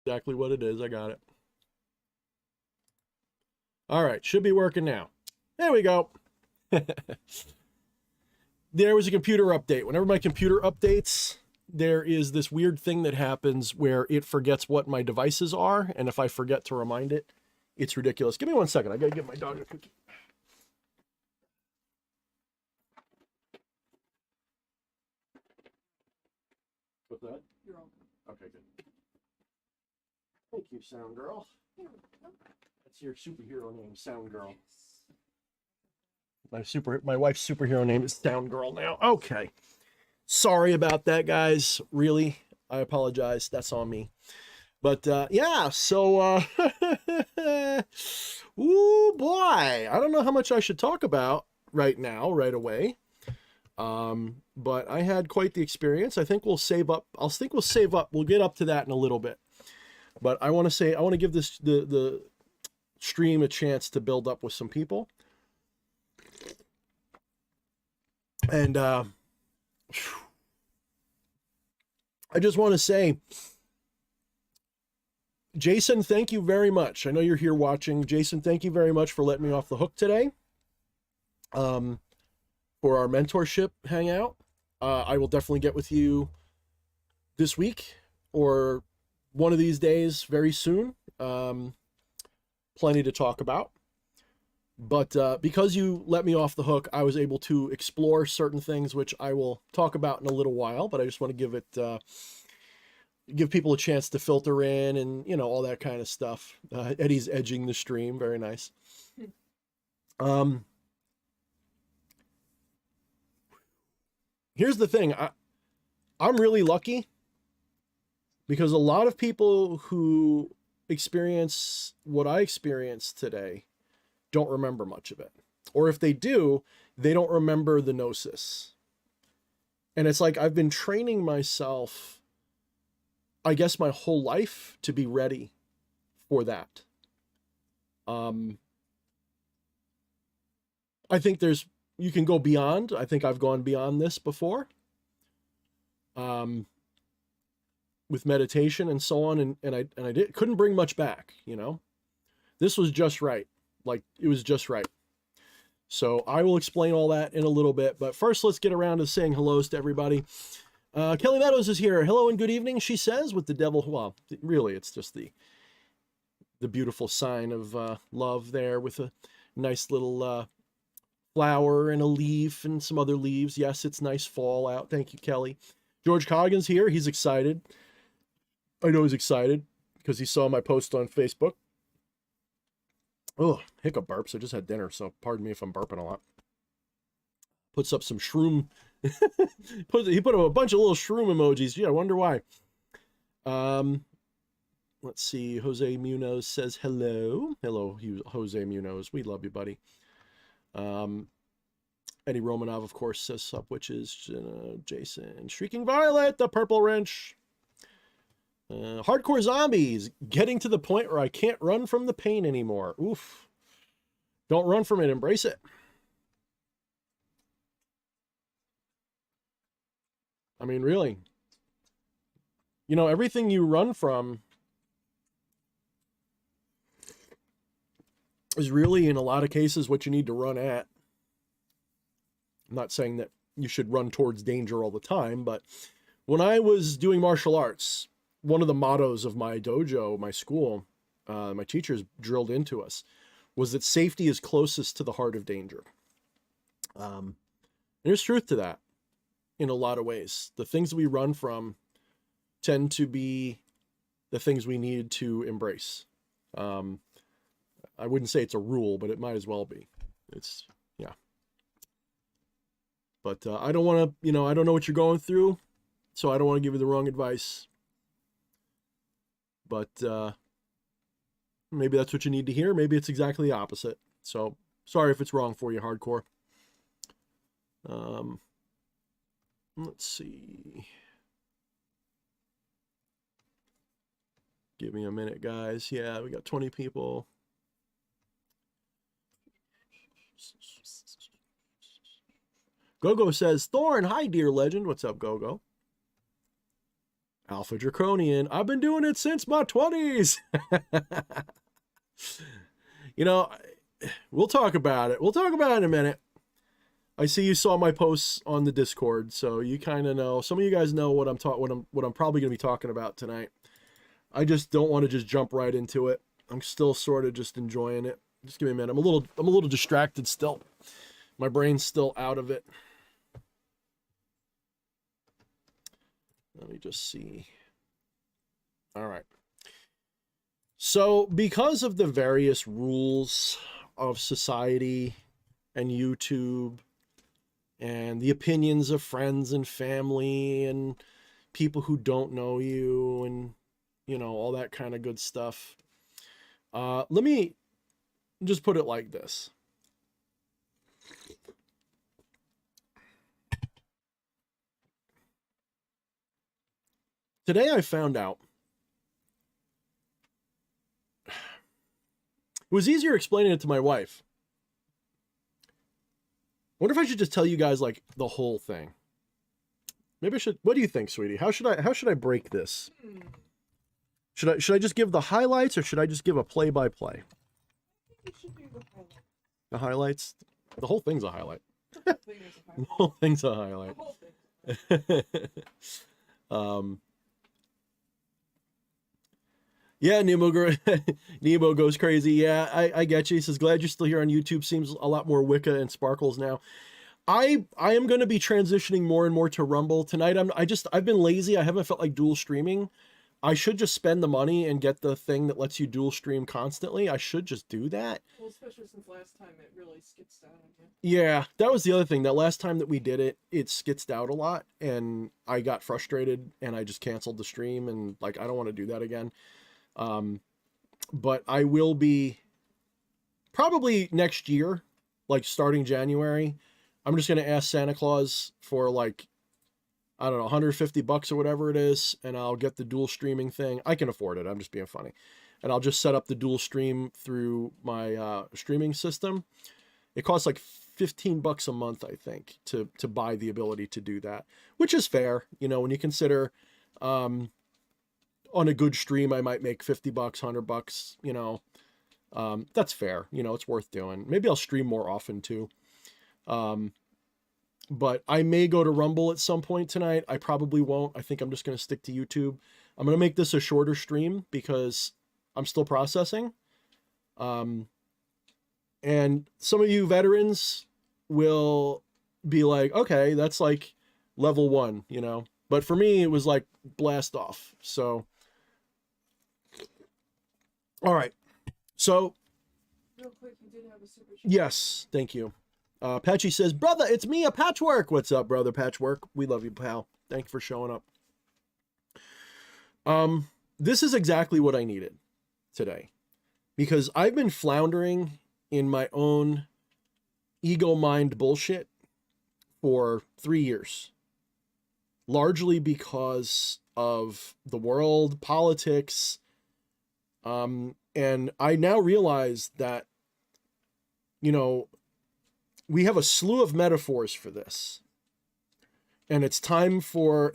exactly what it is. I got it. All right, should be working now. There we go. There was a computer update. Whenever my computer updates, there is this weird thing that happens where it forgets what my devices are, and if I forget to remind it, it's ridiculous. Give me 1 second. I gotta give my dog a cookie. What's that? You're welcome. Okay, good. Thank you, Sound Girl. That's your superhero name, Sound Girl. My wife's superhero name is Sound Girl now. Okay. Sorry about that, guys. Really, I apologize. That's on me. But yeah, so ooh boy, I don't know how much I should talk about right now, right away. But I had quite the experience. I think we'll save up. We'll get up to that in a little bit. But I want to give this the stream a chance to build up with some people. And I just want to say, Jason, thank you very much. I know you're here watching. Jason, thank you very much for letting me off the hook today. For our mentorship hangout. I will definitely get with you this week or one of these days very soon. Plenty to talk about. But because you let me off the hook, I was able to explore certain things, which I will talk about in a little while. But I just want to give people a chance to filter in and, you know, all that kind of stuff. Eddie's edging the stream. Very nice. Here's the thing. I'm really lucky because a lot of people who experience what I experienced today don't remember much of it. Or if they do, they don't remember the gnosis. And it's like I've been training myself, I guess, my whole life to be ready for that. I think you can go beyond. I think I've gone beyond this before. With meditation and so on, and I couldn't bring much back, you know. This was just right. Like, it was just right. So I will explain all that in a little bit, but first let's get around to saying hellos to everybody. Kelly Meadows is here. Hello and good evening, she says, with the devil. Well, really, it's just the beautiful sign of love there with a nice little flower and a leaf and some other leaves. Yes, it's nice fall out. Thank you, Kelly. George Coggins here. He's excited. I know he's excited because he saw my post on Facebook. Oh, hiccup burps. I just had dinner, so pardon me if I'm burping a lot. Puts up some shroom. He put up a bunch of little shroom emojis. Yeah, I wonder why. Let's see. Jose Munoz says hello. Hello, Jose Munoz. We love you, buddy. Eddie Romanov, of course, says sup, which is Jason. Shrieking Violet, the purple wrench. Hardcore Zombies, getting to the point where I can't run from the pain anymore. Oof. Don't run from it, embrace it. I mean, really. You know, everything you run from is really, in a lot of cases, what you need to run at. I'm not saying that you should run towards danger all the time, but when I was doing martial arts, one of the mottos of my dojo, my school, my teachers drilled into us, was that safety is closest to the heart of danger. There's truth to that in a lot of ways. The things that we run from tend to be the things we need to embrace. I wouldn't say it's a rule, but it might as well be. It's, yeah. But I don't want to, you know, I don't know what you're going through, so I don't want to give you the wrong advice. But maybe that's what you need to hear. Maybe it's exactly the opposite. So sorry if it's wrong for you, hardcore. Let's see. Give me a minute, guys. Yeah, we got 20 people. Gogo says, Thorne, hi, dear legend. What's up, Gogo? Alpha Draconian. I've been doing it since my 20s. You know, we'll talk about it. We'll talk about it in a minute. I see you saw my posts on the Discord, so you kind of know. Some of you guys know what I'm probably going to be talking about tonight. I just don't want to just jump right into it. I'm still sort of just enjoying it. Just give me a minute. I'm a little distracted still. My brain's still out of it. Let me just see. All right. So because of the various rules of society and YouTube and the opinions of friends and family and people who don't know you and, you know, all that kind of good stuff. Let me just put it like this. Today I found out it was easier explaining it to my wife. I wonder if I should just tell you guys like the whole thing. Maybe I should. What do you think, sweetie? How should I break this? Should I just give the highlights or should I just give a play-by-play? You should do the highlights. The highlights? The whole thing's a highlight. The whole thing is a highlight. The whole thing's a highlight. The whole thing. Yeah, Nemo goes crazy. Yeah, I get you. He says, glad you're still here on YouTube. Seems a lot more Wicca and Sparkles now. I am going to be transitioning more and more to Rumble tonight. I've been lazy. I haven't felt like dual streaming. I should just spend the money and get the thing that lets you dual stream constantly. I should just do that. Well, especially since last time it really skitzed out again. Yeah, that was the other thing. That last time that we did it, it skitzed out a lot and I got frustrated and I just canceled the stream and like, I don't want to do that again. But I will be probably next year, like starting January, I'm just going to ask Santa Claus for like, I don't know, $150 or whatever it is. And I'll get the dual streaming thing. I can afford it. I'm just being funny. And I'll just set up the dual stream through my, streaming system. It costs like $15 a month, I think, to buy the ability to do that, which is fair. You know, when you consider, on a good stream, I might make $50, $100, you know, that's fair. You know, it's worth doing. Maybe I'll stream more often too. But I may go to Rumble at some point tonight. I probably won't. I think I'm just going to stick to YouTube. I'm going to make this a shorter stream because I'm still processing. And some of you veterans will be like, okay, that's like level 1, you know, but for me, it was like blast off. So, all right. So, Real quick, you did have a super chat. yes, thank you. Patchy says, brother, it's me, a Patchwork. What's up, brother Patchwork? We love you, pal. Thank you for showing up. This is exactly what I needed today because I've been floundering in my own ego mind bullshit for 3 years, largely because of the world, politics. And I now realize that, you know, we have a slew of metaphors for this. And it's time for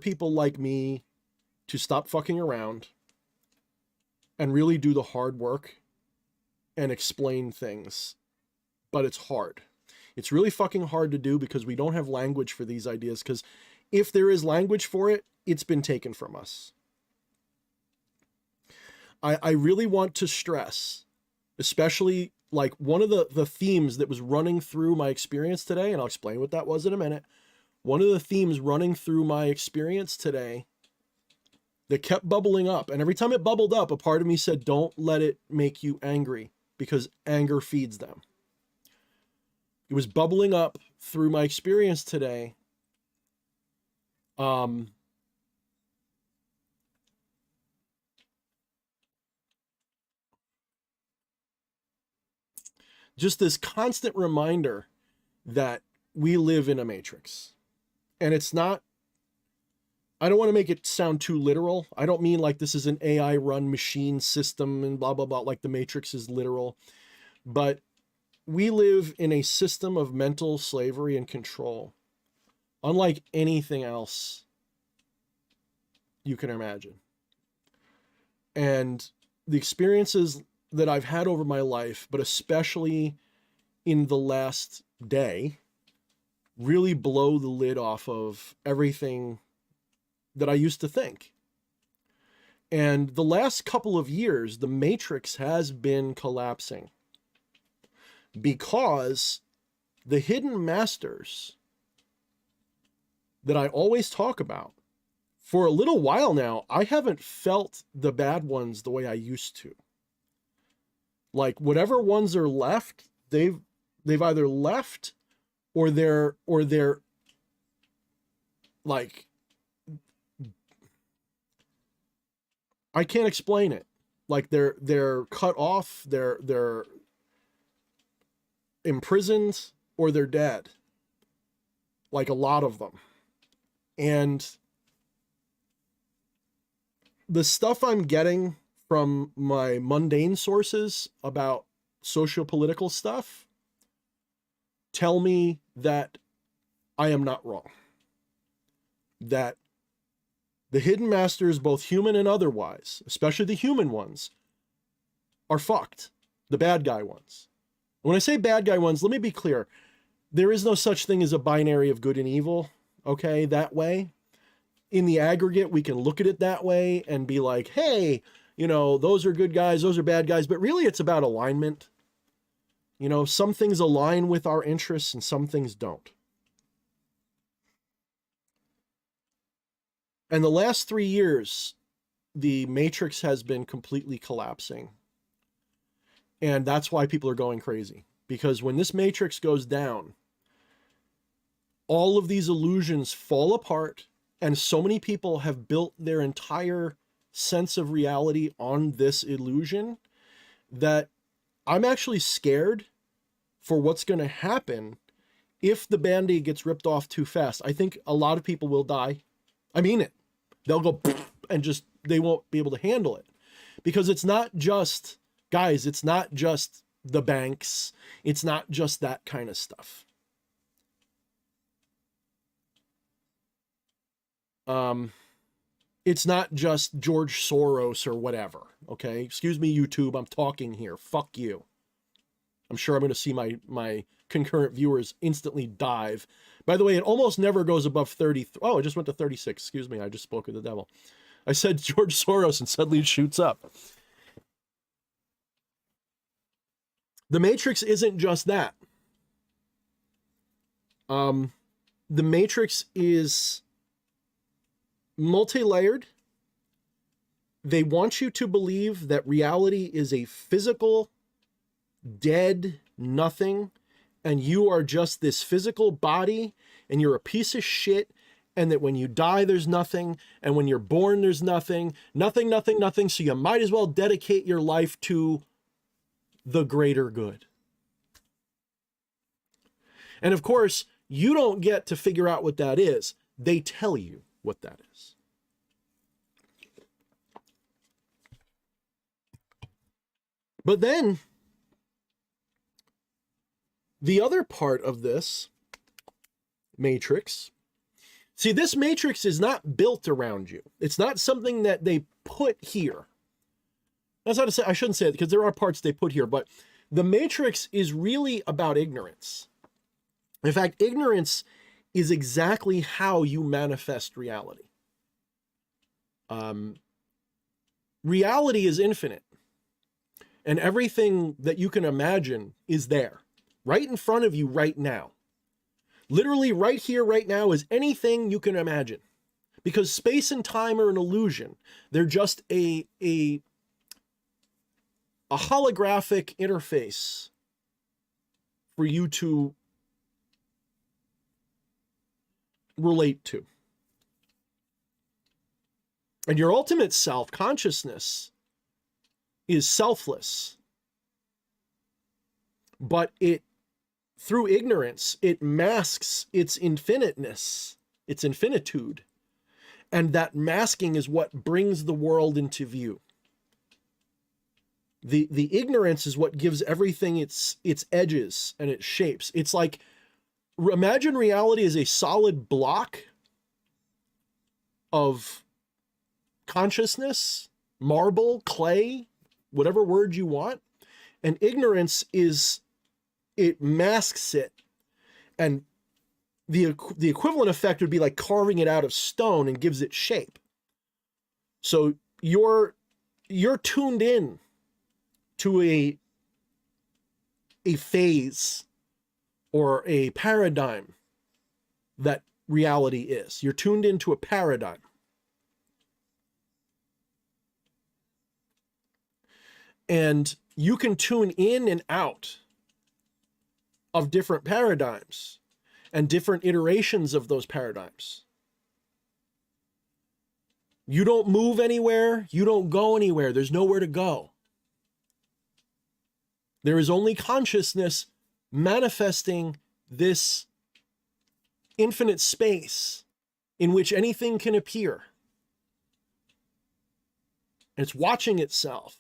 people like me to stop fucking around and really do the hard work and explain things. But it's hard. It's really fucking hard to do because we don't have language for these ideas, because if there is language for it, it's been taken from us. I really want to stress, especially like one of the themes that was running through my experience today, and I'll explain what that was in a minute. One of the themes running through my experience today that kept bubbling up, and every time it bubbled up, a part of me said, don't let it make you angry, because anger feeds them. It was bubbling up through my experience today. Just this constant reminder that we live in a matrix. And it's not, I don't want to make it sound too literal. I don't mean like this is an AI run machine system and blah, blah, blah, like the matrix is literal. But we live in a system of mental slavery and control, unlike anything else you can imagine. And the experiences that I've had over my life, but especially in the last day, really blow the lid off of everything that I used to think. And the last couple of years, the matrix has been collapsing because the hidden masters that I always talk about, for a little while now, I haven't felt the bad ones the way I used to. Like whatever ones are left, they've either left or they're like, I can't explain it. Like they're cut off, they're imprisoned, or they're dead. Like a lot of them. And the stuff I'm getting from my mundane sources about socio-political stuff tell me that I am not wrong. That the hidden masters, both human and otherwise, especially the human ones, are fucked. The bad guy ones. When I say bad guy ones, let me be clear. There is no such thing as a binary of good and evil, okay, that way. In the aggregate, we can look at it that way and be like, hey, you know, those are good guys, those are bad guys, but really it's about alignment. You know, some things align with our interests and some things don't. And the last 3 years, the matrix has been completely collapsing. And that's why people are going crazy. Because when this matrix goes down, all of these illusions fall apart, and so many people have built their entire sense of reality on this illusion that I'm actually scared for what's going to happen if the Band-Aid gets ripped off too fast. I think a lot of people will die. I mean it. They'll go and just, they won't be able to handle it. Because it's not just, guys, it's not just the banks. It's not just that kind of stuff. It's not just George Soros or whatever, okay? Excuse me, YouTube, I'm talking here. Fuck you. I'm sure I'm going to see my concurrent viewers instantly dive. By the way, it almost never goes above 30. Oh, it just went to 36. Excuse me, I just spoke of the devil. I said George Soros and suddenly it shoots up. The Matrix isn't just that. The Matrix is multi-layered. They want you to believe that reality is a physical, dead nothing, and you are just this physical body, and you're a piece of shit, and that when you die, there's nothing, and when you're born, there's nothing, nothing, so you might as well dedicate your life to the greater good. And of course, you don't get to figure out what that is. They tell you what that is. But then, the other part of this matrix, see, this matrix is not built around you. It's not something that they put here. That's not to say, I shouldn't say it because there are parts they put here, but the matrix is really about ignorance. In fact, ignorance is exactly how you manifest reality. Reality is infinite. And everything that you can imagine is there, right in front of you right now. Literally right here, right now is anything you can imagine. Because space and time are an illusion. They're just a holographic interface for you to relate to. And your ultimate self, consciousness, is selfless. But it, through ignorance, it masks its infiniteness, its infinitude. And that masking is what brings the world into view. The ignorance is what gives everything its edges and its shapes. It's like, imagine reality as a solid block of consciousness, marble, clay, whatever word you want. And ignorance is, it masks it. And the equivalent effect would be like carving it out of stone and gives it shape. So you're tuned in to a phase or a paradigm that reality is. You're tuned into a paradigm. And you can tune in and out of different paradigms and different iterations of those paradigms. You don't move anywhere. You don't go anywhere. There's nowhere to go. There is only consciousness manifesting this infinite space in which anything can appear. And it's watching itself.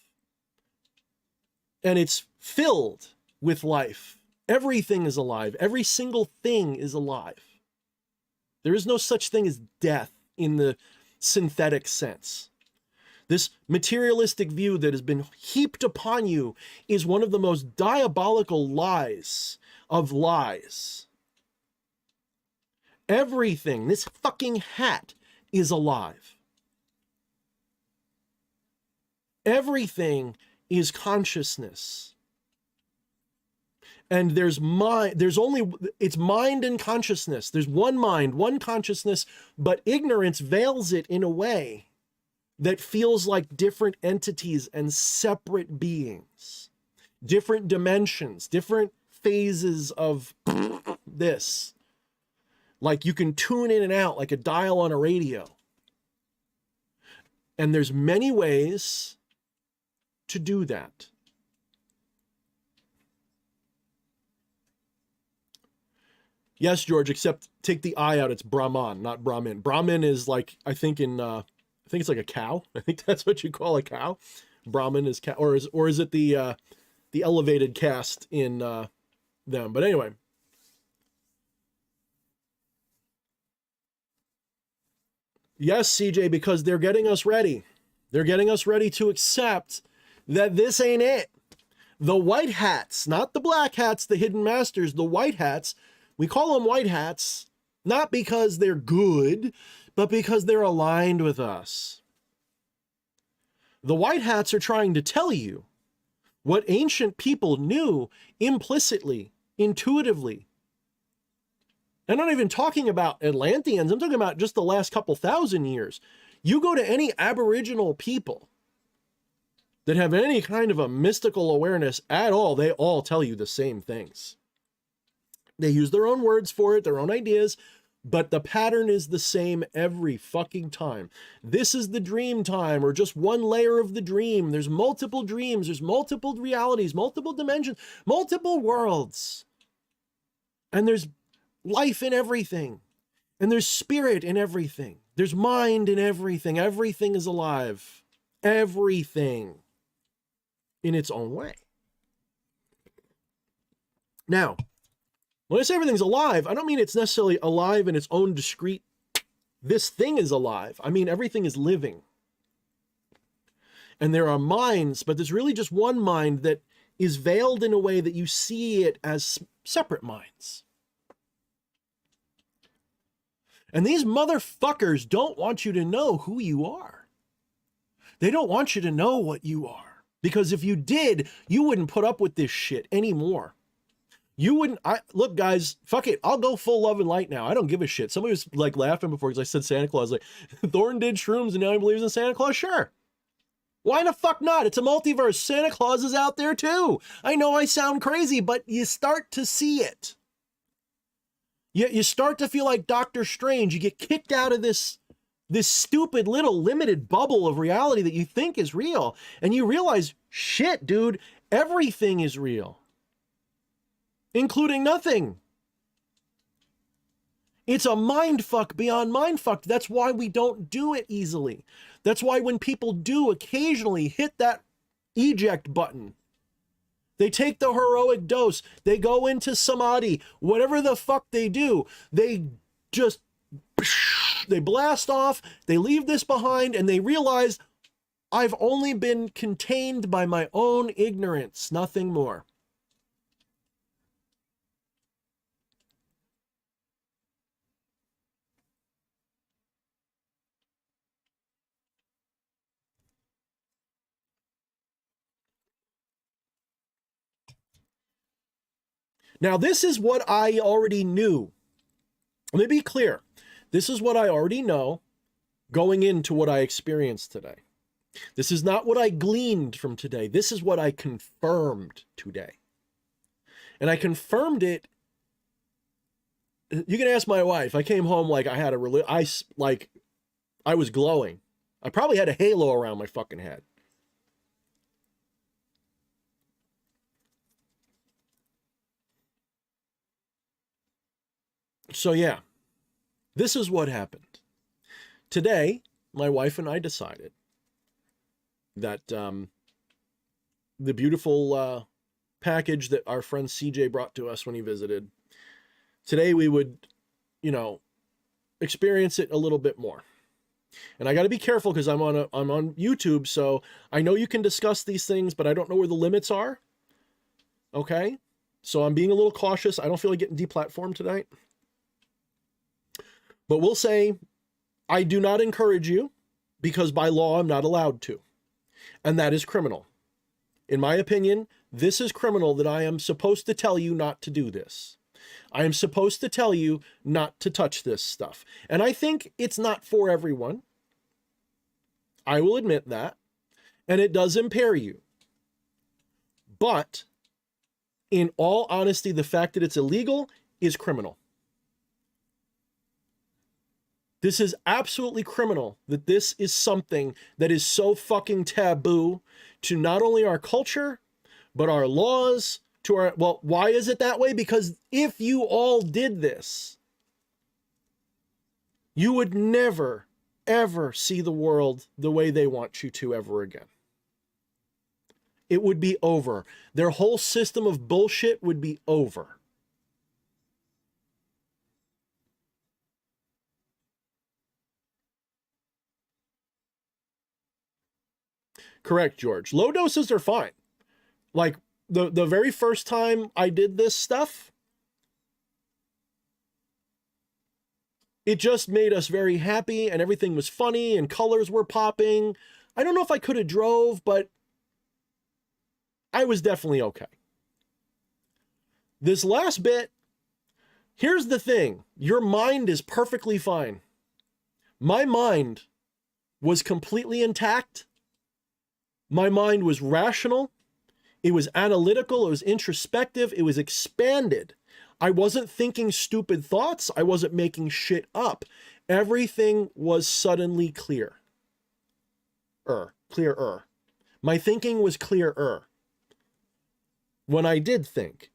And it's filled with life. Everything is alive. Every single thing is alive. There is no such thing as death in the synthetic sense. This materialistic view that has been heaped upon you is one of the most diabolical lies of lies. Everything, this fucking hat is alive. Everything is consciousness. And it's mind and consciousness. There's one mind, one consciousness, but ignorance veils it in a way that feels like different entities and separate beings, different dimensions, different phases of this. Like you can tune in and out like a dial on a radio. And there's many ways to do that. Yes, George, except take the I out. It's Brahman, not Brahmin. Brahmin is like, I think it's like a cow. I think that's what you call a cow. Brahmin is cow, or is it the elevated caste in them? But anyway. Yes, CJ, because they're getting us ready. They're getting us ready to accept that this ain't it. The white hats, not the black hats, the hidden masters, the white hats. We call them white hats, not because they're good, but because they're aligned with us. The white hats are trying to tell you what ancient people knew implicitly, intuitively. I'm not even talking about Atlanteans. I'm talking about just the last couple thousand years. You go to any Aboriginal people that have any kind of a mystical awareness at all, they all tell you the same things. They use their own words for it, their own ideas, but the pattern is the same every fucking time. This is the dream time, or just one layer of the dream. There's multiple dreams, there's multiple realities, multiple dimensions, multiple worlds. And there's life in everything. And there's spirit in everything. There's mind in everything. Everything is alive. Everything in its own way. Now, when I say everything's alive, I don't mean it's necessarily alive in its own discrete, this thing is alive. I mean, everything is living. And there are minds, but there's really just one mind that is veiled in a way that you see it as separate minds. And these motherfuckers don't want you to know who you are. They don't want you to know what you are. Because if you did, you wouldn't put up with this shit anymore. You wouldn't, look guys, fuck it, I'll go full love and light now. I don't give a shit. Somebody was like laughing before because I said Santa Claus, like, Thorne did shrooms and now he believes in Santa Claus? Sure. Why the fuck not? It's a multiverse. Santa Claus is out there too. I know I sound crazy, but you start to see it. You start to feel like Doctor Strange. You get kicked out of this stupid little limited bubble of reality that you think is real. And you realize, shit, dude, everything is real. Including nothing. It's a mind fuck beyond mind fuck. That's why we don't do it easily. That's why when people do occasionally hit that eject button, they take the heroic dose, they go into samadhi, whatever the fuck they do, they just They blast off, they leave this behind, and they realize I've only been contained by my own ignorance, nothing more. Now, this is what I already knew. Let me be clear. This is what I already know going into what I experienced today. This is not what I gleaned from today. This is what I confirmed today. And I confirmed it. You can ask my wife. I came home like I had I was glowing. I probably had a halo around my fucking head. So yeah, this is what happened. Today, my wife and I decided that the beautiful package that our friend CJ brought to us when he visited, today we would, experience it a little bit more. And I got to be careful because I'm on YouTube, so I know you can discuss these things, but I don't know where the limits are. Okay? So I'm being a little cautious. I don't feel like getting deplatformed tonight. But we'll say I do not encourage you because by law I'm not allowed to. And that is criminal. In my opinion, this is criminal that I am supposed to tell you not to do this. I am supposed to tell you not to touch this stuff. And I think it's not for everyone. I will admit that. And it does impair you. But in all honesty, the fact that it's illegal is criminal. This is absolutely criminal that this is something that is so fucking taboo to not only our culture, but our laws, to our, well, why is it that way? Because if you all did this, you would never, ever see the world the way they want you to ever again. It would be over. Their whole system of bullshit would be over. Correct, George. Low doses are fine. Like the very first time I did this stuff, it just made us very happy and everything was funny and colors were popping. I don't know if I could have drove, but I was definitely okay. This last bit, here's the thing. Your mind is perfectly fine. My mind was completely intact. My mind was rational. It was analytical. It was introspective. It was expanded. I wasn't thinking stupid thoughts. I wasn't making shit up. Everything was suddenly clear. Clearer. My thinking was clearer when I did think.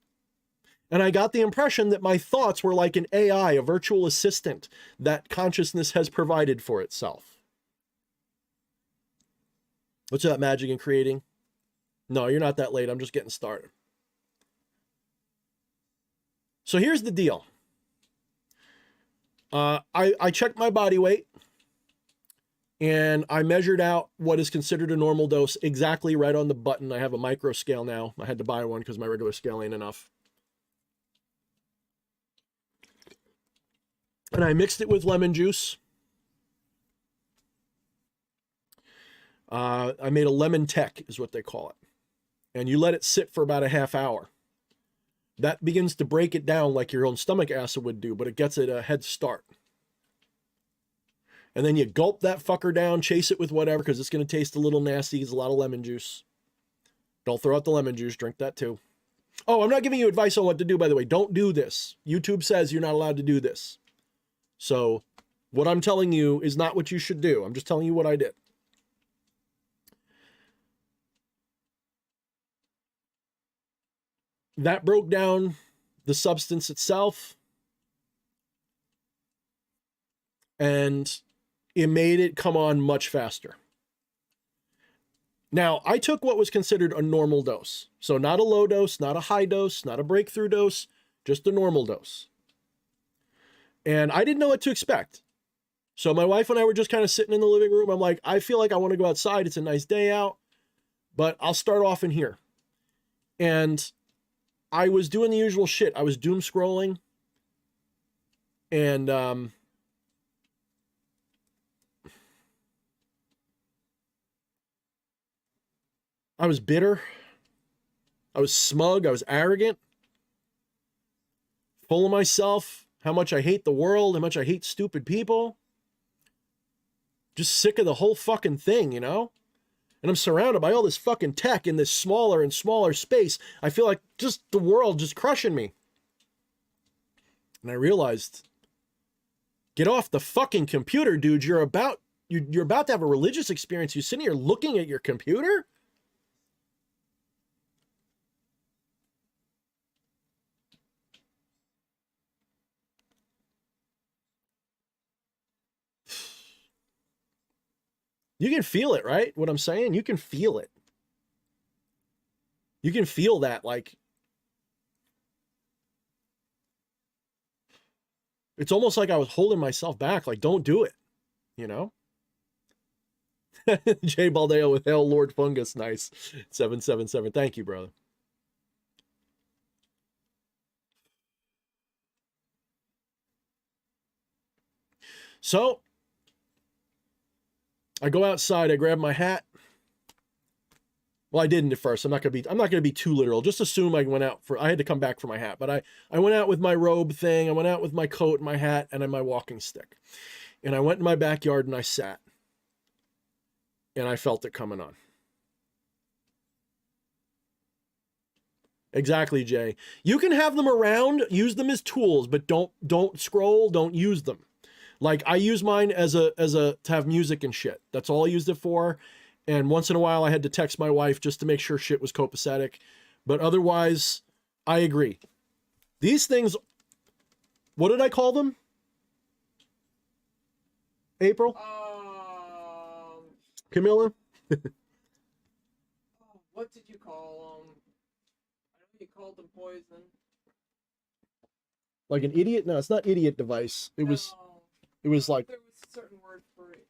And I got the impression that my thoughts were like an AI, a virtual assistant that consciousness has provided for itself. What's that magic in creating? No, you're not that late. I'm just getting started. So here's the deal. I checked my body weight and I measured out what is considered a normal dose exactly right on the button. I have a micro scale now. I had to buy one because my regular scale ain't enough. And I mixed it with lemon juice. I made a lemon tech is what they call it. And you let it sit for about a half hour. That begins to break it down like your own stomach acid would do, but it gets it a head start. And then you gulp that fucker down, chase it with whatever, because it's going to taste a little nasty. It's a lot of lemon juice. Don't throw out the lemon juice. Drink that too. Oh, I'm not giving you advice on what to do, by the way. Don't do this. YouTube says you're not allowed to do this. So what I'm telling you is not what you should do. I'm just telling you what I did. That broke down the substance itself. And it made it come on much faster. Now, I took what was considered a normal dose. So not a low dose, not a high dose, not a breakthrough dose, just a normal dose. And I didn't know what to expect. So my wife and I were just kind of sitting in the living room. I'm like, I feel like I want to go outside. It's a nice day out, but I'll start off in here. And I was doing the usual shit. I was doom scrolling. And I was bitter. I was smug. I was arrogant. Full of myself. How much I hate the world. How much I hate stupid people. Just sick of the whole fucking thing, you know? And I'm surrounded by all this fucking tech in this smaller and smaller space. I feel like just the world just crushing me. And I realized, get off the fucking computer, dude. You're about to have a religious experience. You're sitting here looking at your computer? You can feel it, right? What I'm saying? You can feel it. You can feel that, like, it's almost like I was holding myself back, like, don't do it, you know? Jay Baldeo with Hail Lord Fungus, nice. 777, thank you, brother. So, I go outside, I grab my hat. Well, I didn't at first. I'm not gonna be too literal. Just assume I went out I had to come back for my hat, but I went out with my robe thing. I went out with my coat, my hat, and then my walking stick. And I went in my backyard and I sat. And I felt it coming on. Exactly, Jay. You can have them around, use them as tools, but don't scroll, don't use them. Like, I use mine to have music and shit. That's all I used it for. And once in a while I had to text my wife just to make sure shit was copacetic. But otherwise, I agree. These things, what did I call them? April? Camilla? What did you call them? I know you called them poison. Like an idiot? No, it's not idiot device. It was like, there was a certain word for it.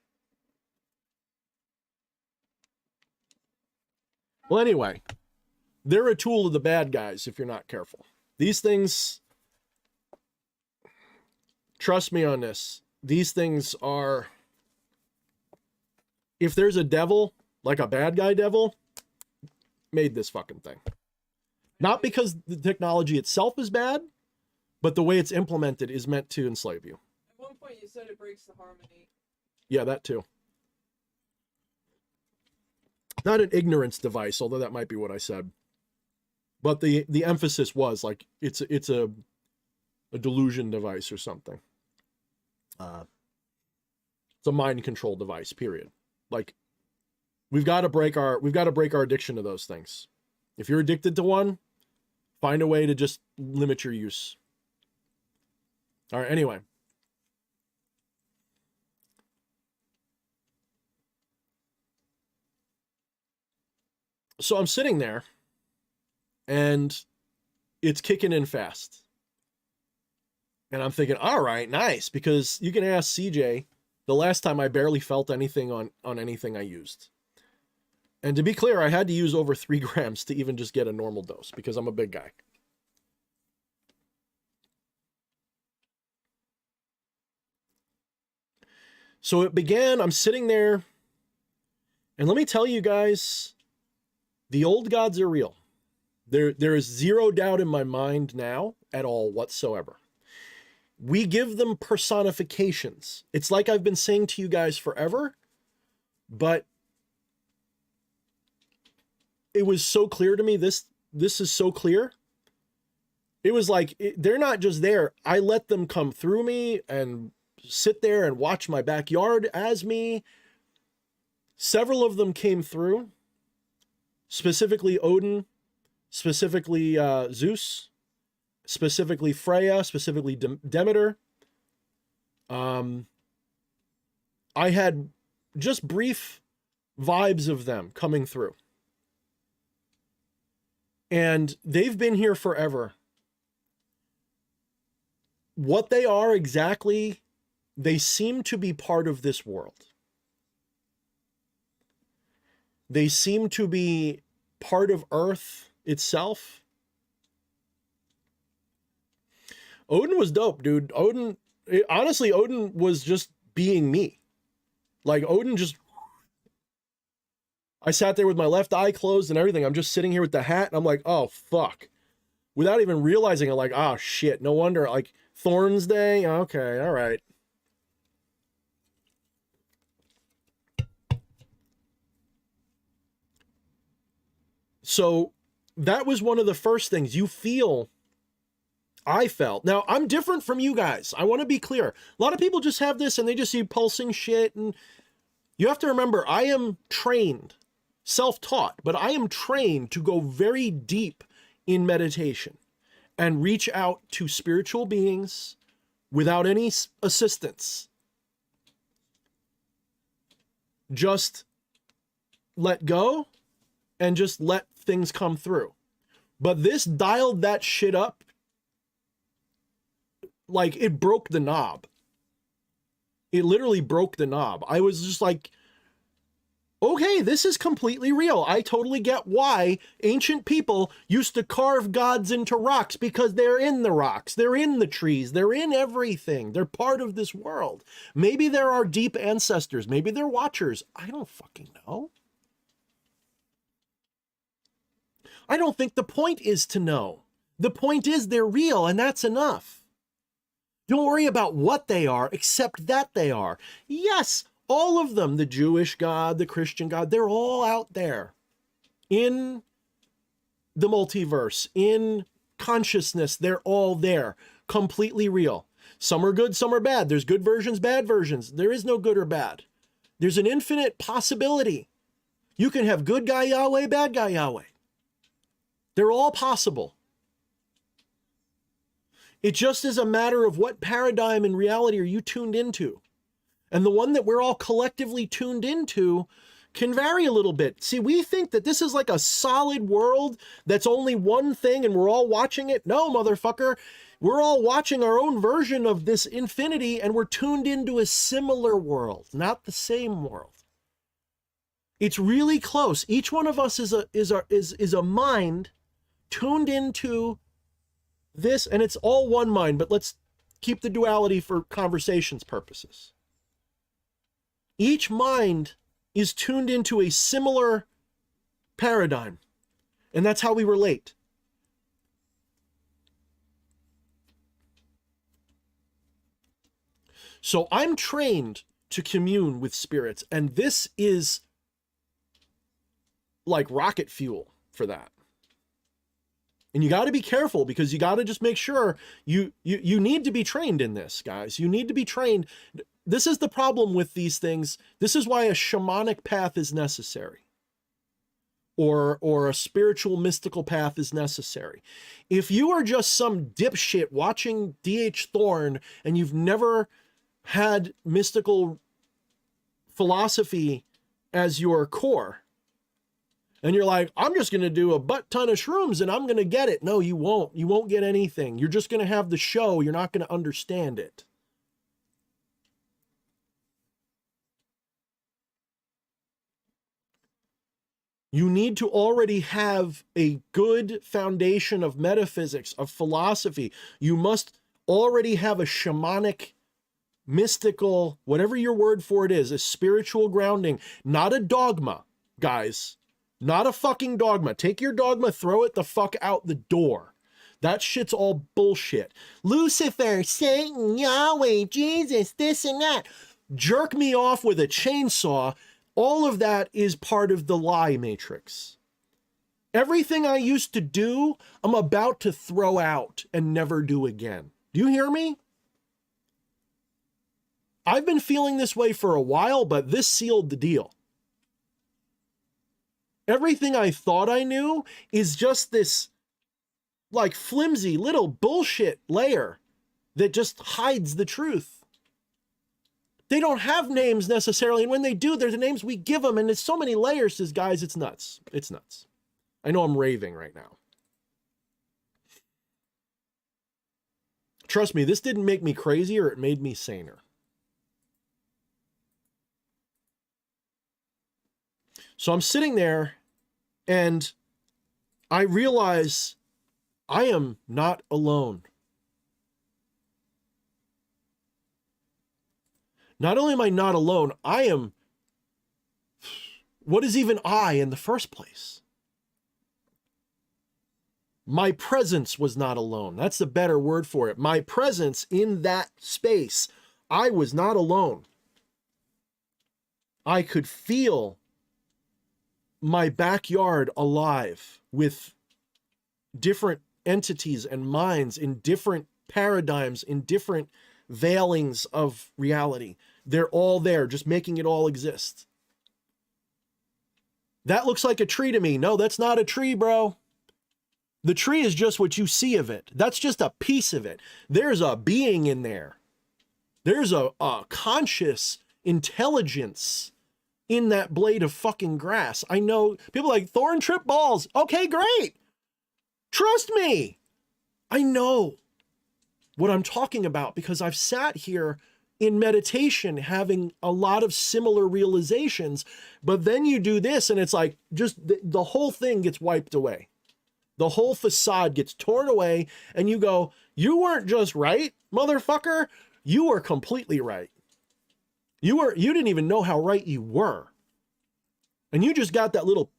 well, anyway, they're a tool of the bad guys if you're not careful. These things, trust me on this, these things are, if there's a devil, like a bad guy devil, made this fucking thing. Not because the technology itself is bad, but the way it's implemented is meant to enslave you. At one point you said it breaks the harmony. Yeah, that too. Not an ignorance device, although that might be what I said. But the emphasis was like it's a delusion device or something. It's a mind control device, period. Like, we've got to break our addiction to those things. If you're addicted to one, find a way to just limit your use. All right, anyway. So I'm sitting there and it's kicking in fast. And I'm thinking, all right, nice. Because you can ask CJ, the last time I barely felt anything on anything I used. And to be clear, I had to use over 3 grams to even just get a normal dose because I'm a big guy. So it began, I'm sitting there, and let me tell you guys, the old gods are real. There is zero doubt in my mind now at all whatsoever. We give them personifications. It's like I've been saying to you guys forever, but it was so clear to me. This is so clear. It was like, they're not just there. I let them come through me and sit there and watch my backyard as me. Several of them came through, specifically Odin, specifically Zeus, specifically Freya, specifically Demeter. I had just brief vibes of them coming through. And they've been here forever. what they are exactly, they seem to be part of this world. They seem to be part of Earth itself. Odin was dope, dude. Honestly, Odin was just being me. Like, Odin just... I sat there with my left eye closed and everything. I'm just sitting here with the hat, and I'm like, oh, fuck. Without even realizing it, like, oh, shit. No wonder, like, Thorne's Day? Okay, all right. So that was one of the first things you feel. I felt. Now, I'm different from you guys. I want to be clear. A lot of people just have this and they just see pulsing shit. And you have to remember, I am trained, self-taught, but I am trained to go very deep in meditation and reach out to spiritual beings without any assistance. Just let go and just let things come through. But this dialed that shit up. Like, it broke the knob. It literally broke the knob. I was just like, okay, this is completely real. I totally get why ancient people used to carve gods into rocks, because they're in the rocks, they're in the trees, they're in everything. They're part of this world. Maybe they're our deep ancestors. Maybe they're watchers. I don't fucking know. I don't think the point is to know. The point is they're real, and that's enough. Don't worry about what they are, except that they are. Yes, all of them, the Jewish God, the Christian God, they're all out there in the multiverse, in consciousness. They're all there, completely real. Some are good, some are bad. There's good versions, bad versions. There is no good or bad. There's an infinite possibility. You can have good guy Yahweh, bad guy Yahweh. They're all possible. It just is a matter of what paradigm and reality are you tuned into. And the one that we're all collectively tuned into can vary a little bit. See, we think that this is like a solid world that's only one thing and we're all watching it. No, motherfucker. We're all watching our own version of this infinity, and we're tuned into a similar world, not the same world. It's really close. Each one of us is a mind tuned into this, and it's all one mind, but let's keep the duality for conversation's purposes. Each mind is tuned into a similar paradigm, and that's how we relate. So I'm trained to commune with spirits, and this is like rocket fuel for that. And you got to be careful, because you got to just make sure you need to be trained in this, guys. You need to be trained. This is the problem with these things. This is why a shamanic path is necessary, or a spiritual mystical path is necessary. If you are just some dipshit watching D.H. Thorne and you've never had mystical philosophy as your core, and you're like, I'm just going to do a butt ton of shrooms and I'm going to get it. No, you won't. You won't get anything. You're just going to have the show. You're not going to understand it. You need to already have a good foundation of metaphysics, of philosophy. You must already have a shamanic, mystical, whatever your word for it is, a spiritual grounding, not a dogma, guys. Not a fucking dogma. Take your dogma, throw it the fuck out the door. That shit's all bullshit. Lucifer, Satan, Yahweh, Jesus, this and that. Jerk me off with a chainsaw. All of that is part of the lie matrix. Everything I used to do, I'm about to throw out and never do again. Do you hear me? I've been feeling this way for a while, but this sealed the deal. Everything I thought I knew is just this like flimsy little bullshit layer that just hides the truth. They don't have names necessarily, and when they do, they're the names we give them, and there's so many layers, guys, it's nuts. It's nuts. I know I'm raving right now. Trust me, this didn't make me crazier, it made me saner. So I'm sitting there and I realize I am not alone. Not only am I not alone, I am, what is even I in the first place? My presence was not alone. That's the better word for it. My presence in that space, I was not alone. I could feel my backyard alive with different entities and minds in different paradigms, in different veilings of reality. They're all there, just making it all exist. That looks like a tree to me. No, that's not a tree, bro. The tree is just what you see of it. That's just a piece of it. There's a being in there. There's a conscious intelligence in that blade of fucking grass. I know people like Thorne trip balls. Okay, great. Trust me. I know what I'm talking about because I've sat here in meditation having a lot of similar realizations, but then you do this and it's like just the whole thing gets wiped away. The whole facade gets torn away and you go, you weren't just right, motherfucker. You were completely right. You didn't even know how right you were. And you just got that little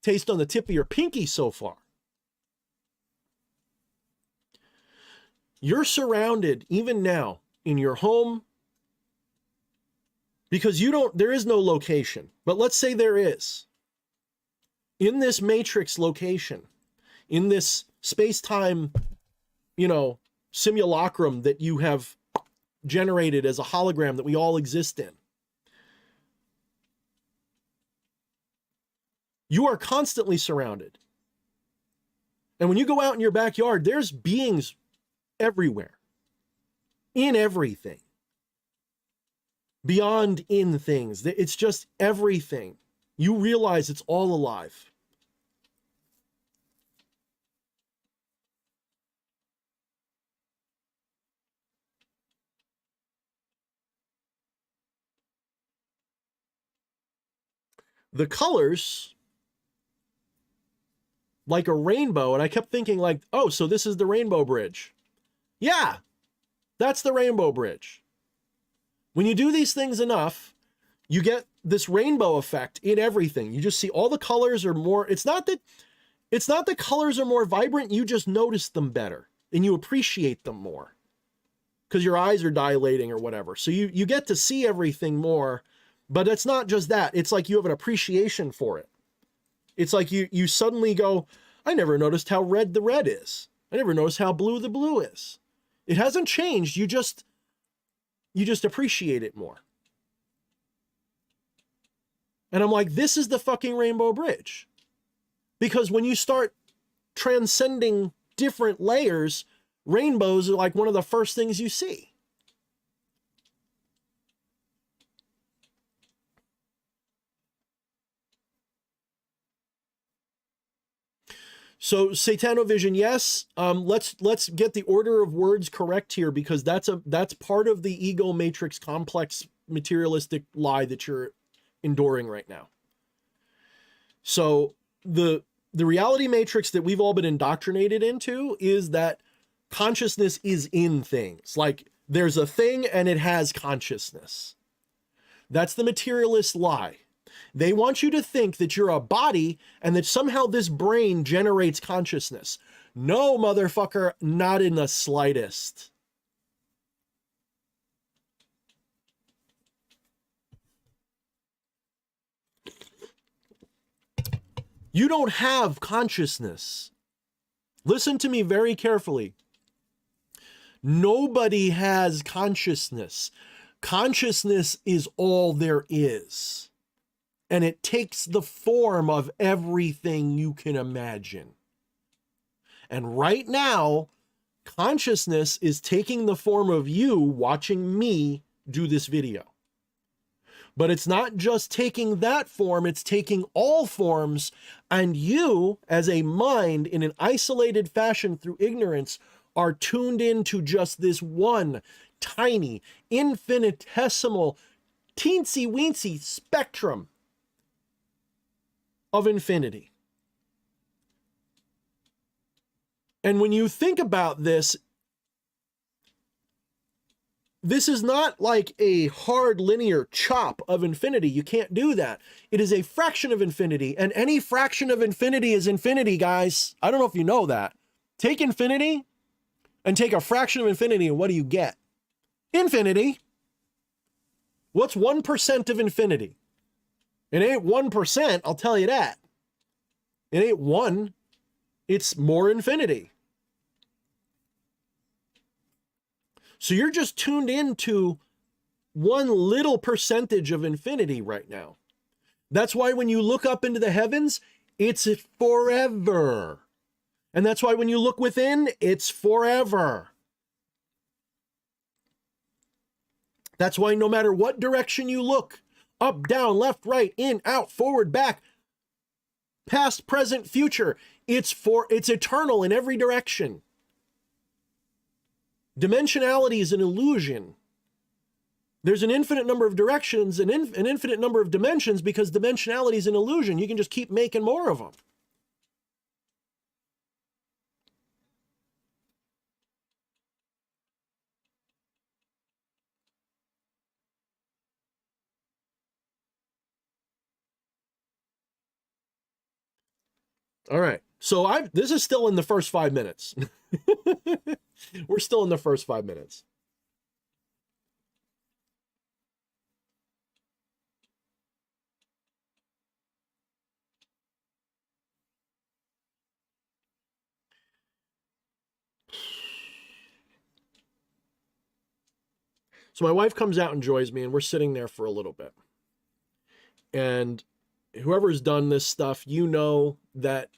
taste on the tip of your pinky so far. You're surrounded even now in your home because there is no location, but let's say there is. In this matrix location, in this space-time, simulacrum that you have generated as a hologram that we all exist in. You are constantly surrounded. And when you go out in your backyard, there's beings everywhere, in everything, beyond in things. It's just everything. You realize it's all alive. The colors, like a rainbow, and I kept thinking like, oh, so this is the Rainbow Bridge. Yeah, that's the Rainbow Bridge. When you do these things enough, you get this rainbow effect in everything. You just see all the colors are more, it's not that colors are more vibrant, you just notice them better and you appreciate them more because your eyes are dilating or whatever. So you get to see everything more. But it's not just that. It's like you have an appreciation for it. It's like you suddenly go, I never noticed how red the red is. I never noticed how blue the blue is. It hasn't changed. You just appreciate it more. And I'm like, this is the fucking Rainbow Bridge. Because when you start transcending different layers, rainbows are like one of the first things you see. So Satanovision, yes. Let's get the order of words correct here because that's part of the ego matrix complex materialistic lie that you're enduring right now. So the reality matrix that we've all been indoctrinated into is that consciousness is in things. Like there's a thing and it has consciousness. That's the materialist lie. They want you to think that you're a body and that somehow this brain generates consciousness. No, motherfucker, not in the slightest. You don't have consciousness. Listen to me very carefully. Nobody has consciousness. Consciousness is all there is. And it takes the form of everything you can imagine. And right now, consciousness is taking the form of you watching me do this video. But it's not just taking that form, it's taking all forms, and you, as a mind in an isolated fashion through ignorance, are tuned into just this one tiny, infinitesimal, teensy weensy spectrum of infinity. And when you think about this, this is not like a hard linear chop of infinity. You can't do that. It is a fraction of infinity, and any fraction of infinity is infinity, guys. I don't know if you know that. Take infinity and take a fraction of infinity, and what do you get? Infinity. What's 1% of infinity? It ain't 1%, I'll tell you that. It ain't 1. It's more infinity. So you're just tuned into one little percentage of infinity right now. That's why when you look up into the heavens, it's forever. And that's why when you look within, it's forever. That's why no matter what direction you look, up, down, left, right, in, out, forward, back, past, present, future, it's eternal in every direction. Dimensionality is an illusion. There's an infinite number of directions and an infinite number of dimensions because dimensionality is an illusion. You can just keep making more of them. All right. So this is still in the first 5 minutes. We're still in the first 5 minutes. So my wife comes out and joins me, and we're sitting there for a little bit. And whoever's done this stuff, you know that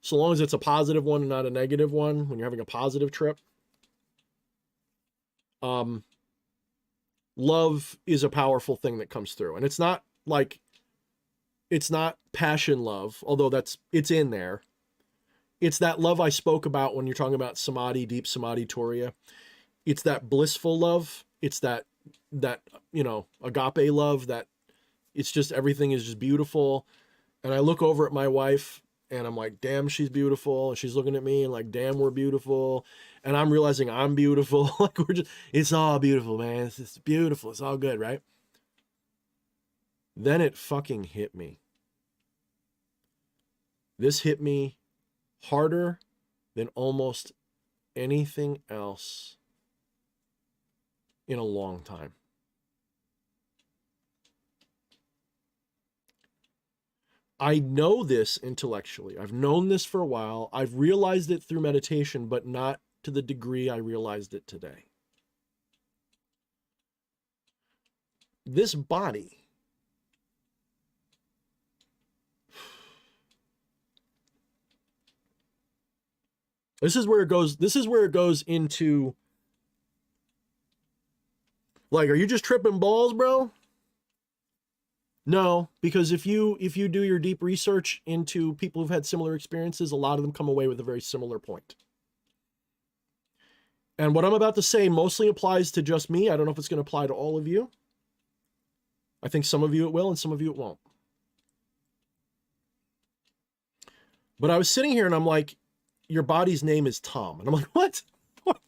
so long as it's a positive one and not a negative one, when you're having a positive trip, love is a powerful thing that comes through. And it's not passion love, although it's in there. It's that love I spoke about when you're talking about samadhi, deep samadhi, Turiya. It's that blissful love. It's that agape love, that it's just everything is just beautiful. And I look over at my wife and I'm like, damn, she's beautiful. And she's looking at me and like, damn, we're beautiful. And I'm realizing I'm beautiful. Like it's all beautiful, man. It's just beautiful. It's all good, right? Then it fucking hit me. This hit me harder than almost anything else in a long time. I know this intellectually. I've known this for a while. I've realized it through meditation, but not to the degree I realized it today. This body, this is where it goes into, like, are you just tripping balls, bro? No, because if you do your deep research into people who've had similar experiences, a lot of them come away with a very similar point. And what I'm about to say mostly applies to just me. I don't know if it's going to apply to all of you. I think some of you it will and some of you it won't. But I was sitting here and I'm like, your body's name is Tom. And I'm like, what? What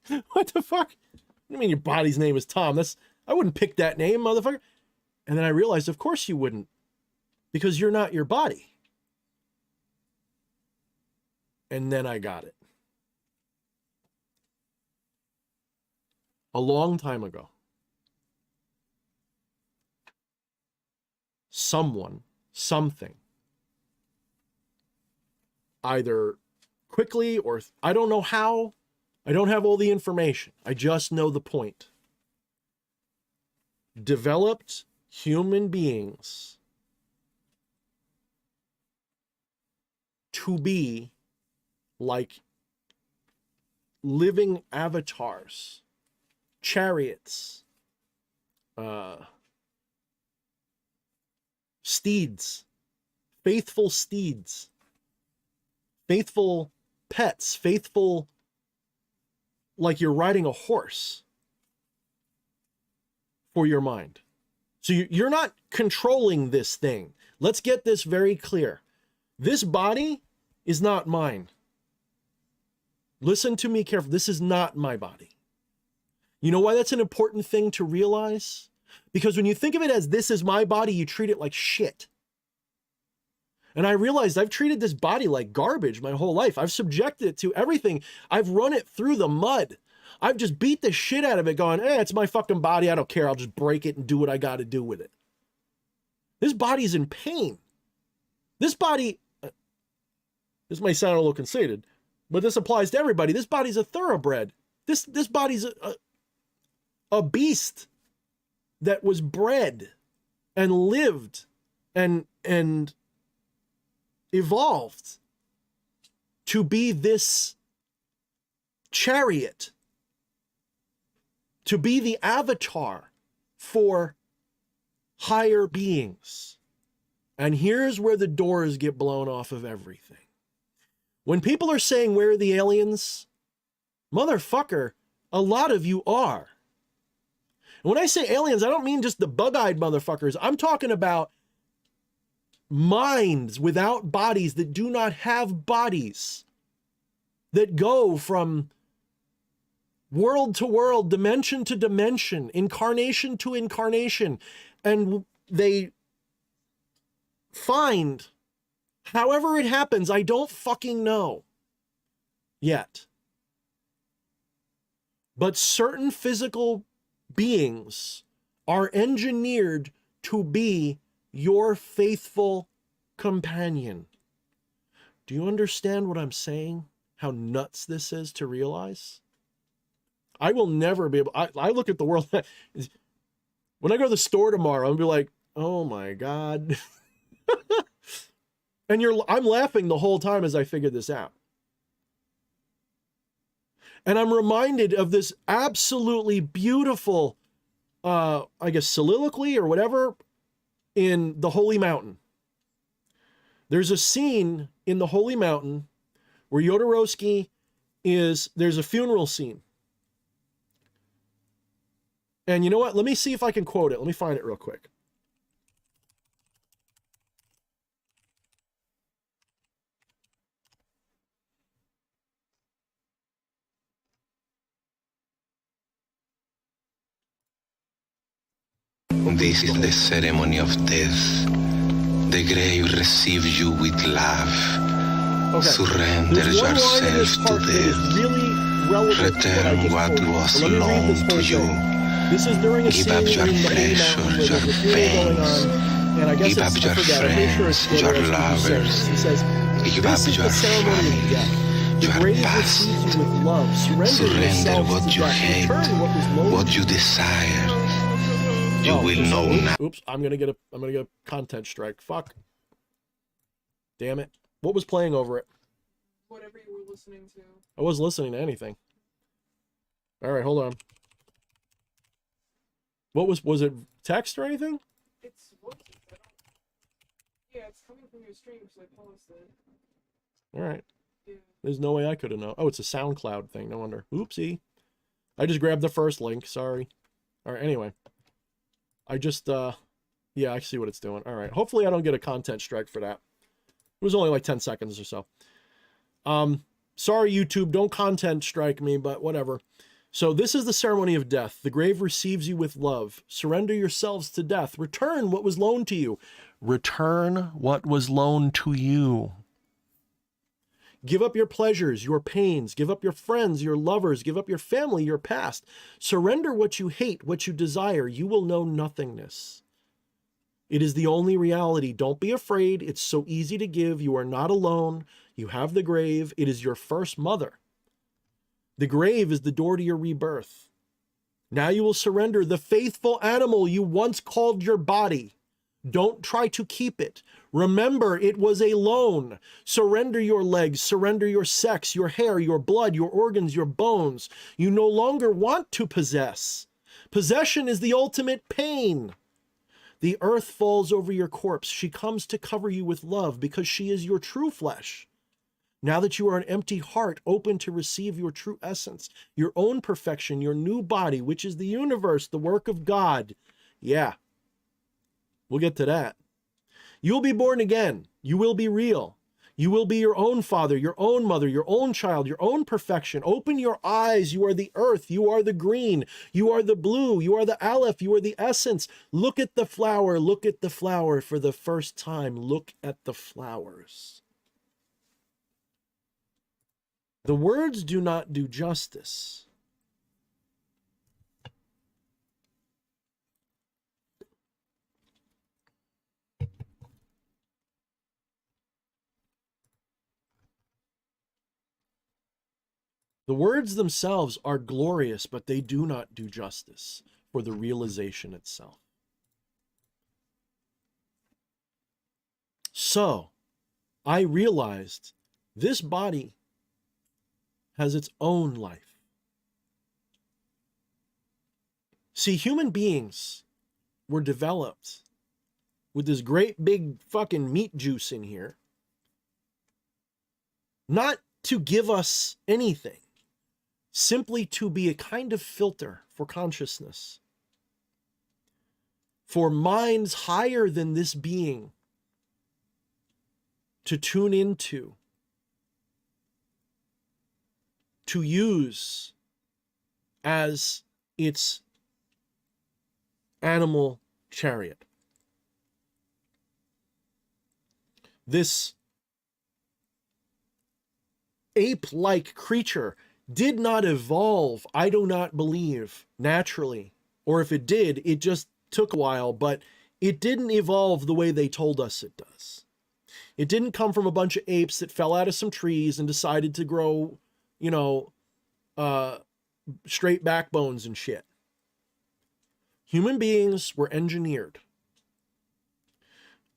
the fuck? What do you mean your body's name is Tom? I wouldn't pick that name, motherfucker. And then I realized, of course you wouldn't, because you're not your body. And then I got it. A long time ago, someone, something, either quickly or I don't know how, I don't have all the information. I just know the point. Developed human beings to be like living avatars, chariots, steeds, faithful pets, faithful like you're riding a horse for your mind. So you're not controlling this thing. Let's get this very clear. This body is not mine. Listen to me carefully. This is not my body. You know why that's an important thing to realize? Because when you think of it as this is my body, you treat it like shit. And I realized I've treated this body like garbage my whole life. I've subjected it to everything. I've run it through the mud. I've just beat the shit out of it going, it's my fucking body. I don't care. I'll just break it and do what I got to do with it. This body's in pain. This body, this may sound a little conceited, but this applies to everybody. This body's a thoroughbred. This body's a beast that was bred and lived and evolved to be this chariot, to be the avatar for higher beings. And here's where the doors get blown off of everything. When people are saying, where are the aliens? Motherfucker, a lot of you are. And when I say aliens, I don't mean just the bug-eyed motherfuckers. I'm talking about minds without bodies that do not have bodies, that go from world to world, dimension to dimension, incarnation to incarnation, and they find, however it happens, I don't fucking know yet, but certain physical beings are engineered to be your faithful companion. Do you understand what I'm saying? How nuts this is to realize? I will never be able, I look at the world, when I go to the store tomorrow, I'll be like, oh my God. And I'm laughing the whole time as I figure this out. And I'm reminded of this absolutely beautiful, I guess, soliloquy or whatever in the Holy Mountain. There's a scene in the Holy Mountain where Jodorowsky there's a funeral scene. And you know what? Let me see if I can quote it. Let me find it real quick. This is the ceremony of death. The grave receives you with love. Okay. Surrender There's one line in this yourself to part that is death. really relevant to Return what I what just quoted. was So let me read this loaned whole to you. thing. This is during a Give scene up in your the Holy flesh Mountain or where there's your a funeral going veins. on. And I guess Give up it's, your I forget, I'm pretty sure it's friends, your Jodorowsky who says lovers. this. He says, Give this up is your the ceremony of family, death. The your grave past. receives you with love. Surrender yourself what to you death. hate, Return what was loaned what to you desire. You will oops, know now. Oops, I'm gonna get a content strike. Fuck. Damn it. What was playing over it? Whatever you were listening to. I wasn't listening to anything. All right, hold on. What was it text or anything? It's voices. Yeah, it's coming from your stream, so I paused it. All right. Yeah. There's no way I could have known. Oh, it's a SoundCloud thing. No wonder. Oopsie. I just grabbed the first link. Sorry. All right, anyway. I just, yeah, I see what it's doing. All right. Hopefully I don't get a content strike for that. It was only like 10 seconds or so. Sorry, YouTube, don't content strike me, but whatever. So this is the ceremony of death. The grave receives you with love. Surrender yourselves to death. Return what was loaned to you. Return what was loaned to you. Give up your pleasures, your pains. Give up your friends, your lovers. Give up your family, your past. Surrender what you hate, what you desire. You will know nothingness. It is the only reality. Don't be afraid. It's so easy to give. You are not alone. You have the grave. It is your first mother. The grave is the door to your rebirth. Now you will surrender the faithful animal you once called your body. Don't try to keep it. Remember, it was a loan. Surrender your legs, surrender your sex, your hair, your blood, your organs, your bones. You no longer want to possess. Possession is the ultimate pain. The earth falls over your corpse. She comes to cover you with love because she is your true flesh. Now that you are an empty heart, open to receive your true essence, your own perfection, your new body, which is the universe, the work of God. Yeah, we'll get to that. You'll be born again. You will be real. You will be your own father, your own mother, your own child, your own perfection. Open your eyes. You are the earth. You are the green. You are the blue. You are the aleph. You are the essence. Look at the flower. Look at the flower for the first time. Look at the flowers. The words do not do justice. The words themselves are glorious, but they do not do justice for the realization itself. So, I realized this body has its own life. See, human beings were developed with this great big fucking meat juice in here, not to give us anything, simply to be a kind of filter for consciousness, for minds higher than this being to tune into, to use as its animal chariot. This ape-like creature did not evolve, I do not believe, naturally. Or if it did, it just took a while, but it didn't evolve the way they told us it does. It didn't come from a bunch of apes that fell out of some trees and decided to grow, you know, straight backbones and shit. Human beings were engineered.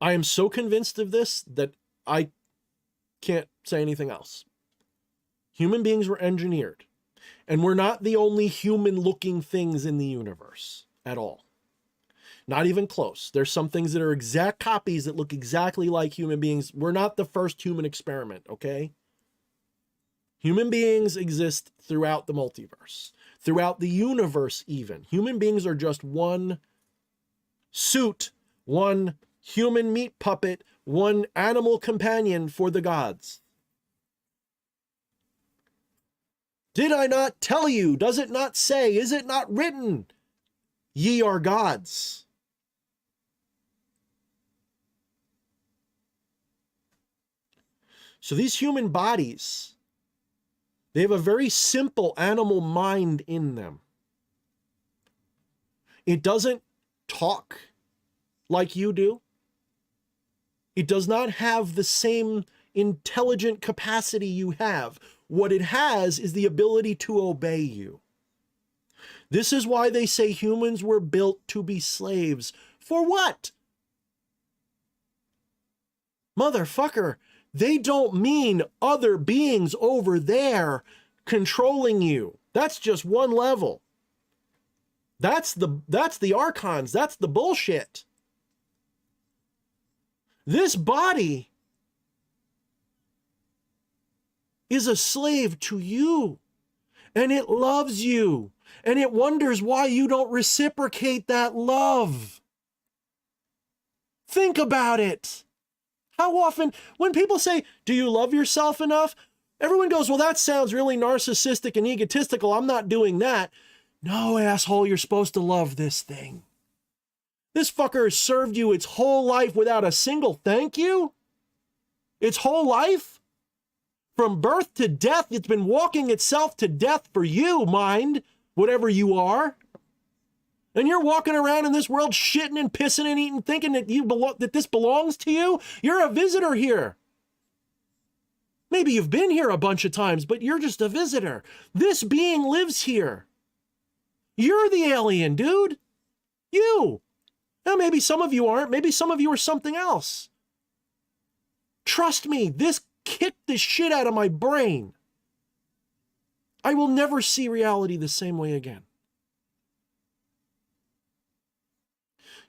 I am so convinced of this that I can't say anything else. Human beings were engineered, and we're not the only human-looking things in the universe at all. Not even close. There's some things that are exact copies that look exactly like human beings. We're not the first human experiment, okay? Human beings exist throughout the multiverse, throughout the universe even. Human beings are just one suit, one human meat puppet, one animal companion for the gods. Did I not tell you? Does it not say? Is it not written? Ye are gods. So these human bodies, they have a very simple animal mind in them. It doesn't talk like you do. It does not have the same intelligent capacity you have. What it has is the ability to obey you. This is why they say humans were built to be slaves. For what? Motherfucker, they don't mean other beings over there controlling you. That's just one level. That's the archons. That's the bullshit. This body is a slave to you, and it loves you, and it wonders why you don't reciprocate that love. Think about it. How often, when people say, do you love yourself enough? Everyone goes, well, that sounds really narcissistic and egotistical. I'm not doing that. No, asshole, you're supposed to love this thing. This fucker has served you its whole life without a single thank you? Its whole life? From birth to death, it's been walking itself to death for you, mind, whatever you are. And you're walking around in this world shitting and pissing and eating, thinking that that this belongs to you. You're a visitor here. Maybe you've been here a bunch of times, but you're just a visitor. This being lives here. You're the alien, dude. You. Now, maybe some of you aren't. Maybe some of you are something else. Trust me, this kicked the shit out of my brain. I will never see reality the same way again.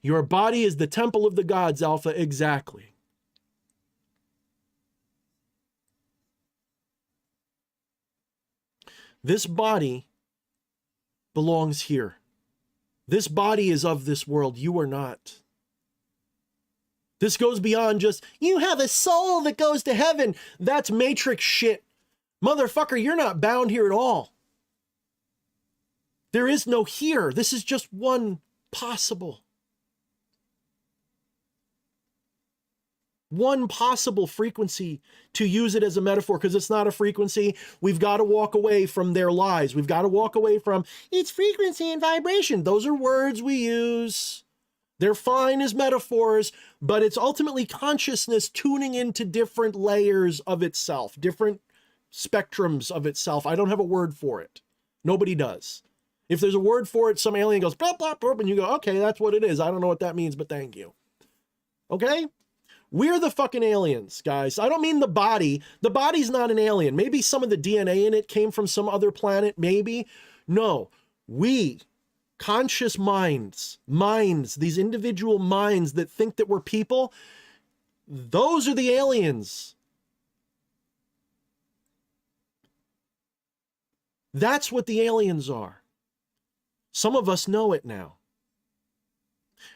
Your body is the temple of the gods, Alpha, exactly. This body belongs here. This body is of this world. You are not. This goes beyond just, you have a soul that goes to heaven. That's Matrix shit. Motherfucker, you're not bound here at all. There is no here. This is just one possible. One possible frequency, to use it as a metaphor, because it's not a frequency. We've got to walk away from their lies. We've got to walk away from, it's frequency and vibration. Those are words we use. They're fine as metaphors, but it's ultimately consciousness tuning into different layers of itself, different spectrums of itself. I don't have a word for it. Nobody does. If there's a word for it, some alien goes, blah, blah, blah, and you go, okay, that's what it is. I don't know what that means, but thank you. Okay? We're the fucking aliens, guys. I don't mean the body. The body's not an alien. Maybe some of the DNA in it came from some other planet, maybe. No, we, conscious minds, these individual minds that think that we're people, those are the aliens. That's what the aliens are. Some of us know it now.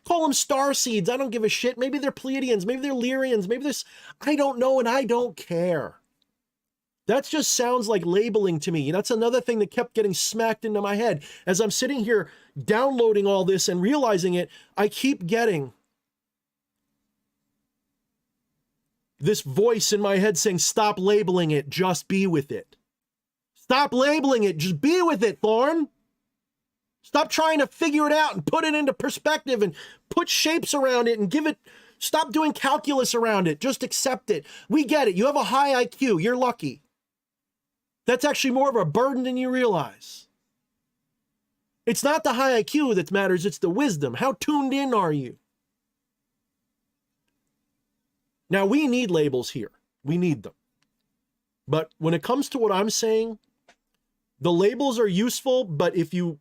Call them star seeds. I don't give a shit. Maybe they're Pleiadians. Maybe they're Lyrians. Maybe there's, I don't know, and I don't care. That just sounds like labeling to me. That's another thing that kept getting smacked into my head. As I'm sitting here downloading all this and realizing it, I keep getting this voice in my head saying, stop labeling it, just be with it. Stop labeling it, just be with it, Thorne. Stop trying to figure it out and put it into perspective and put shapes around it and give it, stop doing calculus around it. Just accept it. We get it. You have a high IQ. You're lucky. That's actually more of a burden than you realize. It's not the high IQ that matters. It's the wisdom. How tuned in are you? Now, we need labels here. We need them. But when it comes to what I'm saying, the labels are useful, but if you,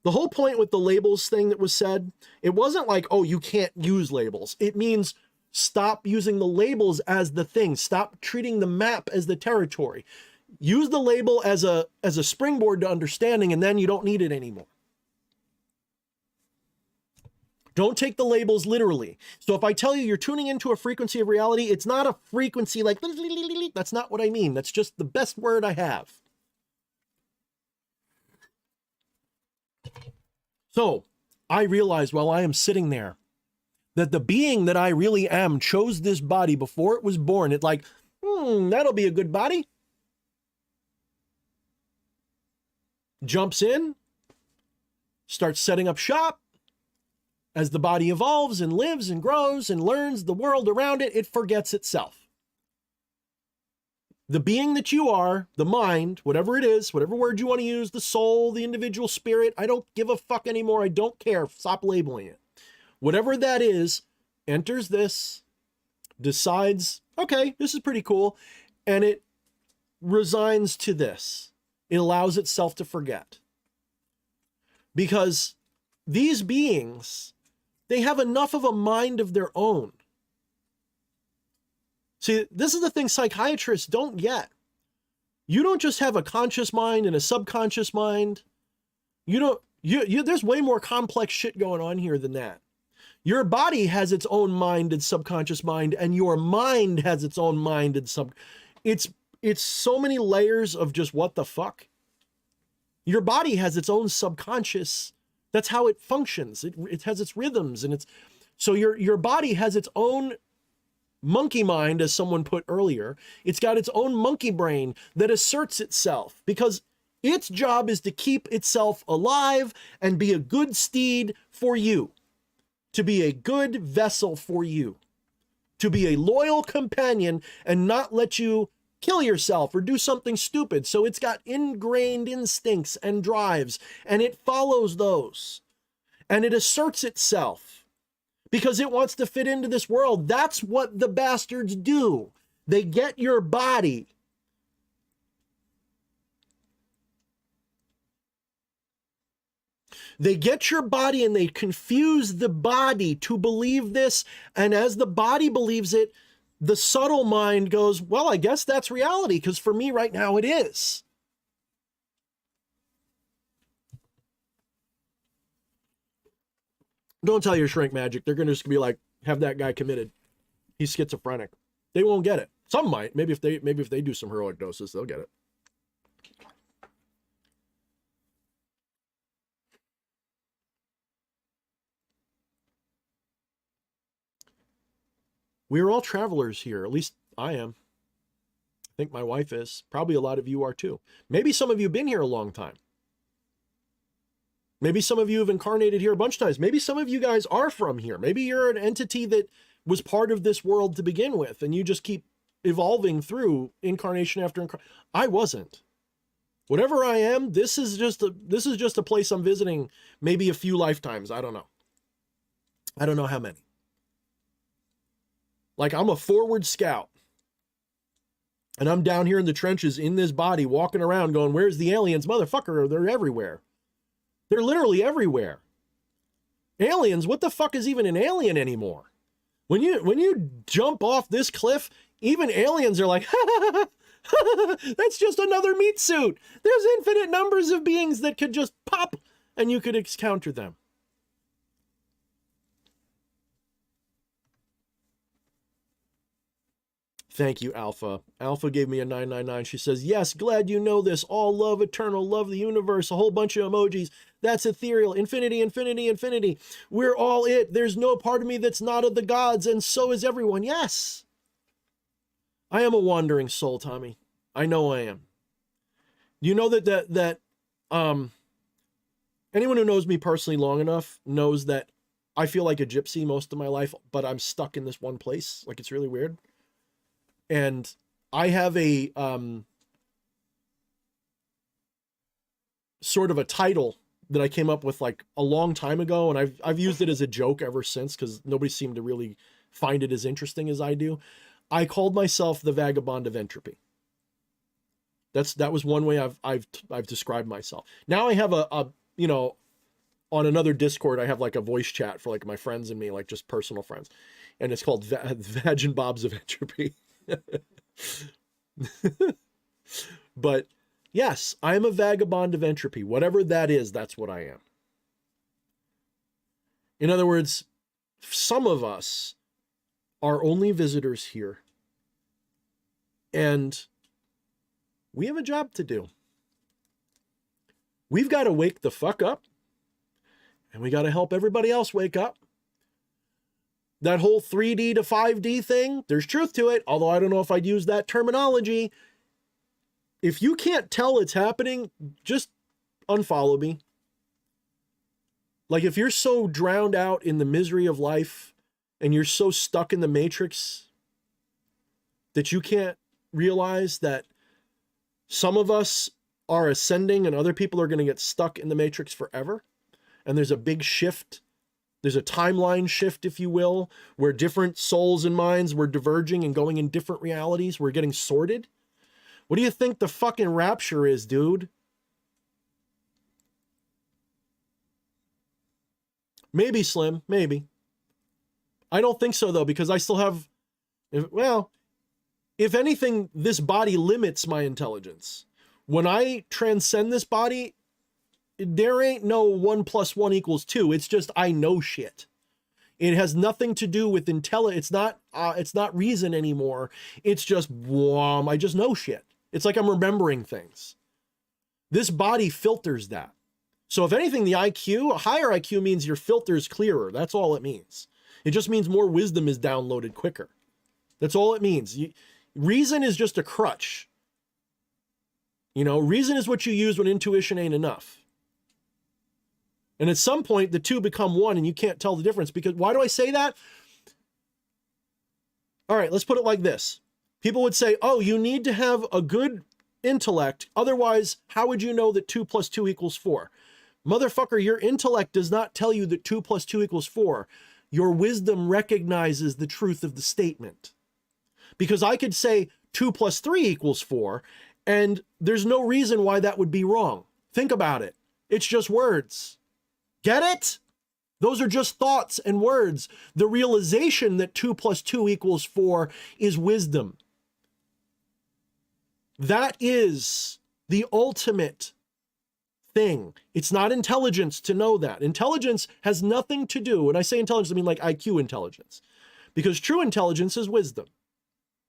the whole point with the labels thing that was said, it wasn't like, oh, you can't use labels. It means stop using the labels as the thing. Stop treating the map as the territory. Use the label as a springboard to understanding, and then you don't need it anymore. Don't take the labels literally. So if I tell you you're tuning into a frequency of reality, it's not a frequency like, that's not what I mean. That's just the best word I have. So I realized while I am sitting there that the being that I really am chose this body before it was born. It's like, that'll be a good body. Jumps in, starts setting up shop. As the body evolves and lives and grows and learns the world around it, it forgets itself. The being that you are, the mind, whatever it is, whatever word you want to use, the soul, the individual spirit, I don't give a fuck anymore. I don't care. Stop labeling it. Whatever that is, enters this, decides, okay, this is pretty cool, and it resigns to this. It allows itself to forget. Because these beings, they have enough of a mind of their own. See, this is the thing psychiatrists don't get. You don't just have a conscious mind and a subconscious mind. There's way more complex shit going on here than that. Your body has its own mind and subconscious mind, and your mind has its own mind and it's so many layers of just what the fuck. Your body has its own subconscious. That's how it functions. It has its rhythms, and so your body has its own monkey mind, as someone put earlier. It's got its own monkey brain that asserts itself because its job is to keep itself alive and be a good steed for you, to be a good vessel for you, to be a loyal companion and not let you kill yourself or do something stupid. So it's got ingrained instincts and drives, and it follows those, and it asserts itself because it wants to fit into this world. That's what the bastards do. They get your body. They get your body and they confuse the body to believe this. And as the body believes it, the subtle mind goes, well, I guess that's reality because for me right now it is. Don't tell your shrink magic. They're going to just be like, have that guy committed. He's schizophrenic. They won't get it. Some might. Maybe if they do some heroic doses, they'll get it. We're all travelers here. At least I am. I think my wife is. Probably a lot of you are too. Maybe some of you have been here a long time. Maybe some of you have incarnated here a bunch of times. Maybe some of you guys are from here. Maybe you're an entity that was part of this world to begin with, and you just keep evolving through incarnation after incarnation. I wasn't. Whatever I am, this is just a place I'm visiting maybe a few lifetimes. I don't know. I don't know how many. Like, I'm a forward scout. And I'm down here in the trenches in this body walking around going, where's the aliens? Motherfucker, they're everywhere. They're literally everywhere. Aliens, what the fuck is even an alien anymore? When you jump off this cliff, even aliens are like, that's just another meat suit. There's infinite numbers of beings that could just pop and you could encounter them. Thank you, Alpha. Alpha gave me a 999. She says, yes, glad you know this. All love, eternal, love the universe. A whole bunch of emojis. That's ethereal. Infinity, infinity, infinity. We're all it. There's no part of me that's not of the gods, and so is everyone. Yes. I am a wandering soul, Tommy. I know I am. You know that anyone who knows me personally long enough knows that I feel like a gypsy most of my life, but I'm stuck in this one place. Like, it's really weird. And I have a sort of a title that I came up with like a long time ago, and I've used it as a joke ever since because nobody seemed to really find it as interesting as I do. I called myself the Vagabond of Entropy. That was one way I've described myself. Now I have a you know, on another Discord I have like a voice chat for like my friends and me, like just personal friends, and it's called Vag and Bobs of Entropy. But yes, I am a vagabond of entropy. Whatever that is, that's what I am. In other words, some of us are only visitors here, and we have a job to do. We've got to wake the fuck up, and we got to help everybody else wake up. That whole 3D to 5D thing, there's truth to it, although I don't know if I'd use that terminology. If you can't tell it's happening, just unfollow me. Like, if you're so drowned out in the misery of life and you're so stuck in the matrix that you can't realize that some of us are ascending and other people are going to get stuck in the matrix forever, and there's a big shift. There's a timeline shift, if you will, where different souls and minds were diverging and going in different realities. We're getting sorted. What do you think the fucking rapture is, dude? Maybe, Slim, maybe. I don't think so, though, because I still have, well, if anything, this body limits my intelligence. When I transcend this body, there ain't no 1 + 1 = 2. It's just I know shit. It has nothing to do with intelligence. It's not reason anymore. It's just I just know shit. It's like I'm remembering things. This body filters that. So if anything, the IQ, a higher IQ means your filter is clearer. That's all it means. It just means more wisdom is downloaded quicker. That's all it means. Reason is just a crutch. You know, reason is what you use when intuition ain't enough. And at some point, the two become one and you can't tell the difference. Because why do I say that? All right, let's put it like this. People would say, oh, you need to have a good intellect. Otherwise, how would you know that 2 + 2 = 4? Motherfucker, your intellect does not tell you that 2 + 2 = 4. Your wisdom recognizes the truth of the statement. Because I could say 2 + 3 = 4, and there's no reason why that would be wrong. Think about it. It's just words. Get it? Those are just thoughts and words. The realization that 2 + 2 = 4 is wisdom. That is the ultimate thing. It's not intelligence to know that. Intelligence has nothing to do, when I say intelligence, I mean like IQ intelligence, because true intelligence is wisdom.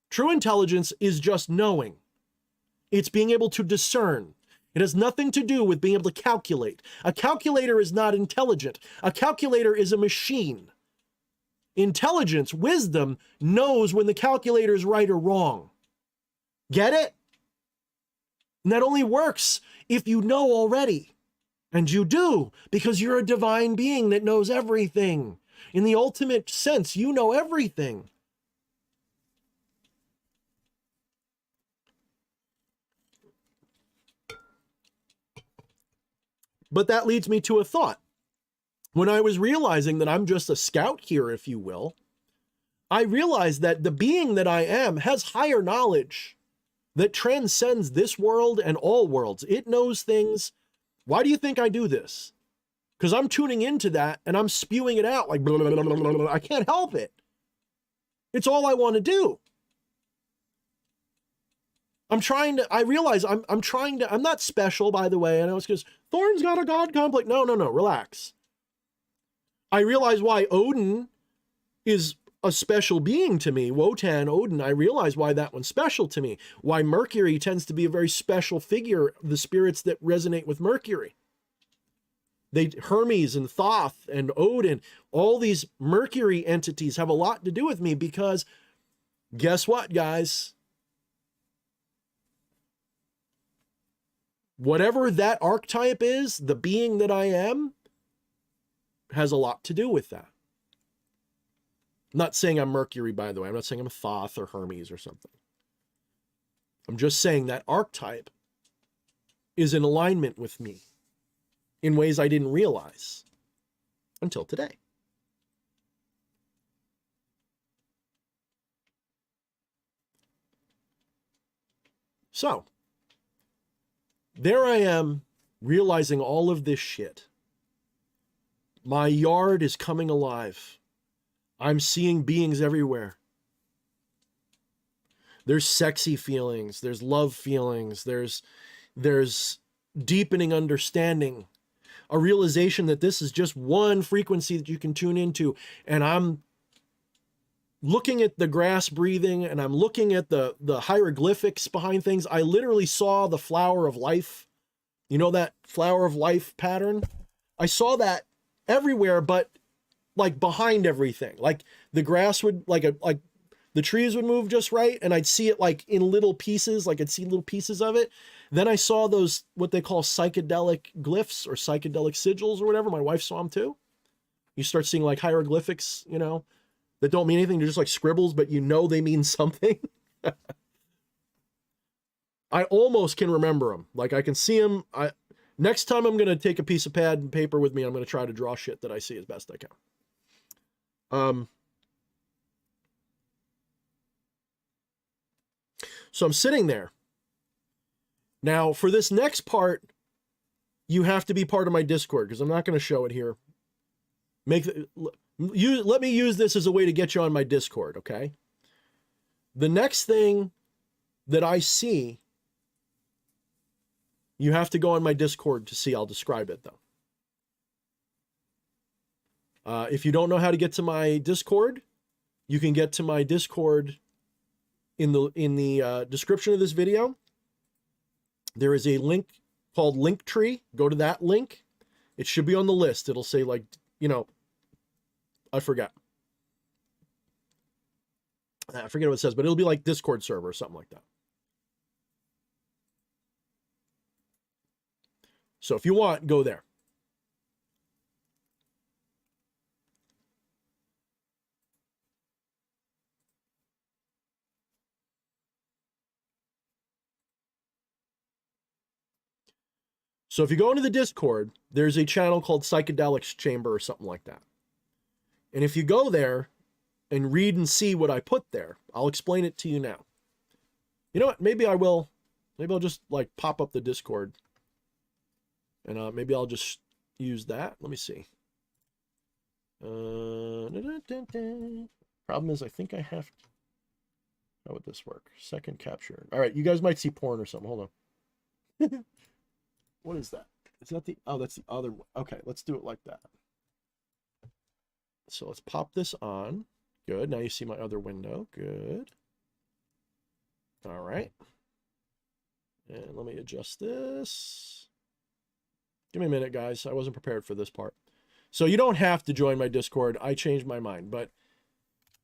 True intelligence is just knowing. It's being able to discern. It has nothing to do with being able to calculate. A calculator is not intelligent. A calculator is a machine. Intelligence, wisdom, knows when the calculator is right or wrong. Get it? And that only works if you know already. And you do, because you're a divine being that knows everything. In the ultimate sense, you know everything. But that leads me to a thought. When I was realizing that I'm just a scout here, if you will, I realized that the being that I am has higher knowledge that transcends this world and all worlds. It knows things. Why do you think I do this? Because I'm tuning into that and I'm spewing it out like blah, blah, blah, blah, blah. I can't help it. It's all I want to do. I realize I'm not special, by the way. I know it's because Thorne's got a God complex. No, relax. I realize why Odin is a special being to me. Wotan, Odin, I realize why that one's special to me. Why Mercury tends to be a very special figure, the spirits that resonate with Mercury. Hermes and Thoth and Odin, all these Mercury entities have a lot to do with me because guess what, guys? Whatever that archetype is, the being that I am, has a lot to do with that. I'm not saying I'm Mercury, by the way. I'm not saying I'm Thoth or Hermes or something. I'm just saying that archetype is in alignment with me in ways I didn't realize until today. So, there I am realizing all of this shit. My yard is coming alive. I'm seeing beings everywhere. There's sexy feelings, there's love feelings, there's deepening understanding, a realization that this is just one frequency that you can tune into. And I'm looking at the grass breathing and I'm looking at the hieroglyphics behind things. I literally saw the flower of life. You know that flower of life pattern? I saw that everywhere, but like behind everything. Like the grass would, like the trees would move just right, and I'd see it like in little pieces, like I'd see little pieces of it. Then I saw those, what they call psychedelic glyphs or psychedelic sigils or whatever. My wife saw them too. You start seeing like hieroglyphics, you know, that don't mean anything. They're just like scribbles, but you know they mean something. I almost can remember them. Like I can see them. Next time I'm going to take a piece of pad and paper with me. I'm going to try to draw shit that I see as best I can. So I'm sitting there. Now for this next part, you have to be part of my Discord because I'm not going to show it here. Let me use this as a way to get you on my Discord, okay? The next thing that I see, you have to go on my Discord to see. I'll describe it though. If you don't know how to get to my Discord, you can get to my Discord in the description of this video. There is a link called LINKTREE. Go to that link. It should be on the list. It'll say like, you know, I forget what it says, but it'll be like Discord server or something like that. So if you want, go there. So if you go into the Discord, there's a channel called Psychedelics Chamber or something like that. And if you go there and read and see what I put there, I'll explain it to you now. You know what? Maybe I will. Maybe I'll just like pop up the Discord. And maybe I'll just use that. Let me see. Problem is, I think I have to. How would this work? Second capture. All right, you guys might see porn or something. Hold on. What is that? Is that the, oh, that's the other one. Okay, let's do it like that. So let's pop this on. Good. Now you see my other window. Good. All right. And let me adjust this. Give me a minute, guys. I wasn't prepared for this part. So you don't have to join my Discord. I changed my mind, but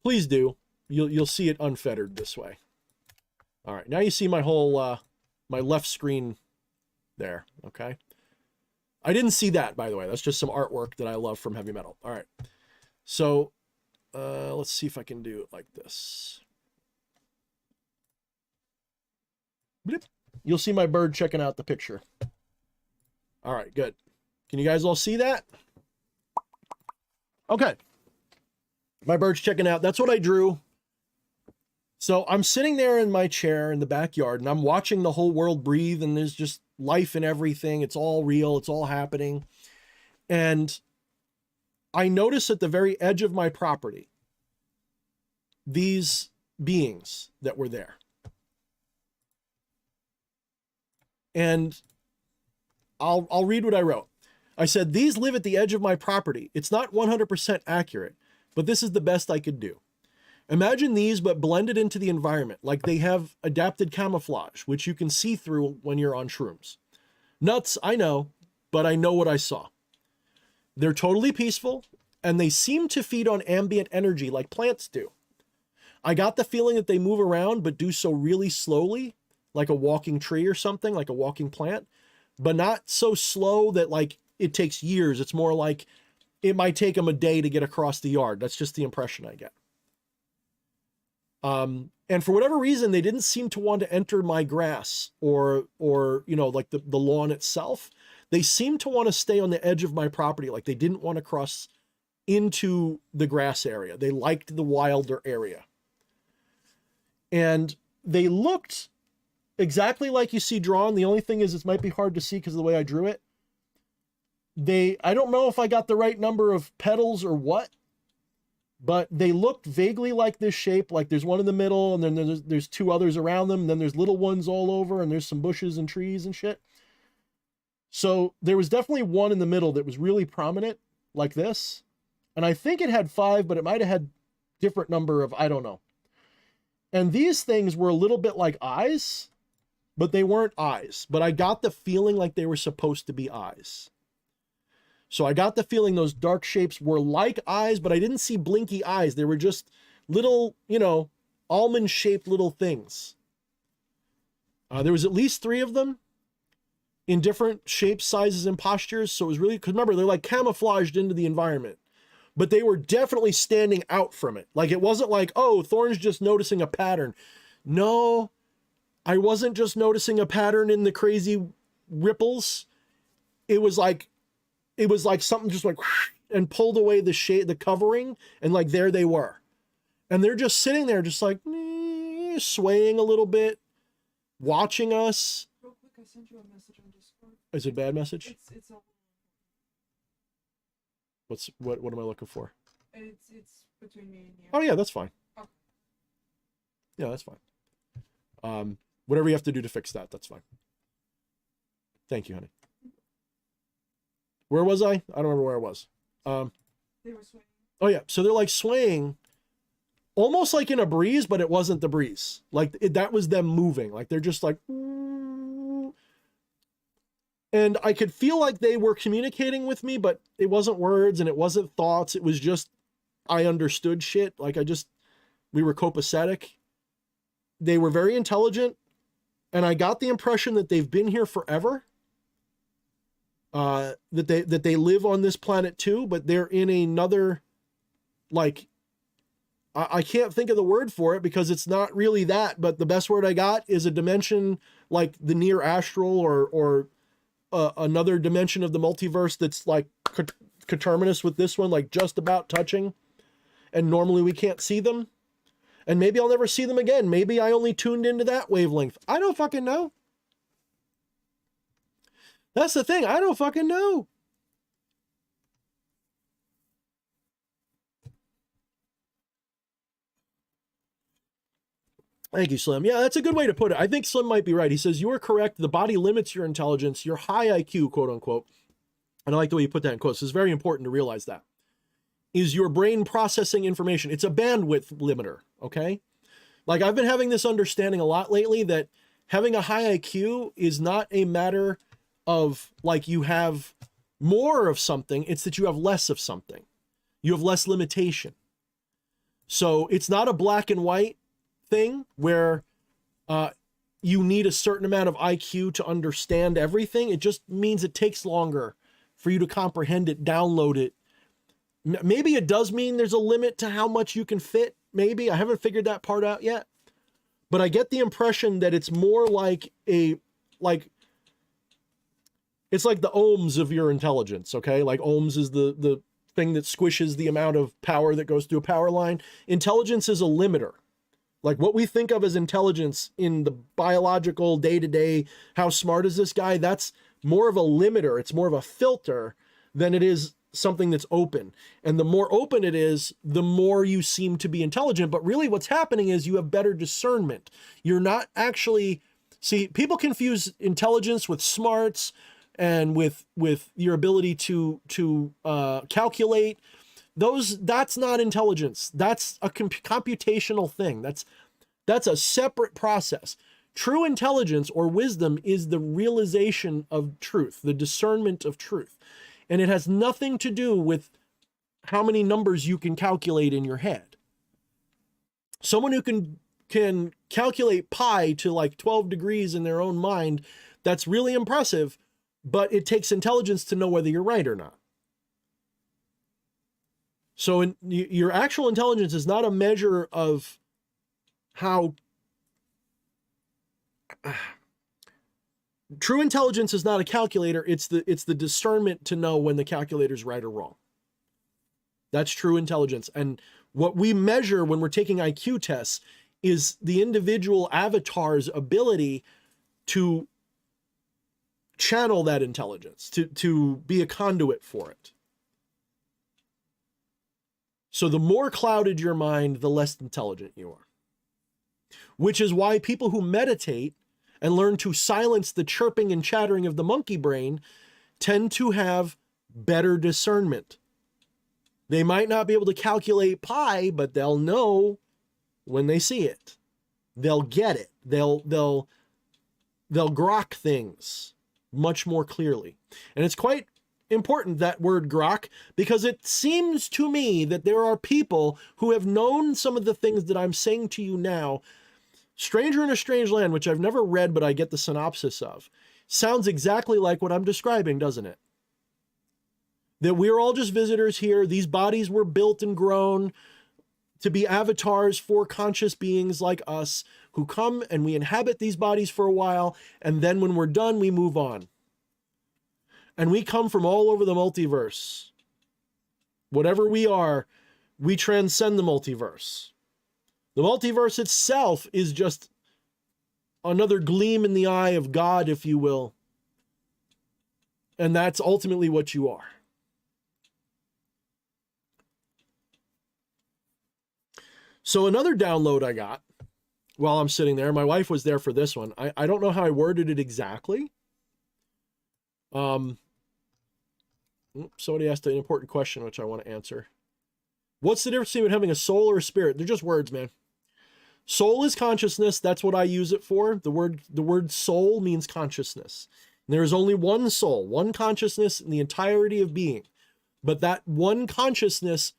please do. You'll see it unfettered this way. All right. Now you see my whole, my left screen there. Okay. I didn't see that, by the way. That's just some artwork that I love from heavy metal. All right. So let's see if I can do it like this. Bloop. You'll see my bird checking out the picture. All right, good. Can you guys all see that? Okay. My bird's checking out. That's what I drew. So I'm sitting there in my chair in the backyard and I'm watching the whole world breathe and there's just life and everything. It's all real. It's all happening. And I notice at the very edge of my property, these beings that were there. And I'll read what I wrote. I said, these live at the edge of my property. It's not 100% accurate, but this is the best I could do. Imagine these, but blended into the environment, like they have adapted camouflage, which you can see through when you're on shrooms. Nuts, I know, but I know what I saw. They're totally peaceful, and they seem to feed on ambient energy like plants do. I got the feeling that they move around, but do so really slowly, like a walking tree or something, like a walking plant, but not so slow that like it takes years. It's more like it might take them a day to get across the yard. That's just the impression I get. And for whatever reason, they didn't seem to want to enter my grass or you know, like the lawn itself. They seemed to want to stay on the edge of my property. Like they didn't want to cross into the grass area. They liked the wilder area. And they looked exactly like you see drawn. The only thing is it might be hard to see because of the way I drew it. I don't know if I got the right number of petals or what, but they looked vaguely like this shape. Like there's one in the middle and then there's two others around them. And then there's little ones all over and there's some bushes and trees and shit. So there was definitely one in the middle that was really prominent like this. And I think it had 5, but it might've had different number of, I don't know. And these things were a little bit like eyes, but they weren't eyes. But I got the feeling like they were supposed to be eyes. So I got the feeling those dark shapes were like eyes, but I didn't see blinky eyes. They were just little, you know, almond-shaped little things. There was at least 3 of them in different shapes, sizes, and postures. So it was really, because remember, they're like camouflaged into the environment. But they were definitely standing out from it. Like it wasn't like, oh, Thorne's just noticing a pattern. No, I wasn't just noticing a pattern in the crazy ripples. It was like something just like and pulled away the shade, the covering, and like there they were. And they're just sitting there just like swaying a little bit, watching us. Real quick, I sent you a message on Discord. Is it a bad message? It's a What am I looking for? it's between me and you. Oh yeah, that's fine. Okay. Yeah, that's fine. Whatever you have to do to fix that, that's fine. Thank you, honey. Where was I? I don't remember where I was. They were swaying. Oh yeah, so they're like swaying almost like in a breeze, but it wasn't the breeze. Like that was them moving. Like they're just like, and I could feel like they were communicating with me, but it wasn't words and it wasn't thoughts. It was just, I understood shit. Like we were copacetic. They were very intelligent. And I got the impression that they've been here forever. That they live on this planet too, but they're in another, like, I can't think of the word for it because it's not really that, but the best word I got is a dimension like the near astral or another dimension of the multiverse that's like coterminous with this one, like just about touching. And normally we can't see them. And maybe I'll never see them again. Maybe I only tuned into that wavelength. I don't fucking know. That's the thing. I don't fucking know. Thank you, Slim. Yeah, that's a good way to put it. I think Slim might be right. He says, you are correct. The body limits your intelligence, your high IQ, quote unquote. And I like the way you put that in quotes. It's very important to realize that. Is your brain processing information. It's a bandwidth limiter, okay? Like I've been having this understanding a lot lately that having a high IQ is not a matter of like you have more of something. It's that you have less of something. You have less limitation. So it's not a black and white thing where you need a certain amount of IQ to understand everything. It just means it takes longer for you to comprehend it, download it. Maybe it does mean there's a limit to how much you can fit. Maybe I haven't figured that part out yet, but I get the impression that it's more like it's like the ohms of your intelligence. Okay. Like ohms is the thing that squishes the amount of power that goes through a power line. Intelligence is a limiter. Like what we think of as intelligence in the biological day-to-day, how smart is this guy? That's more of a limiter. It's more of a filter than it is something that's open. And the more open it is, the more you seem to be intelligent. But really what's happening is you have better discernment. You're not actually, see, people confuse intelligence with smarts and with your ability to calculate. That's not intelligence. That's a computational thing. That's a separate process. True intelligence or wisdom is the realization of truth, the discernment of truth. And it has nothing to do with how many numbers you can calculate in your head. Someone who can calculate pi to like 12 degrees in their own mind, that's really impressive, but it takes intelligence to know whether you're right or not. So your actual intelligence is not a measure of how... True intelligence is not a calculator. It's the discernment to know when the calculator's right or wrong. That's true intelligence. And what we measure when we're taking IQ tests is the individual avatar's ability to channel that intelligence, to be a conduit for it. So the more clouded your mind, the less intelligent you are. Which is why people who meditate and learn to silence the chirping and chattering of the monkey brain tend to have better discernment. They might not be able to calculate pi, but they'll know when they see it. They'll get it. They'll grok things much more clearly. And it's quite important, that word grok, because it seems to me that there are people who have known some of the things that I'm saying to you now. Stranger in a Strange Land, which I've never read, but I get the synopsis of, sounds exactly like what I'm describing, doesn't it? That we're all just visitors here. These bodies were built and grown to be avatars for conscious beings like us who come and we inhabit these bodies for a while, and then when we're done, we move on. And we come from all over the multiverse. Whatever we are, we transcend the multiverse. The multiverse itself is just another gleam in the eye of God, if you will. And that's ultimately what you are. So another download I got while I'm sitting there, my wife was there for this one. I don't know how I worded it exactly. Somebody asked an important question, which I want to answer. What's the difference between having a soul or a spirit? They're just words, man. Soul is consciousness. That's what I use it for. The word soul means consciousness. And there is only one soul, one consciousness in the entirety of being. But that one consciousness,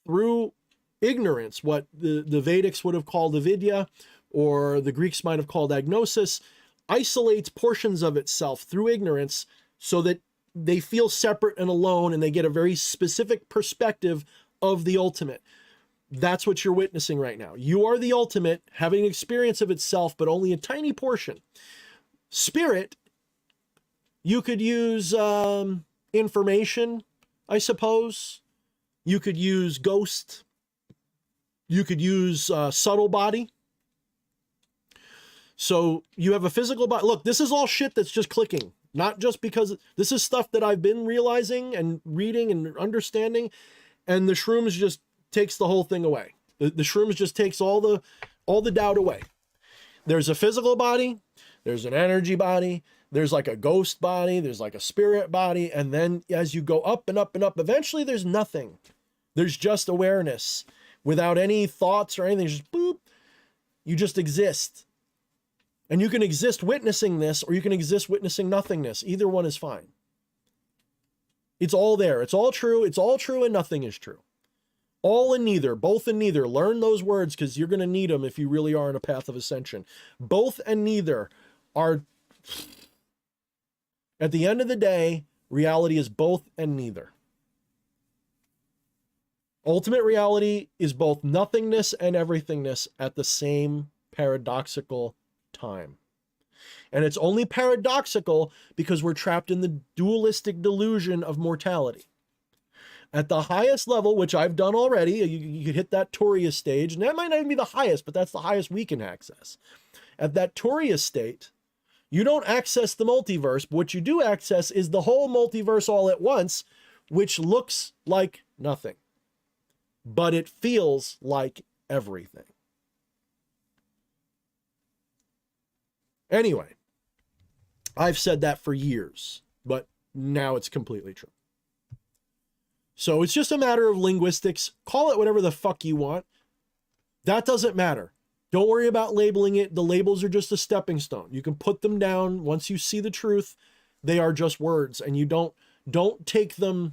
through ignorance, what the Vedics would have called avidya, or the Greeks might have called agnosis, isolates portions of itself through ignorance so that they feel separate and alone, and they get a very specific perspective of the ultimate. That's what you're witnessing right now. You are the ultimate, having an experience of itself, but only a tiny portion. Spirit, you could use information, I suppose. You could use ghost. You could use subtle body. So you have a physical body. Look, this is all shit that's just clicking. Not just because this is stuff that I've been realizing and reading and understanding, and the shrooms just takes the whole thing away. The shrooms just takes all the doubt away. There's a physical body, there's an energy body, there's like a ghost body, there's like a spirit body, and then as you go up and up and up, eventually there's nothing. There's just awareness without any thoughts or anything, just boop. You just exist. And you can exist witnessing this, or you can exist witnessing nothingness. Either one is fine. It's all there. It's all true. It's all true and nothing is true. All and neither, both and neither. Learn those words because you're going to need them if you really are on a path of ascension. Both and neither are, at the end of the day, reality is both and neither. Ultimate reality is both nothingness and everythingness at the same paradoxical time. And it's only paradoxical because we're trapped in the dualistic delusion of mortality. At the highest level, which I've done already, you could hit that Turiya stage, and that might not even be the highest, but that's the highest we can access. At that Turiya state, you don't access the multiverse, but what you do access is the whole multiverse all at once, which looks like nothing. But it feels like everything. Anyway, I've said that for years, but now it's completely true. So it's just a matter of linguistics. Call it whatever the fuck you want. That doesn't matter. Don't worry about labeling it. The labels are just a stepping stone. You can put them down once you see the truth. They are just words, and you don't take them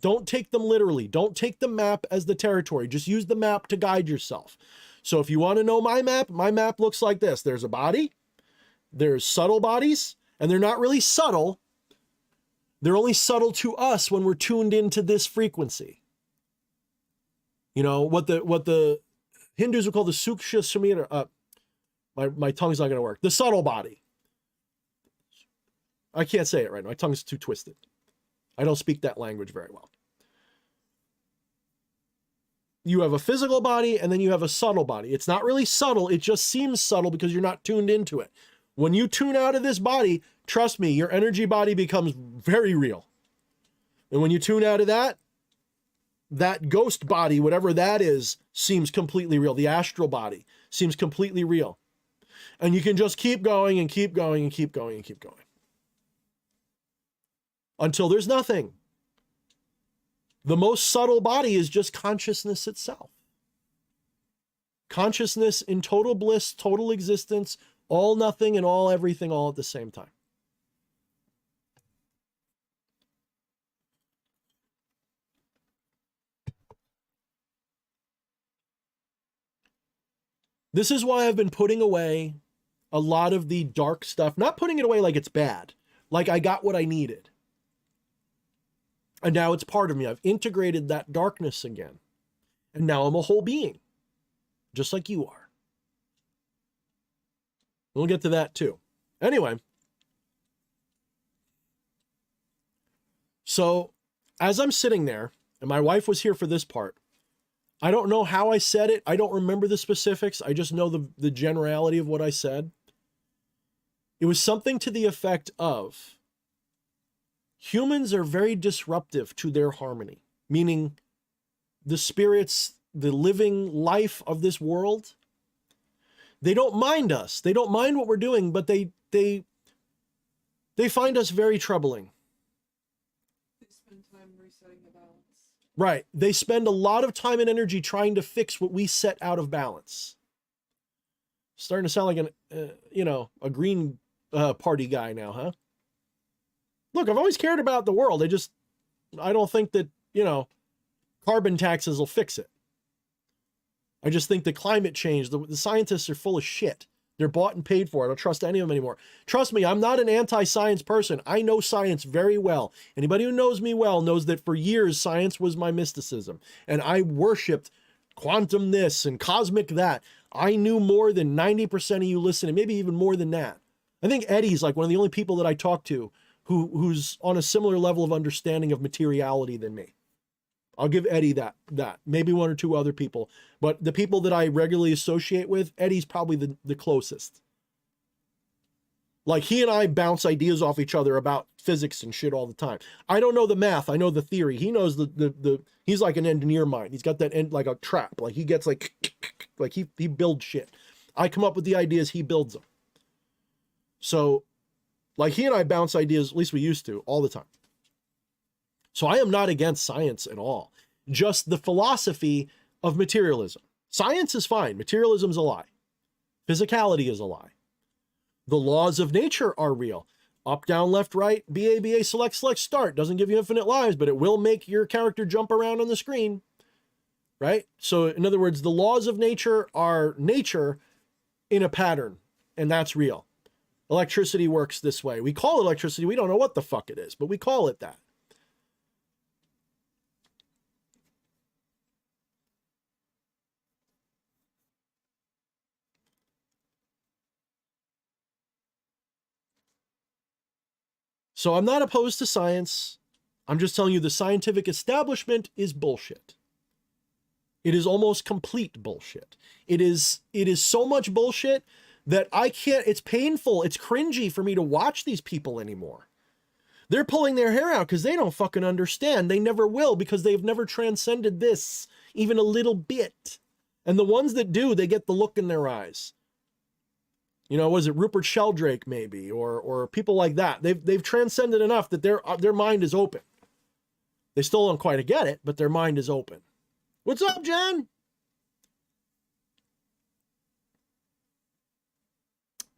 literally. Don't take the map as the territory. Just use the map to guide yourself. So if you want to know my map looks like this. There's a body, there's subtle bodies, and they're not really subtle. They're only subtle to us when we're tuned into this frequency. You know, what the Hindus would call the Suksha Samhita. My tongue's not going to work. The subtle body. I can't say it right now. My tongue's too twisted. I don't speak that language very well. You have a physical body and then you have a subtle body. It's not really subtle. It just seems subtle because you're not tuned into it. When you tune out of this body, trust me, your energy body becomes very real. And when you tune out of that ghost body, whatever that is, seems completely real. The astral body seems completely real. And you can just keep going and keep going and keep going and keep going. Until there's nothing. The most subtle body is just consciousness itself. Consciousness in total bliss, total existence, all nothing and all everything all at the same time. This is why I've been putting away a lot of the dark stuff, not putting it away like it's bad, like I got what I needed. And now it's part of me. I've integrated that darkness again. And now I'm a whole being, just like you are. We'll get to that too. Anyway. So as I'm sitting there, and my wife was here for this part, I don't know how I said it. I don't remember the specifics. I just know the generality of what I said. It was something to the effect of, humans are very disruptive to their harmony, meaning the spirits, the living life of this world, they don't mind us. They don't mind what we're doing, but they find us very troubling. They spend time resetting the balance. Right. They spend a lot of time and energy trying to fix what we set out of balance. Starting to sound like a Green Party guy now, huh? Look, I've always cared about the world. I don't think that, carbon taxes will fix it. I just think the climate change, the scientists are full of shit. They're bought and paid for. I don't trust any of them anymore. Trust me, I'm not an anti-science person. I know science very well. Anybody who knows me well knows that for years, science was my mysticism. And I worshipped quantum this and cosmic that. I knew more than 90% of you listening, maybe even more than that. I think Eddie's like one of the only people that I talk to who's on a similar level of understanding of materiality than me. I'll give Eddie that. Maybe one or two other people. But the people that I regularly associate with, Eddie's probably the closest. Like, he and I bounce ideas off each other about physics and shit all the time. I don't know the math. I know the theory. He knows he's like an engineer mind. He's got that like a trap. Like, he gets like he builds shit. I come up with the ideas, he builds them. So, like, he and I bounce ideas, at least we used to, all the time. So I am not against science at all. Just the philosophy of materialism. Science is fine. Materialism is a lie. Physicality is a lie. The laws of nature are real. Up, down, left, right, BA, select, start. Doesn't give you infinite lives, but it will make your character jump around on the screen. Right? So, in other words, the laws of nature are nature in a pattern, and that's real. Electricity works this way. We call it electricity. We don't know what the fuck it is, but we call it that. So I'm not opposed to science. I'm just telling you the scientific establishment is bullshit. It is almost complete bullshit. It is so much bullshit that I can't, it's painful. It's cringy for me to watch these people anymore. They're pulling their hair out because they don't fucking understand. They never will because they've never transcended this even a little bit. And the ones that do, they get the look in their eyes. You know, was it Rupert Sheldrake maybe, or people like that? They've transcended enough that their mind is open. They still don't quite get it, but their mind is open. What's up, Jen?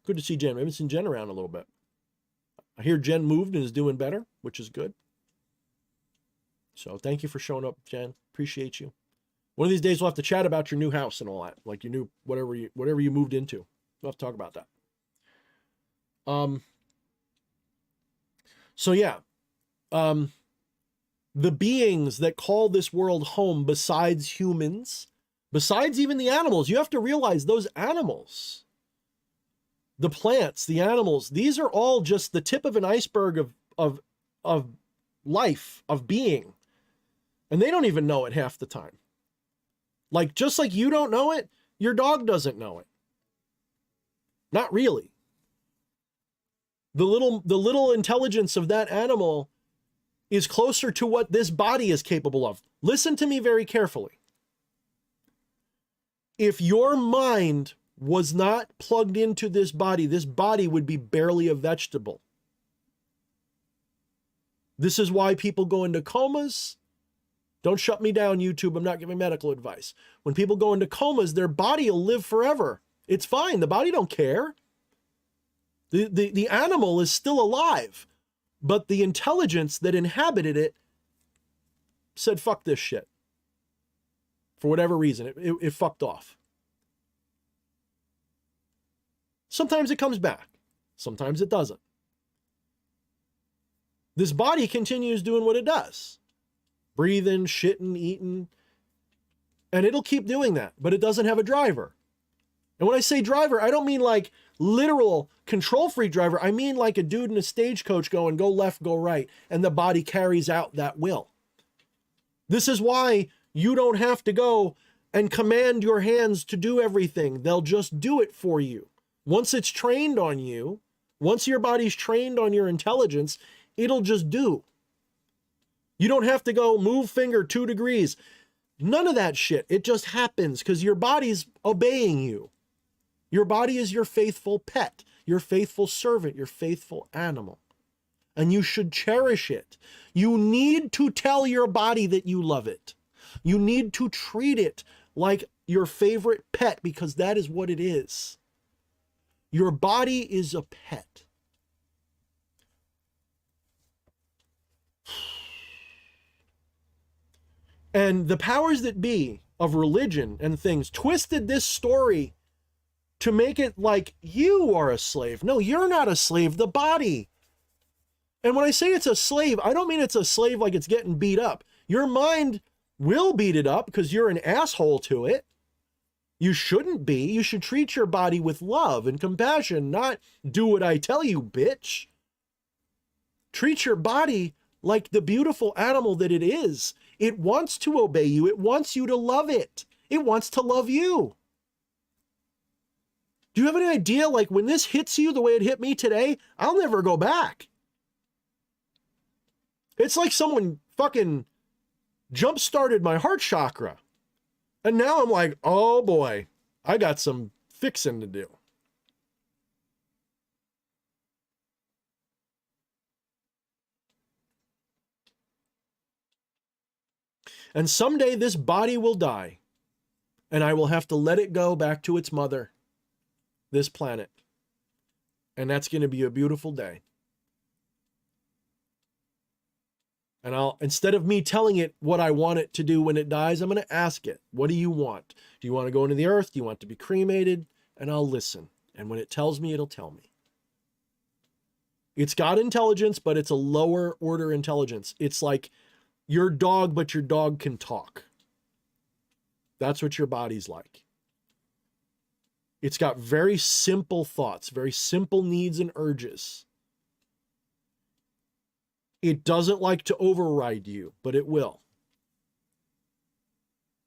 Good to see Jen. I haven't seen Jen around a little bit. I hear Jen moved and is doing better, which is good. So thank you for showing up, Jen. Appreciate you. One of these days we'll have to chat about your new house and all that, like your new whatever you moved into. We'll have to talk about that. So yeah, the beings that call this world home, besides humans, besides even the animals, you have to realize those animals, the plants, the animals, these are all just the tip of an iceberg of life, of being. And they don't even know it half the time. Like, just like you don't know it, your dog doesn't know it. Not really. The little intelligence of that animal is closer to what this body is capable of. Listen to me very carefully. If your mind was not plugged into this body would be barely a vegetable. This is why people go into comas. Don't shut me down, YouTube. I'm not giving medical advice. When people go into comas, their body will live forever. It's fine. The body don't care. The animal is still alive, but the intelligence that inhabited it said, fuck this shit. For whatever reason, it fucked off. Sometimes it comes back. Sometimes it doesn't. This body continues doing what it does. Breathing, shitting, eating. And it'll keep doing that, but it doesn't have a driver. And when I say driver, I don't mean like literal control freak driver. I mean like a dude in a stagecoach going, go left, go right. And the body carries out that will. This is why you don't have to go and command your hands to do everything. They'll just do it for you. Once it's trained on you, once your body's trained on your intelligence, it'll just do. You don't have to go move finger 2 degrees. None of that shit. It just happens because your body's obeying you. Your body is your faithful pet, your faithful servant, your faithful animal. And you should cherish it. You need to tell your body that you love it. You need to treat it like your favorite pet because that is what it is. Your body is a pet. And the powers that be of religion and things twisted this story to make it like you are a slave. No, you're not a slave, the body. And when I say it's a slave, I don't mean it's a slave like it's getting beat up. Your mind will beat it up because you're an asshole to it. You shouldn't be. You should treat your body with love and compassion, not do what I tell you, bitch. Treat your body like the beautiful animal that it is. It wants to obey you. It wants you to love it. It wants to love you. Do you have any idea, like when this hits you the way it hit me today, I'll never go back. It's like someone fucking jump-started my heart chakra. And now I'm like, oh boy, I got some fixing to do. And someday this body will die, and I will have to let it go back to its mother, this planet. And that's going to be a beautiful day. And instead of me telling it what I want it to do when it dies, I'm going to ask it, what do you want? Do you want to go into the earth? Do you want to be cremated? And I'll listen. And when it tells me, it'll tell me. It's got intelligence, but it's a lower order intelligence. It's like your dog, but your dog can talk. That's what your body's like. It's got very simple thoughts, very simple needs and urges. It doesn't like to override you, but it will.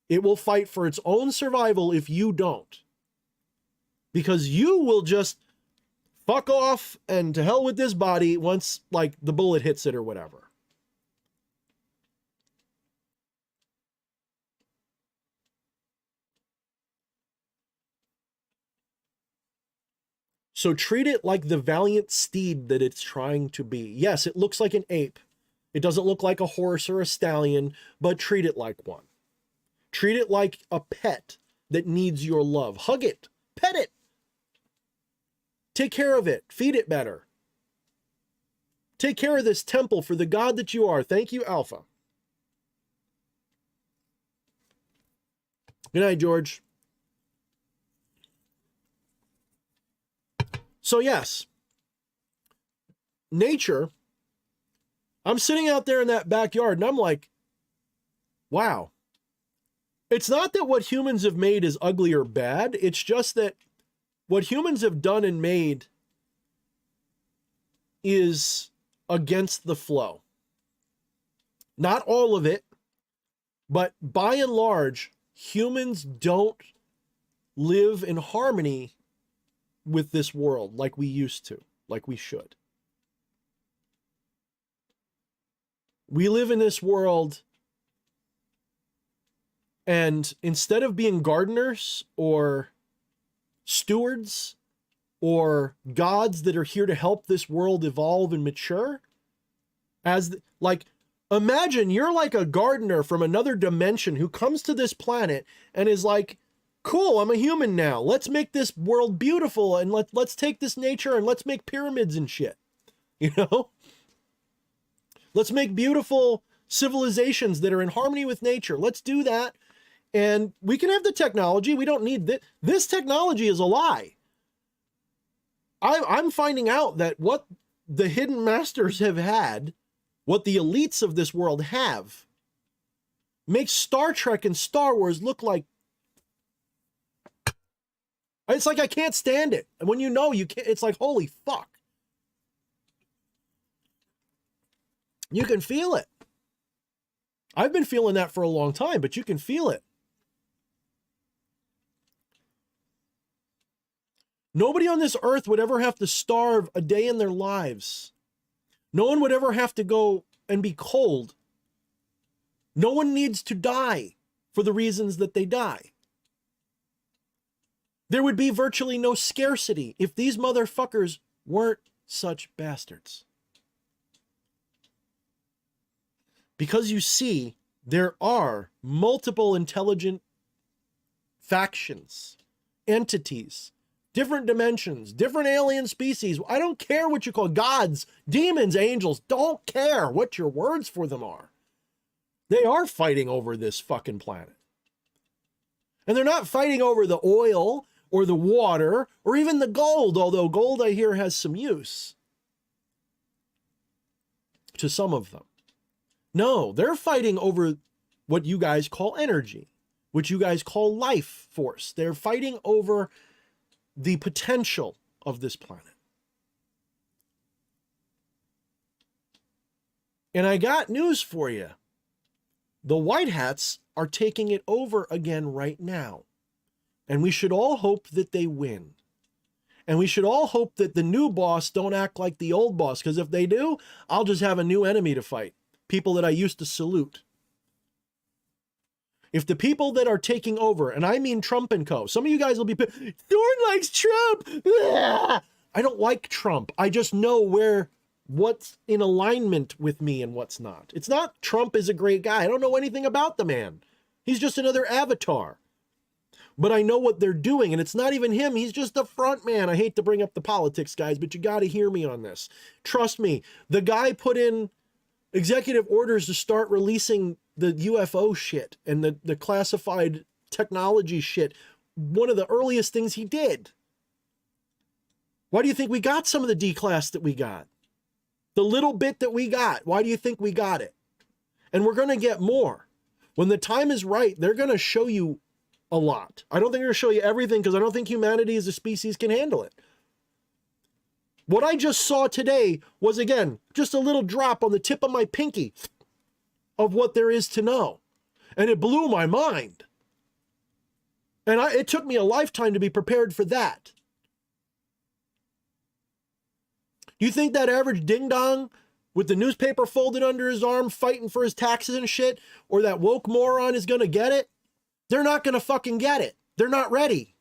It will fight for its own survival if you don't. Because you will just fuck off and to hell with this body once, like, the bullet hits it or whatever. So treat it like the valiant steed that it's trying to be. Yes, it looks like an ape. It doesn't look like a horse or a stallion, but treat it like one. Treat it like a pet that needs your love. Hug it. Pet it. Take care of it. Feed it better. Take care of this temple for the God that you are. Thank you, Alpha. Good night, George. So yes, nature, I'm sitting out there in that backyard and I'm like, wow. It's not that what humans have made is ugly or bad. It's just that what humans have done and made is against the flow. Not all of it, but by and large, humans don't live in harmony with this world like we used to, like we should. We live in this world, and instead of being gardeners or stewards or gods that are here to help this world evolve and mature, imagine you're like a gardener from another dimension who comes to this planet and is like, cool, I'm a human now. Let's make this world beautiful and let's take this nature and let's make pyramids and shit. You know? Let's make beautiful civilizations that are in harmony with nature. Let's do that. And we can have the technology. We don't need this. This technology is a lie. I'm finding out that what the hidden masters have had, what the elites of this world have, makes Star Trek and Star Wars look like, it's like I can't stand it. And when you know you can't, it's like, holy fuck. You can feel it. I've been feeling that for a long time, but you can feel it. Nobody on this earth would ever have to starve a day in their lives. No one would ever have to go and be cold. No one needs to die for the reasons that they die. There would be virtually no scarcity if these motherfuckers weren't such bastards. Because you see, there are multiple intelligent factions, entities, different dimensions, different alien species. I don't care what you call gods, demons, angels. Don't care what your words for them are. They are fighting over this fucking planet. And they're not fighting over the oil or the water or even the gold, although gold I hear has some use to some of them. No, they're fighting over what you guys call energy, what you guys call life force. They're fighting over the potential of this planet. And I got news for you. The White Hats are taking it over again right now. And we should all hope that they win. And we should all hope that the new boss don't act like the old boss, because if they do, I'll just have a new enemy to fight. People that I used to salute. If the people that are taking over, and I mean Trump and co, some of you guys will be, Thorne likes Trump. Ah! I don't like Trump. I just know what's in alignment with me and what's not. It's not Trump is a great guy. I don't know anything about the man. He's just another avatar. But I know what they're doing, and it's not even him. He's just the front man. I hate to bring up the politics, guys, but you got to hear me on this. Trust me, the guy put in executive orders to start releasing the UFO shit and the classified technology shit. One of the earliest things he did. Why do you think we got some of the D-class that we got? The little bit that we got, why do you think we got it? And we're going to get more. When the time is right, they're going to show you a lot. I don't think they're going to show you everything because I don't think humanity as a species can handle it. What I just saw today was, again, just a little drop on the tip of my pinky of what there is to know. And it blew my mind. And it took me a lifetime to be prepared for that. Do you think that average ding-dong with the newspaper folded under his arm fighting for his taxes and shit, or that woke moron is going to get it? They're not going to fucking get it. They're not ready.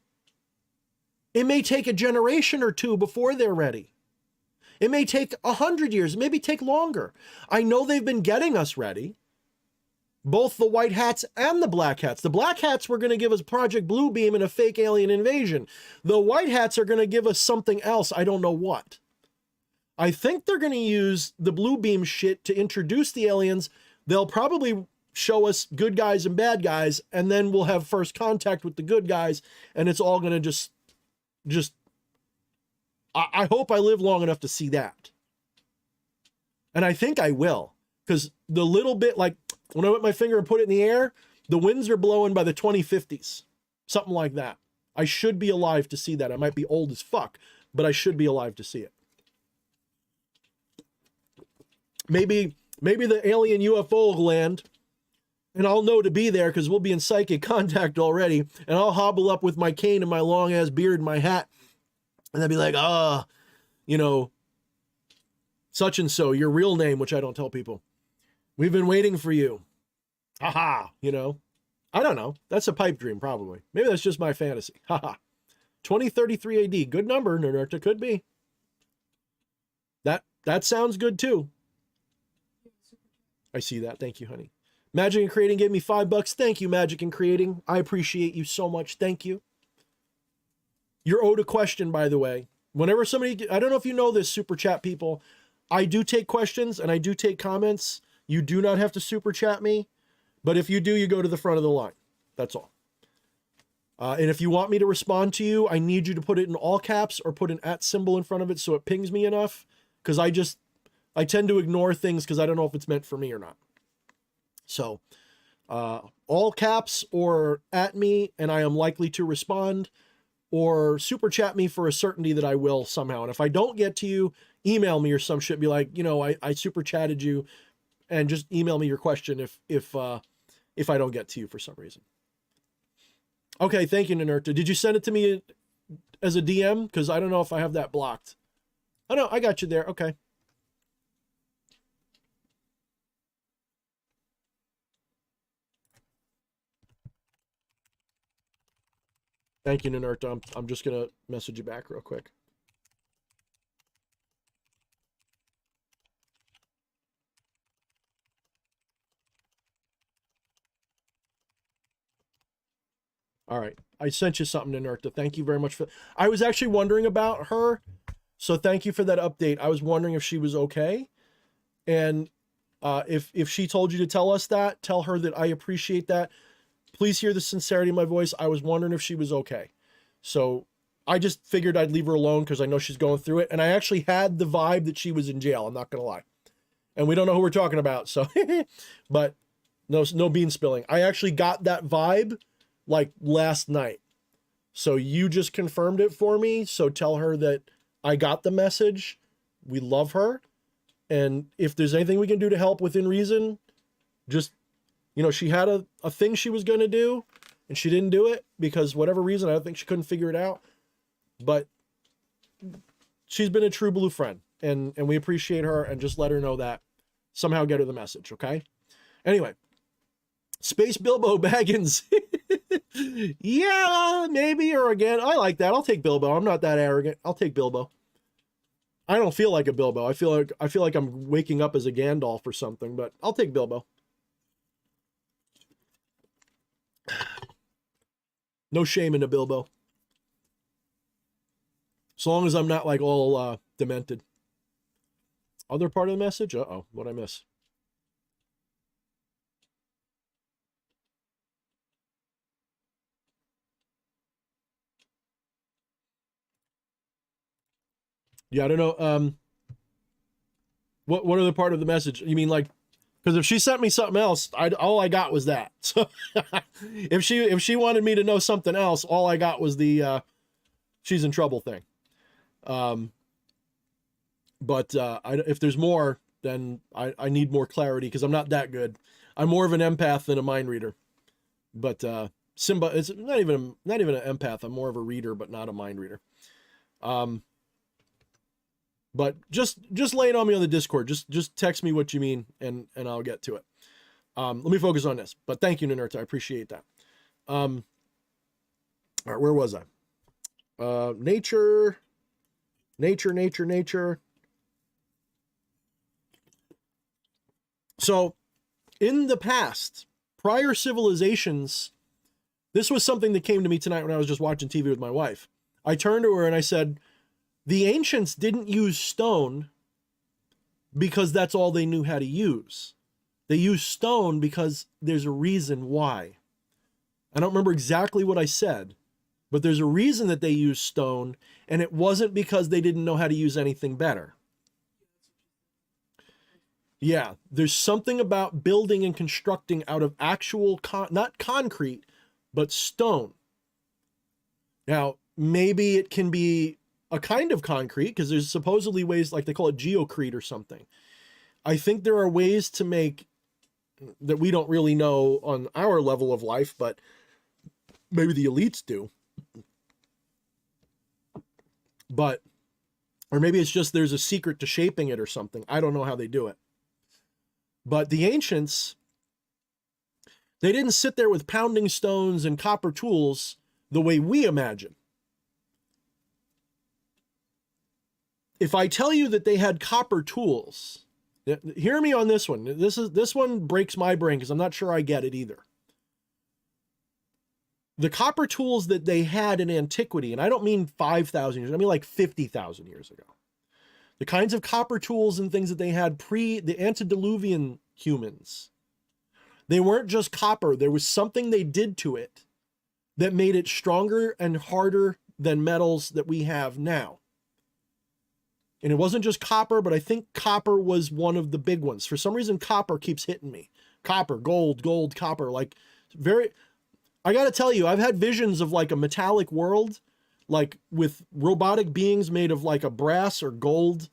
It may take a generation or two before they're ready. It may take 100 years, maybe take longer. I know they've been getting us ready. Both the white hats and the black hats. The black hats were going to give us Project Bluebeam and a fake alien invasion. The white hats are going to give us something else. I don't know what. I think they're going to use the Bluebeam shit to introduce the aliens. They'll probably show us good guys and bad guys, and then we'll have first contact with the good guys, and it's all going to just I hope I live long enough to see that. And I think I will, because the little bit, like when I put my finger and put it in the air, the winds are blowing by the 2050s, something like that. I should be alive to see that. I might be old as fuck, but I should be alive to see it. Maybe the alien UFO will land, and I'll know to be there because we'll be in psychic contact already, and I'll hobble up with my cane and my long-ass beard and my hat, and they'll be like, such and so, your real name, which I don't tell people. We've been waiting for you. Haha, I don't know. That's a pipe dream, probably. Maybe that's just my fantasy. Haha. 2033 AD, good number, Nernerta, could be. That sounds good too. I see that. Thank you, honey. Magic and Creating gave me $5. Thank you, Magic and Creating. I appreciate you so much. Thank you. You're owed a question, by the way. Whenever somebody, I don't know if you know this, super chat people, I do take questions and I do take comments. You do not have to super chat me, but if you do, you go to the front of the line. That's all. And if you want me to respond to you, I need you to put it in all caps or put an @ symbol in front of it so it pings me enough, because I tend to ignore things because I don't know if it's meant for me or not. So all caps or at me, and I am likely to respond, or super chat me for a certainty that I will somehow. And if I don't get to you, email me or some shit. Be like, I super chatted you, and just email me your question if I don't get to you for some reason. Okay, thank you, Nanerta. Did you send it to me as a DM? Because I don't know if I have that blocked. Oh no, I got you there. Okay. Thank you, Nanerta. I'm just going to message you back real quick. All right. I sent you something, Nanerta. Thank you very much for... I was actually wondering about her, so thank you for that update. I was wondering if she was okay. And if she told you to tell us that, tell her that I appreciate that. Please hear the sincerity of my voice. I was wondering if she was okay. So I just figured I'd leave her alone because I know she's going through it. And I actually had the vibe that she was in jail. I'm not going to lie. And we don't know who we're talking about. So, but no bean spilling. I actually got that vibe like last night. So you just confirmed it for me. So tell her that I got the message. We love her. And if there's anything we can do to help within reason, just... she had a thing she was going to do, and she didn't do it because whatever reason, I don't think she couldn't figure it out. But she's been a true blue friend, and we appreciate her, and just let her know that. Somehow get her the message, okay? Anyway, Space Bilbo Baggins. Yeah, maybe, or again. I like that. I'll take Bilbo. I'm not that arrogant. I'll take Bilbo. I don't feel like a Bilbo. I feel like I'm waking up as a Gandalf or something, but I'll take Bilbo. No shame in a Bilbo. As long as I'm not like all demented. Other part of the message? Uh-oh, what'd I miss? Yeah, I don't know. What other part of the message? You mean like, because if she sent me something else, all I got was that. So if she wanted me to know something else, all I got was the she's in trouble thing. But if there's more, then I need more clarity because I'm not that good. I'm more of an empath than a mind reader. But Simba, it's not even an empath. I'm more of a reader, but not a mind reader. But just lay it on me on the Discord. Just text me what you mean, and I'll get to it. Let me focus on this. But thank you, Ninurta. I appreciate that. All right, where was I? Nature. So, in the past, prior civilizations, this was something that came to me tonight when I was just watching TV with my wife. I turned to her and I said, the ancients didn't use stone because that's all they knew how to use. They used stone because there's a reason why. I don't remember exactly what I said, but there's a reason that they used stone, and it wasn't because they didn't know how to use anything better. Yeah, there's something about building and constructing out of actual, not concrete, but stone. Now, maybe it can be a kind of concrete because there's supposedly ways, like they call it geocrete or something. I think there are ways to make that we don't really know on our level of life, but maybe the elites do. But, or maybe it's just there's a secret to shaping it or something. I don't know how they do it. But the ancients, they didn't sit there with pounding stones and copper tools the way we imagine. If I tell you that they had copper tools, hear me on this one. This one breaks my brain because I'm not sure I get it either. The copper tools that they had in antiquity, and I don't mean 5,000 years, I mean like 50,000 years ago. The kinds of copper tools and things that they had the antediluvian humans, they weren't just copper. There was something they did to it that made it stronger and harder than metals that we have now. And it wasn't just copper, but I think copper was one of the big ones. For some reason, copper keeps hitting me. Copper, gold, copper, like I got to tell you, I've had visions of like a metallic world, like with robotic beings made of like a brass or gold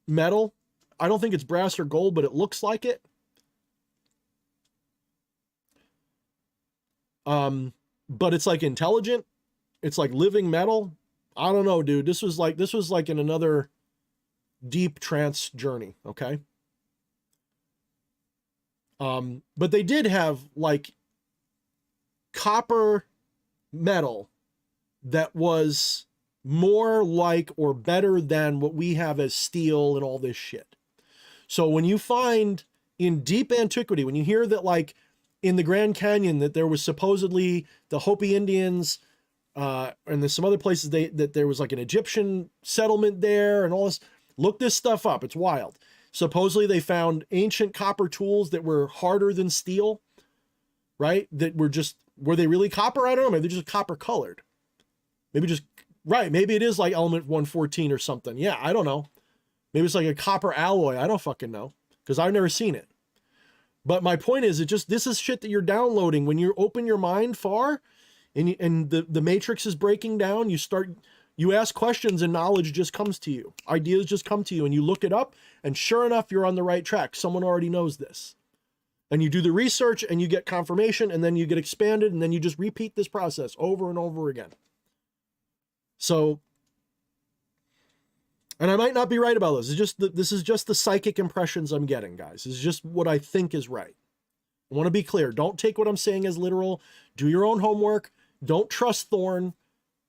metal. I don't think it's brass or gold, but it looks like it. But it's like intelligent. It's like living metal. I don't know, dude. This was like in another deep trance journey. Okay. But they did have like copper metal that was more like or better than what we have as steel and all this shit. So when you find in deep antiquity, when you hear that like in the Grand Canyon that there was supposedly the Hopi Indians, and there's some other places that there was like an Egyptian settlement there and all this, look this stuff up. It's wild. Supposedly they found ancient copper tools that were harder than steel, right? That were they really copper? I don't know. Maybe they're just copper colored. Maybe it is like element 114 or something. Yeah, I don't know. Maybe it's like a copper alloy. I don't fucking know because I've never seen it. But my point is, this is shit that you're downloading when you open your mind far and the matrix is breaking down. You ask questions and knowledge just comes to you. Ideas just come to you and you look it up and sure enough, you're on the right track. Someone already knows this. And you do the research and you get confirmation and then you get expanded and then you just repeat this process over and over again. So, and I might not be right about this. This is just the psychic impressions I'm getting, guys. This is just what I think is right. I want to be clear. Don't take what I'm saying as literal. Do your own homework. Don't trust Thorne.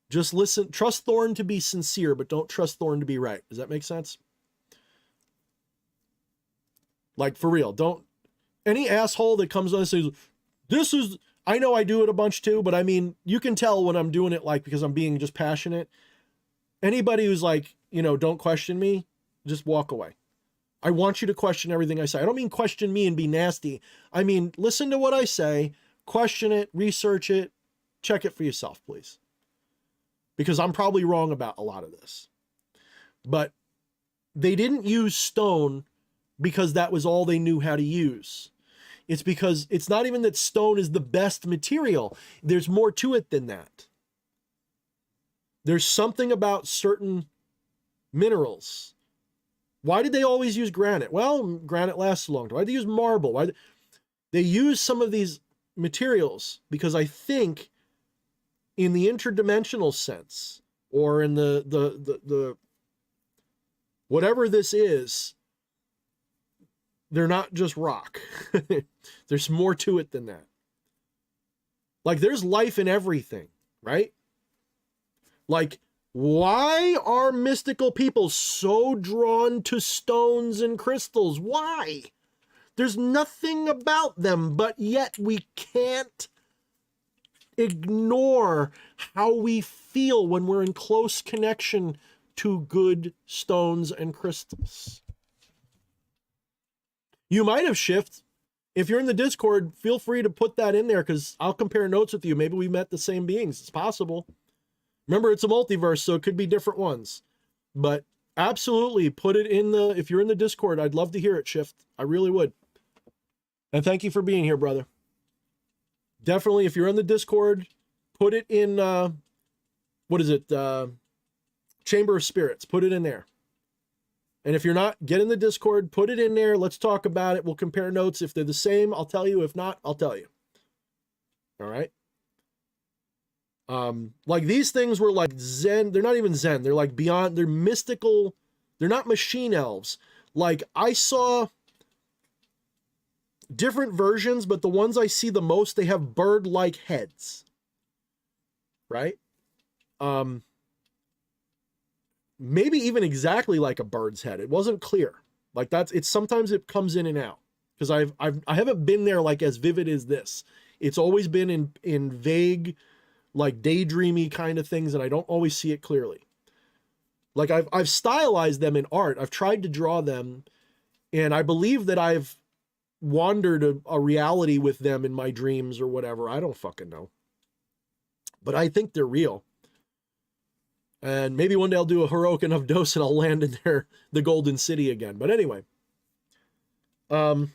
Just listen. Trust Thorne to be sincere, but don't trust Thorne to be right. Does that make sense? Like, for real. Don't. Any asshole that comes on and says, this is, I know I do it a bunch too, but I mean, you can tell when I'm doing it, like, because I'm being just passionate. Anybody who's like, you know, don't question me, just walk away. I want you to question everything I say. I don't mean question me and be nasty. I mean, listen to what I say, question it, research it, check it for yourself, please. Because I'm probably wrong about a lot of this. But they didn't use stone because that was all they knew how to use. It's because it's not even that stone is the best material. There's more to it than that. There's something about certain minerals. Why did they always use granite? Well, granite lasts a long time. Why did they use marble? They use some of these materials because I think in the interdimensional sense, or in the whatever this is, they're not just rock. There's more to it than that. Like, there's life in everything, right? Like, why are mystical people so drawn to stones and crystals? Why? There's nothing about them, but yet we can't ignore how we feel when we're in close connection to good stones and crystals. You might have shifted. If you're in the Discord, feel free to put that in there because I'll compare notes with you. Maybe we met the same beings. It's possible. Remember, it's a multiverse, so it could be different ones. But absolutely, put it in the, if you're in the Discord, I'd love to hear it, Shift. I really would. And thank you for being here, brother. Definitely, if you're in the Discord, put it in, what is it? Chamber of Spirits. Put it in there. And if you're not, get in the Discord, put it in there. Let's talk about it. We'll compare notes. If they're the same, I'll tell you. If not, I'll tell you. All right? Like, these things were like Zen. They're not even Zen. They're like beyond, they're mystical. They're not machine elves. Like, I saw different versions, but the ones I see the most, they have bird-like heads. Right? Maybe even exactly like a bird's head. It wasn't clear. Like, it's sometimes it comes in and out. Because I haven't been there like as vivid as this. It's always been in vague, like daydreamy kind of things, and I don't always see it clearly. Like, I've stylized them in art. I've tried to draw them, and I believe that I've wandered a reality with them in my dreams or whatever. I don't fucking know. But I think they're real. And maybe one day I'll do a heroic enough dose and I'll land in there, the Golden City again. But anyway. Some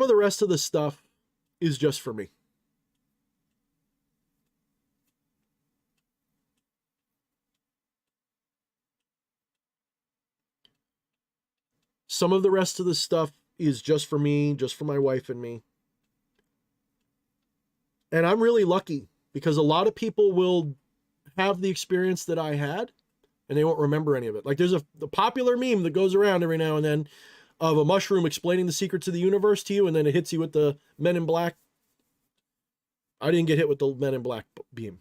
of the rest of the stuff is just for me. Some of the rest of the stuff is just for me, just for my wife and me. And I'm really lucky because a lot of people will have the experience that I had and they won't remember any of it. Like, there's the popular meme that goes around every now and then of a mushroom explaining the secrets of the universe to you, and then it hits you with the Men in Black. I didn't get hit with the Men in Black beam.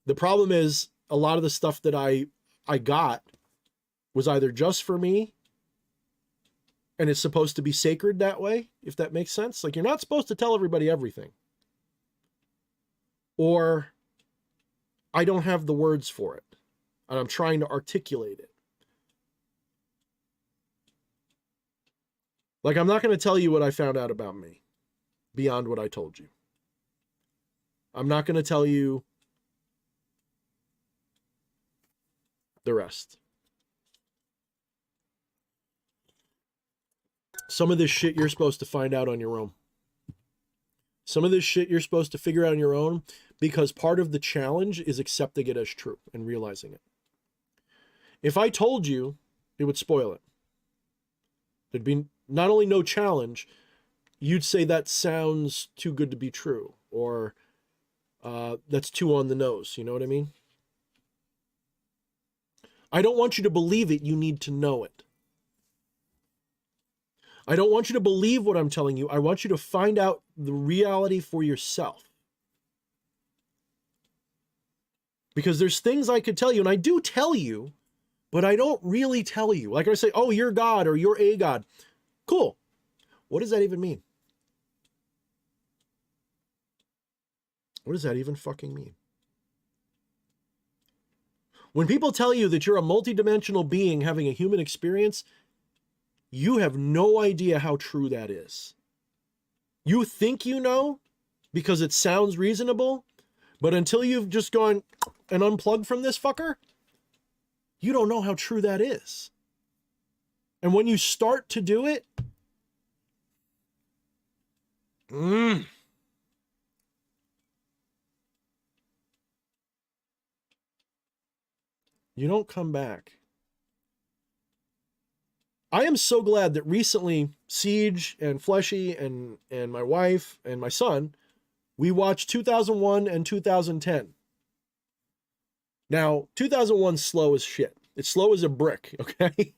The problem is a lot of the stuff that I got was either just for me, and it's supposed to be sacred that way, if that makes sense. Like, you're not supposed to tell everybody everything. Or I don't have the words for it, and I'm trying to articulate it. Like, I'm not going to tell you what I found out about me beyond what I told you. I'm not going to tell you the rest. Some of this shit you're supposed to find out on your own. Some of this shit you're supposed to figure out on your own, because part of the challenge is accepting it as true and realizing it. If I told you, it would spoil it. There'd be not only no challenge, you'd say that sounds too good to be true, or that's too on the nose. You know what I mean? I don't want you to believe it. You need to know it. I don't want you to believe what I'm telling you. I want you to find out the reality for yourself. Because there's things I could tell you, and I do tell you, but I don't really tell you. Like I say, oh, you're God or you're a God. Cool. What does that even mean? What does that even fucking mean? When people tell you that you're a multidimensional being having a human experience, you have no idea how true that is. You think you know because it sounds reasonable, but until you've just gone and unplugged from this fucker, you don't know how true that is. And when you start to do it, you don't come back. I am so glad that recently Siege and Fleshy and my wife and my son, we watched 2001 and 2010. Now, 2001's slow as shit. It's slow as a brick, okay?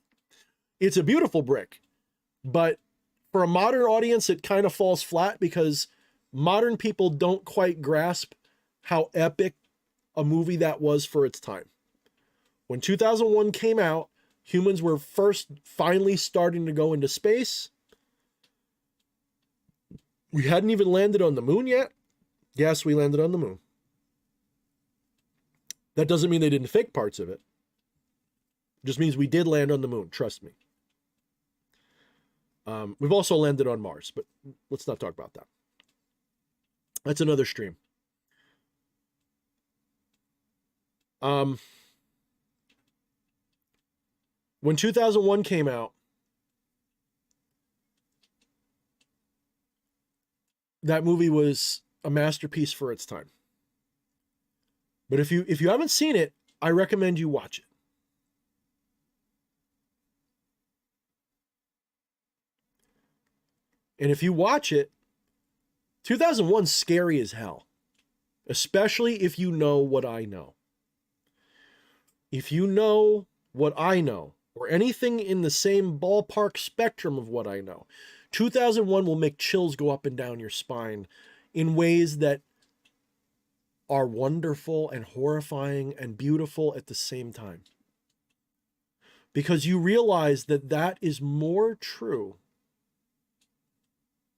It's a beautiful brick. But for a modern audience, it kind of falls flat because modern people don't quite grasp how epic a movie that was for its time. When 2001 came out, humans were first finally starting to go into space. We hadn't even landed on the moon yet. Yes, we landed on the moon. That doesn't mean they didn't fake parts of it. It just means we did land on the moon, trust me. We've also landed on Mars, but let's not talk about that. That's another stream. When 2001 came out, that movie was a masterpiece for its time. But if you haven't seen it, I recommend you watch it. And if you watch it, 2001's scary as hell. Especially if you know what I know. If you know what I know, or anything in the same ballpark spectrum of what I know, 2001 will make chills go up and down your spine in ways that are wonderful and horrifying and beautiful at the same time. Because you realize that that is more true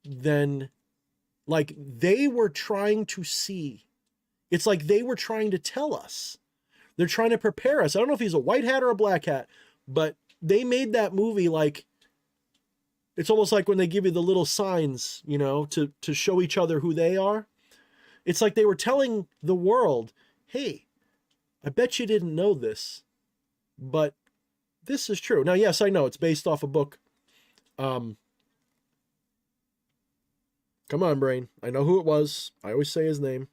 than, like, they were trying to see. It's like they were trying to tell us. They're trying to prepare us. I don't know if he's a white hat or a black hat, but they made that movie like, it's almost like when they give you the little signs, you know, to show each other who they are. It's like they were telling the world, hey, I bet you didn't know this, but this is true. Now, yes, I know it's based off a book. Come on, brain. I know who it was. I always say his name.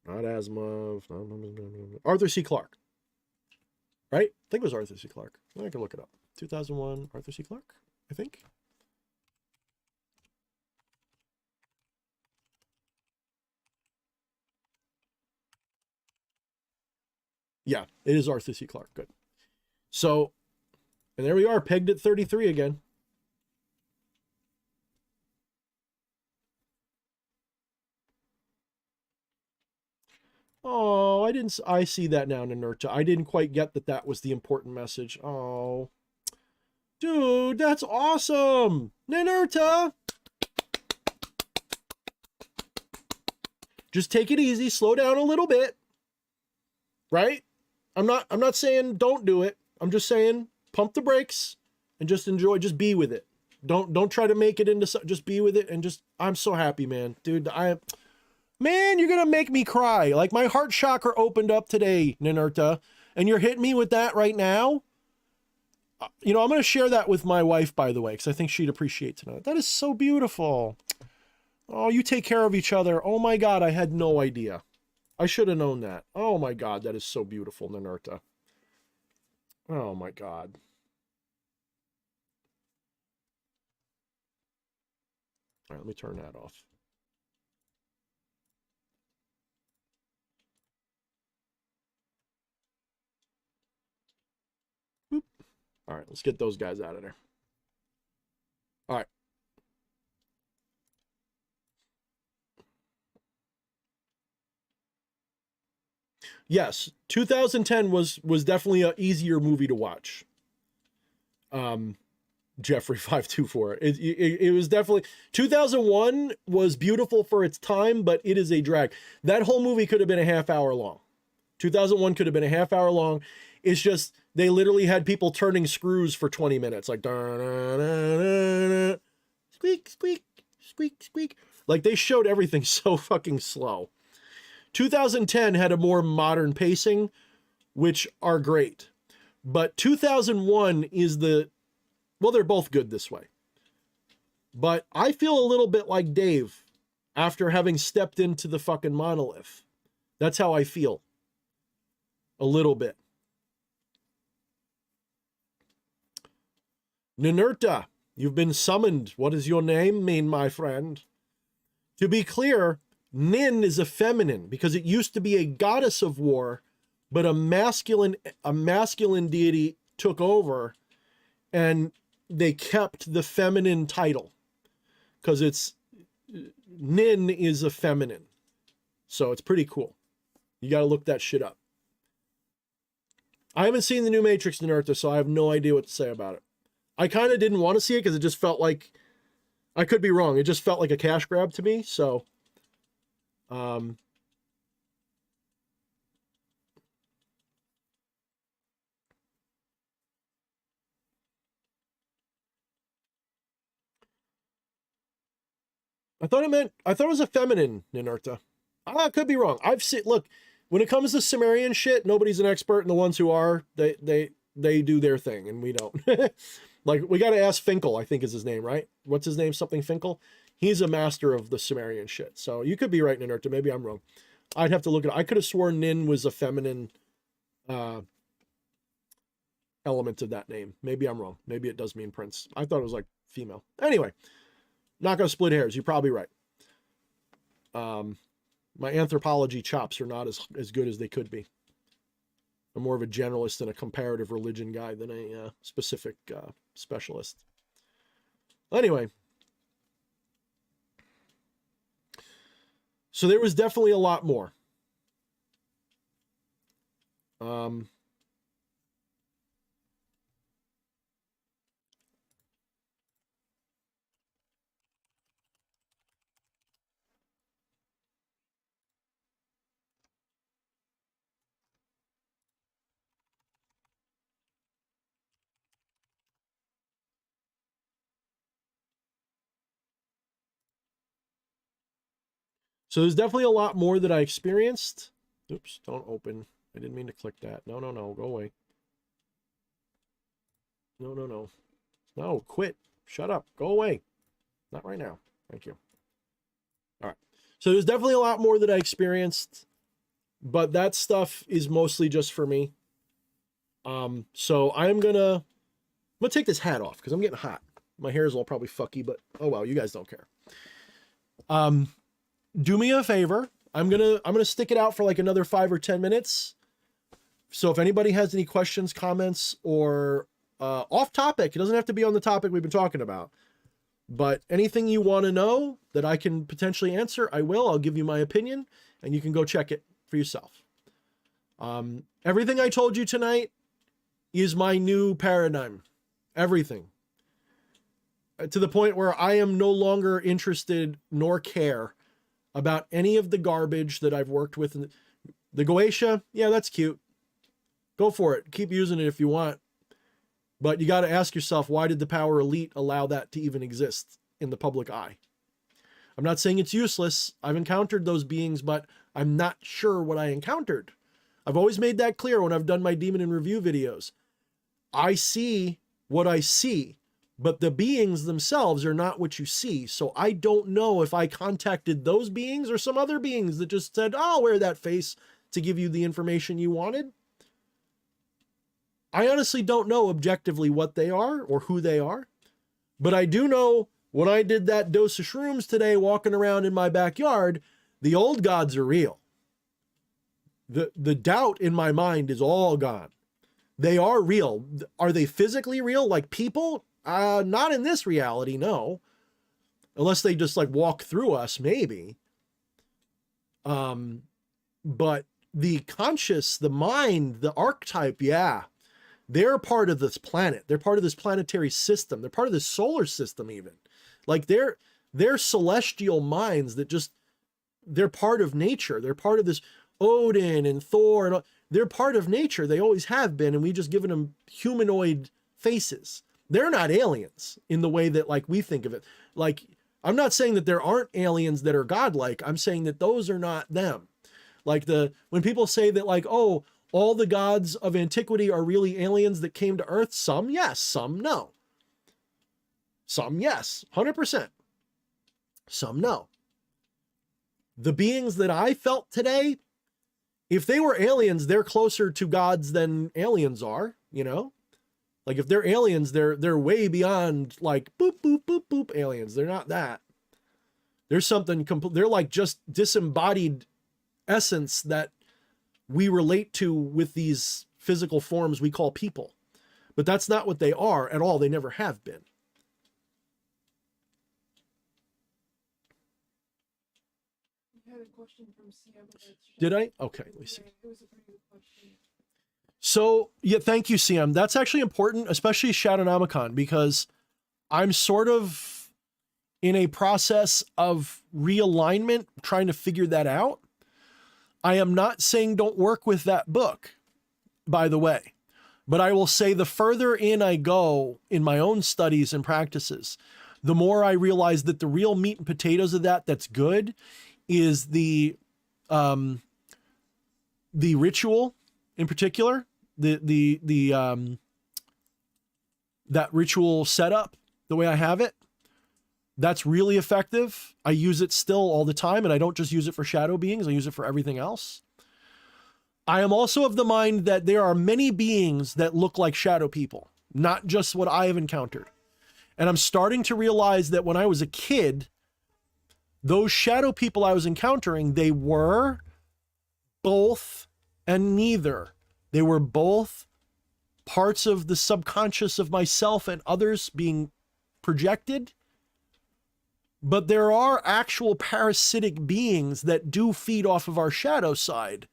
Not Asimov. Arthur C. Clarke. Right? I think it was Arthur C. Clarke. I can look it up. 2001, Arthur C. Clarke, I think. Yeah, it is Arthur C. Clarke. Good. So, and there we are, pegged at 33 again. Oh, I see that now, Ninurta. I didn't quite get that that was the important message. Oh, dude, that's awesome. Ninurta. Just take it easy, slow down a little bit. Right? I'm not saying don't do it. I'm just saying pump the brakes and just enjoy, just be with it. Don't try to make it into, just be with it and just, I'm so happy, man. Dude, man, you're going to make me cry. Like, my heart chakra opened up today, Ninurta, and you're hitting me with that right now. You know, I'm going to share that with my wife, by the way, because I think she'd appreciate to know. That is so beautiful. Oh, you take care of each other. Oh my God, I had no idea. I should have known that. Oh my God, that is so beautiful, Ninurta. Oh my God. All right, let me turn that off. Boop. All right, let's get those guys out of there. All right. Yes, 2010 was definitely an easier movie to watch. Jeffrey 524. It was definitely 2001 was beautiful for its time, but it is a drag. That whole movie could have been a half hour long. 2001 could have been a half hour long. It's just they literally had people turning screws for 20 minutes, like squeak, squeak, squeak, squeak. Like they showed everything so fucking slow. 2010 had a more modern pacing, which are great. But 2001 is well, they're both good this way. But I feel a little bit like Dave after having stepped into the fucking monolith. That's how I feel. A little bit. Ninurta, you've been summoned. What does your name mean, my friend? To be clear, Nin is a feminine because it used to be a goddess of war, but a masculine deity took over and they kept the feminine title because Nin is a feminine. So it's pretty cool. You got to look that shit up. I haven't seen the new Matrix, Ninurta, so I have no idea what to say about it. I kind of didn't want to see it because it just felt like, I could be wrong, it just felt like a cash grab to me, so I thought it was a feminine Ninurta. I could be wrong. Look, when it comes to Sumerian shit, nobody's an expert, and the ones who are, they do their thing, and we don't. Like, we got to ask Finkel, I think is his name, right? What's his name? Something Finkel? He's a master of the Sumerian shit. So you could be right, Ninurta. Maybe I'm wrong. I'd have to look at it. I could have sworn Nin was a feminine element of that name. Maybe I'm wrong. Maybe it does mean prince. I thought it was like female. Anyway, not going to split hairs. You're probably right. My anthropology chops are not as good as they could be. I'm more of a generalist and a comparative religion guy than a specific specialist. Anyway. So there was definitely a lot more. So there's definitely a lot more that I experienced. Oops, don't open. I didn't mean to click that. No, go away. No. No, quit. Shut up. Go away. Not right now. Thank you. All right. So there's definitely a lot more that I experienced, but that stuff is mostly just for me. So I'm gonna take this hat off because I'm getting hot. My hair is all probably fucky, but oh well, you guys don't care. Do me a favor. I'm gonna stick it out for like another 5 or 10 minutes. So if anybody has any questions, comments, or off topic, it doesn't have to be on the topic we've been talking about, but anything you want to know that I can potentially answer, I will. I'll give you my opinion, and you can go check it for yourself. Everything I told you tonight is my new paradigm. Everything. To the point where I am no longer interested nor care about any of the garbage that I've worked with. The Goetia, yeah, that's cute. Go for it. Keep using it if you want. But you got to ask yourself, why did the power elite allow that to even exist in the public eye? I'm not saying it's useless. I've encountered those beings, but I'm not sure what I encountered. I've always made that clear when I've done my Demon in Review videos. I see what I see, but the beings themselves are not what you see. So I don't know if I contacted those beings or some other beings that just said, oh, I'll wear that face to give you the information you wanted. I honestly don't know objectively what they are or who they are, but I do know When I did that dose of shrooms today, walking around in my backyard, the old gods are real. The doubt in my mind is all gone. They are real. Are they physically real like people? Not in this reality, no. Unless they just like walk through us, maybe. But the conscious, the mind, the archetype, yeah, they're part of this planet. They're part of this planetary system. They're part of this solar system even. Like they're celestial minds that just, they're part of nature. They're part of this Odin and Thor, and they're part of nature. They always have been, and we've just given them humanoid faces. They're not aliens in the way that like we think of it. Like, I'm not saying that there aren't aliens that are godlike. I'm saying that those are not them. Like when people say that like, oh, all the gods of antiquity are really aliens that came to Earth, some yes, some no. Some yes, 100%. Some no. The beings that I felt today, if they were aliens, they're closer to gods than aliens are, you know? Like if they're aliens, they're way beyond like boop, boop, boop, boop aliens. They're not that. There's something they're like just disembodied essence that we relate to with these physical forms we call people. But that's not what they are at all. They never have been. You had a question from CM. Did I? Okay, let me see. It was a pretty good question. So, yeah, thank you, CM. That's actually important, especially Shadownomicon, because I'm sort of in a process of realignment, trying to figure that out. I am not saying don't work with that book, by the way, but I will say the further in I go in my own studies and practices, the more I realize that the real meat and potatoes of that's good is the ritual in particular, that ritual setup, the way I have it, that's really effective. I use it still all the time, and I don't just use it for shadow beings. I use it for everything else. I am also of the mind that there are many beings that look like shadow people, not just what I have encountered. And I'm starting to realize that when I was a kid, those shadow people I was encountering, they were both and neither. They were both parts of the subconscious of myself and others being projected. But there are actual parasitic beings that do feed off of our shadow side.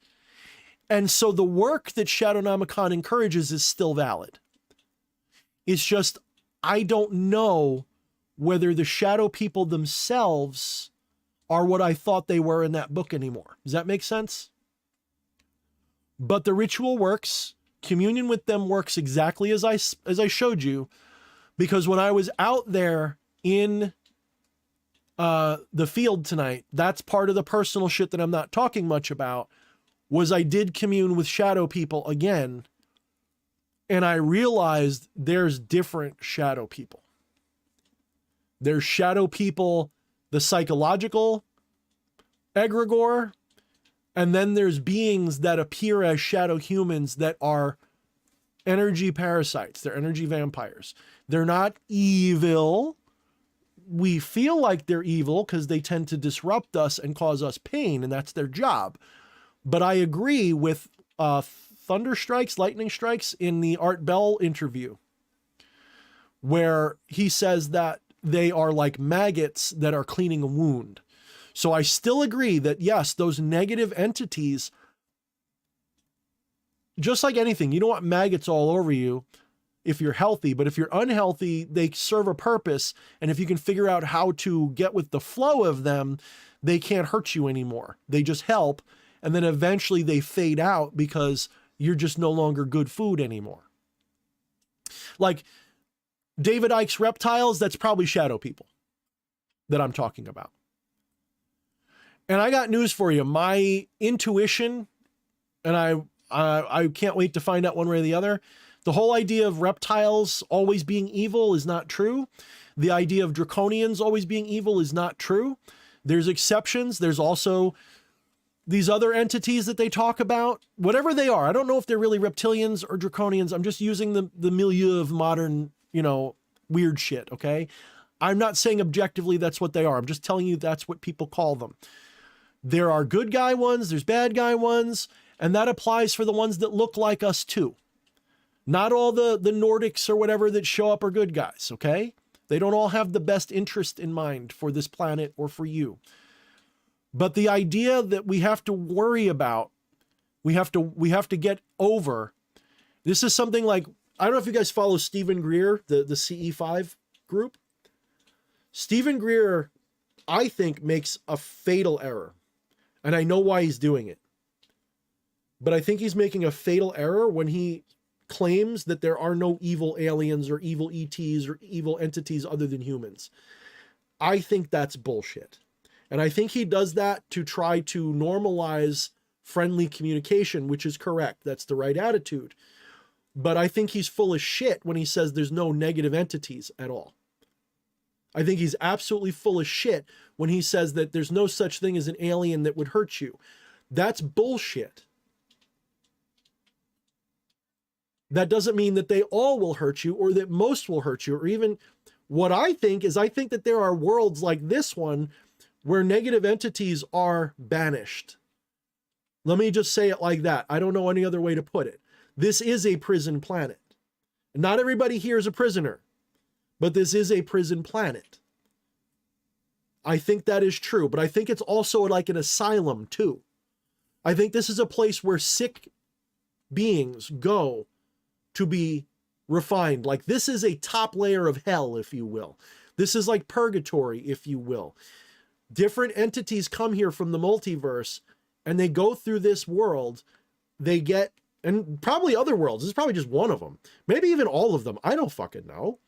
And so the work that Shadownomicon encourages is still valid. It's just, I don't know whether the shadow people themselves are what I thought they were in that book anymore. Does that make sense? But the ritual works. Communion with them works exactly as I showed you, because when I was out there in the field tonight, that's part of the personal shit that I'm not talking much about, was I did commune with shadow people again, and I realized there's different shadow people. There's shadow people, the psychological egregore, and then there's beings that appear as shadow humans that are energy parasites. They're energy vampires. They're not evil. We feel like they're evil because they tend to disrupt us and cause us pain, and that's their job. But I agree with Thunder Strikes, Lightning Strikes in the Art Bell interview, where he says that they are like maggots that are cleaning a wound. So I still agree that, yes, those negative entities, just like anything, you don't want maggots all over you if you're healthy, but if you're unhealthy, they serve a purpose. And if you can figure out how to get with the flow of them, they can't hurt you anymore. They just help. And then eventually they fade out because you're just no longer good food anymore. Like David Icke's reptiles, that's probably shadow people that I'm talking about. And I got news for you. My intuition, and I can't wait to find out one way or the other. The whole idea of reptiles always being evil is not true. The idea of draconians always being evil is not true. There's exceptions. There's also these other entities that they talk about, whatever they are. I don't know if they're really reptilians or draconians. I'm just using the milieu of modern, weird shit, okay? I'm not saying objectively that's what they are. I'm just telling you that's what people call them. There are good guy ones, there's bad guy ones, and that applies for the ones that look like us too. Not all the Nordics or whatever that show up are good guys, okay? They don't all have the best interest in mind for this planet or for you. But the idea that we have to worry about, we have to get over, this is something like, I don't know if you guys follow Stephen Greer, the CE5 group. Stephen Greer, I think, makes a fatal error. And I know why he's doing it. But I think he's making a fatal error when he claims that there are no evil aliens or evil ETs or evil entities other than humans. I think that's bullshit. And I think he does that to try to normalize friendly communication, which is correct. That's the right attitude. But I think he's full of shit when he says there's no negative entities at all. I think he's absolutely full of shit when he says that there's no such thing as an alien that would hurt you. That's bullshit. That doesn't mean that they all will hurt you or that most will hurt you, or even what I think is, I think that there are worlds like this one where negative entities are banished. Let me just say it like that. I don't know any other way to put it. This is a prison planet. Not everybody here is a prisoner, but this is a prison planet. I think that is true, but I think it's also like an asylum too. I think this is a place where sick beings go to be refined. Like, this is a top layer of hell, if you will. This is like purgatory, if you will. Different entities come here from the multiverse and they go through this world. They get, and probably other worlds. This is probably just one of them. Maybe even all of them. I don't fucking know.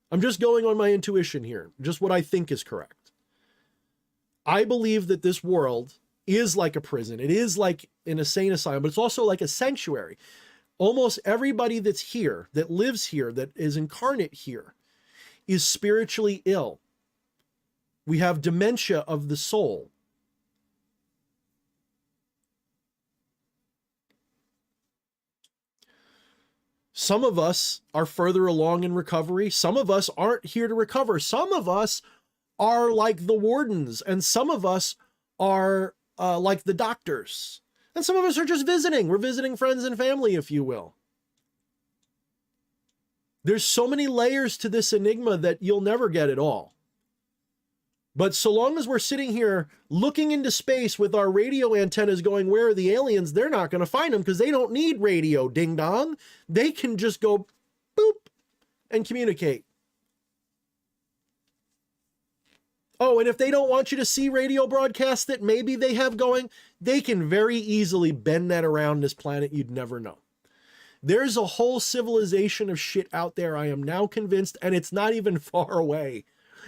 I'm just going on my intuition here. Just what I think is correct. I believe that this world is like a prison. It is like an insane asylum, but it's also like a sanctuary. Almost everybody that's here, that lives here, that is incarnate here, is spiritually ill. We have dementia of the soul. Some of us are further along in recovery. Some of us aren't here to recover. Some of us are like the wardens, and some of us are like the doctors. And some of us are just visiting. We're visiting friends and family, if you will. There's so many layers to this enigma that you'll never get it all. But so long as we're sitting here looking into space with our radio antennas going, where are the aliens? They're not going to find them because they don't need radio, ding dong. They can just go boop and communicate. Oh, and if they don't want you to see radio broadcasts that maybe they have going, they can very easily bend that around this planet. You'd never know. There's a whole civilization of shit out there, I am now convinced, and it's not even far away.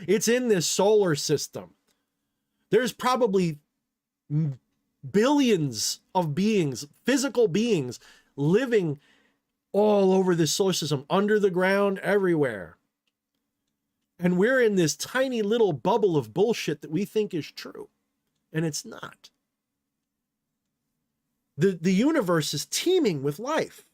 It's in this solar system. There's probably billions of beings, physical beings, living all over this solar system, under the ground, everywhere. And we're in this tiny little bubble of bullshit that we think is true. And it's not. The universe is teeming with life.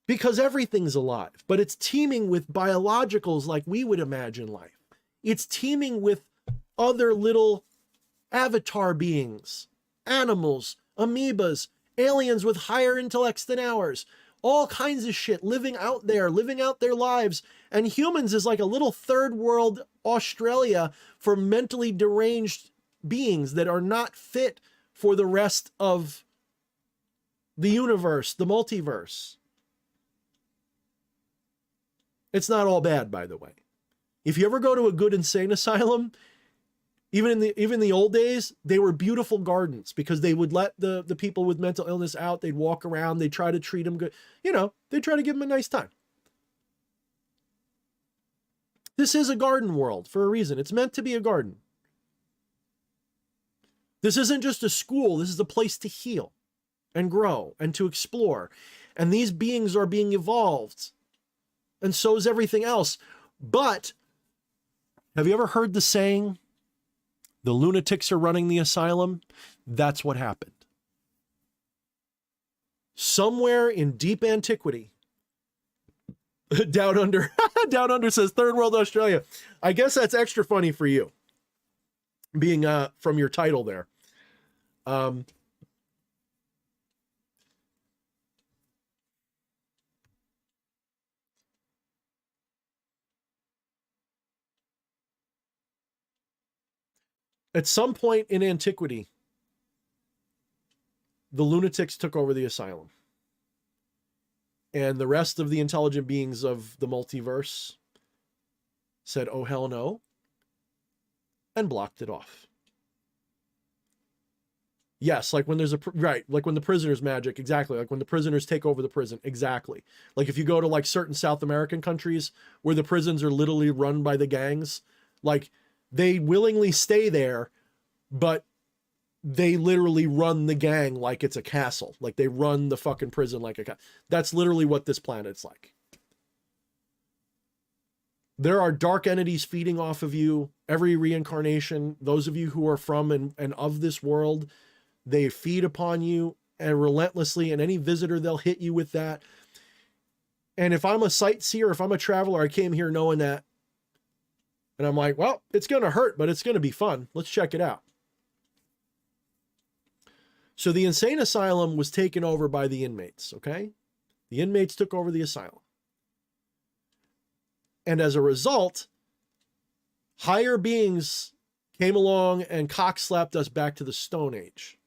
Because everything's alive. But it's teeming with biologicals like we would imagine life. It's teeming with other little avatar beings, animals, amoebas, aliens with higher intellects than ours. All kinds of shit living out there, living out their lives. And humans is like a little third world Australia for mentally deranged beings that are not fit for the rest of the universe, the multiverse. It's not all bad, by the way. If you ever go to a good insane asylum, even in the old days, they were beautiful gardens because they would let the people with mental illness out. They'd walk around. They'd try to treat them good. You know, they'd try to give them a nice time. This is a garden world for a reason. It's meant to be a garden. This isn't just a school. This is a place to heal and grow and to explore. And these beings are being evolved. And so is everything else. But have you ever heard the saying, the lunatics are running the asylum? That's what happened. Somewhere in deep antiquity, Down Under. Down Under says Third World Australia. I guess that's extra funny for you, being from your title there. At some point in antiquity, the lunatics took over the asylum. And the rest of the intelligent beings of the multiverse said, oh, hell no, and blocked it off. Yes, like when there's like when the prisoners magic, exactly. Like when the prisoners take over the prison, exactly. Like if you go to like certain South American countries where the prisons are literally run by the gangs, like they willingly stay there, but they literally run the gang like it's a castle. Like they run the fucking prison like a castle. That's literally what this planet's like. There are dark entities feeding off of you every reincarnation. Those of you who are from and of this world, they feed upon you and relentlessly, and any visitor, they'll hit you with that. And if I'm a sightseer, if I'm a traveler, I came here knowing that, and I'm like, well, it's going to hurt, but it's going to be fun. Let's check it out. So the insane asylum was taken over by the inmates, okay? The inmates took over the asylum. And as a result, higher beings came along and cock-slapped us back to the Stone Age.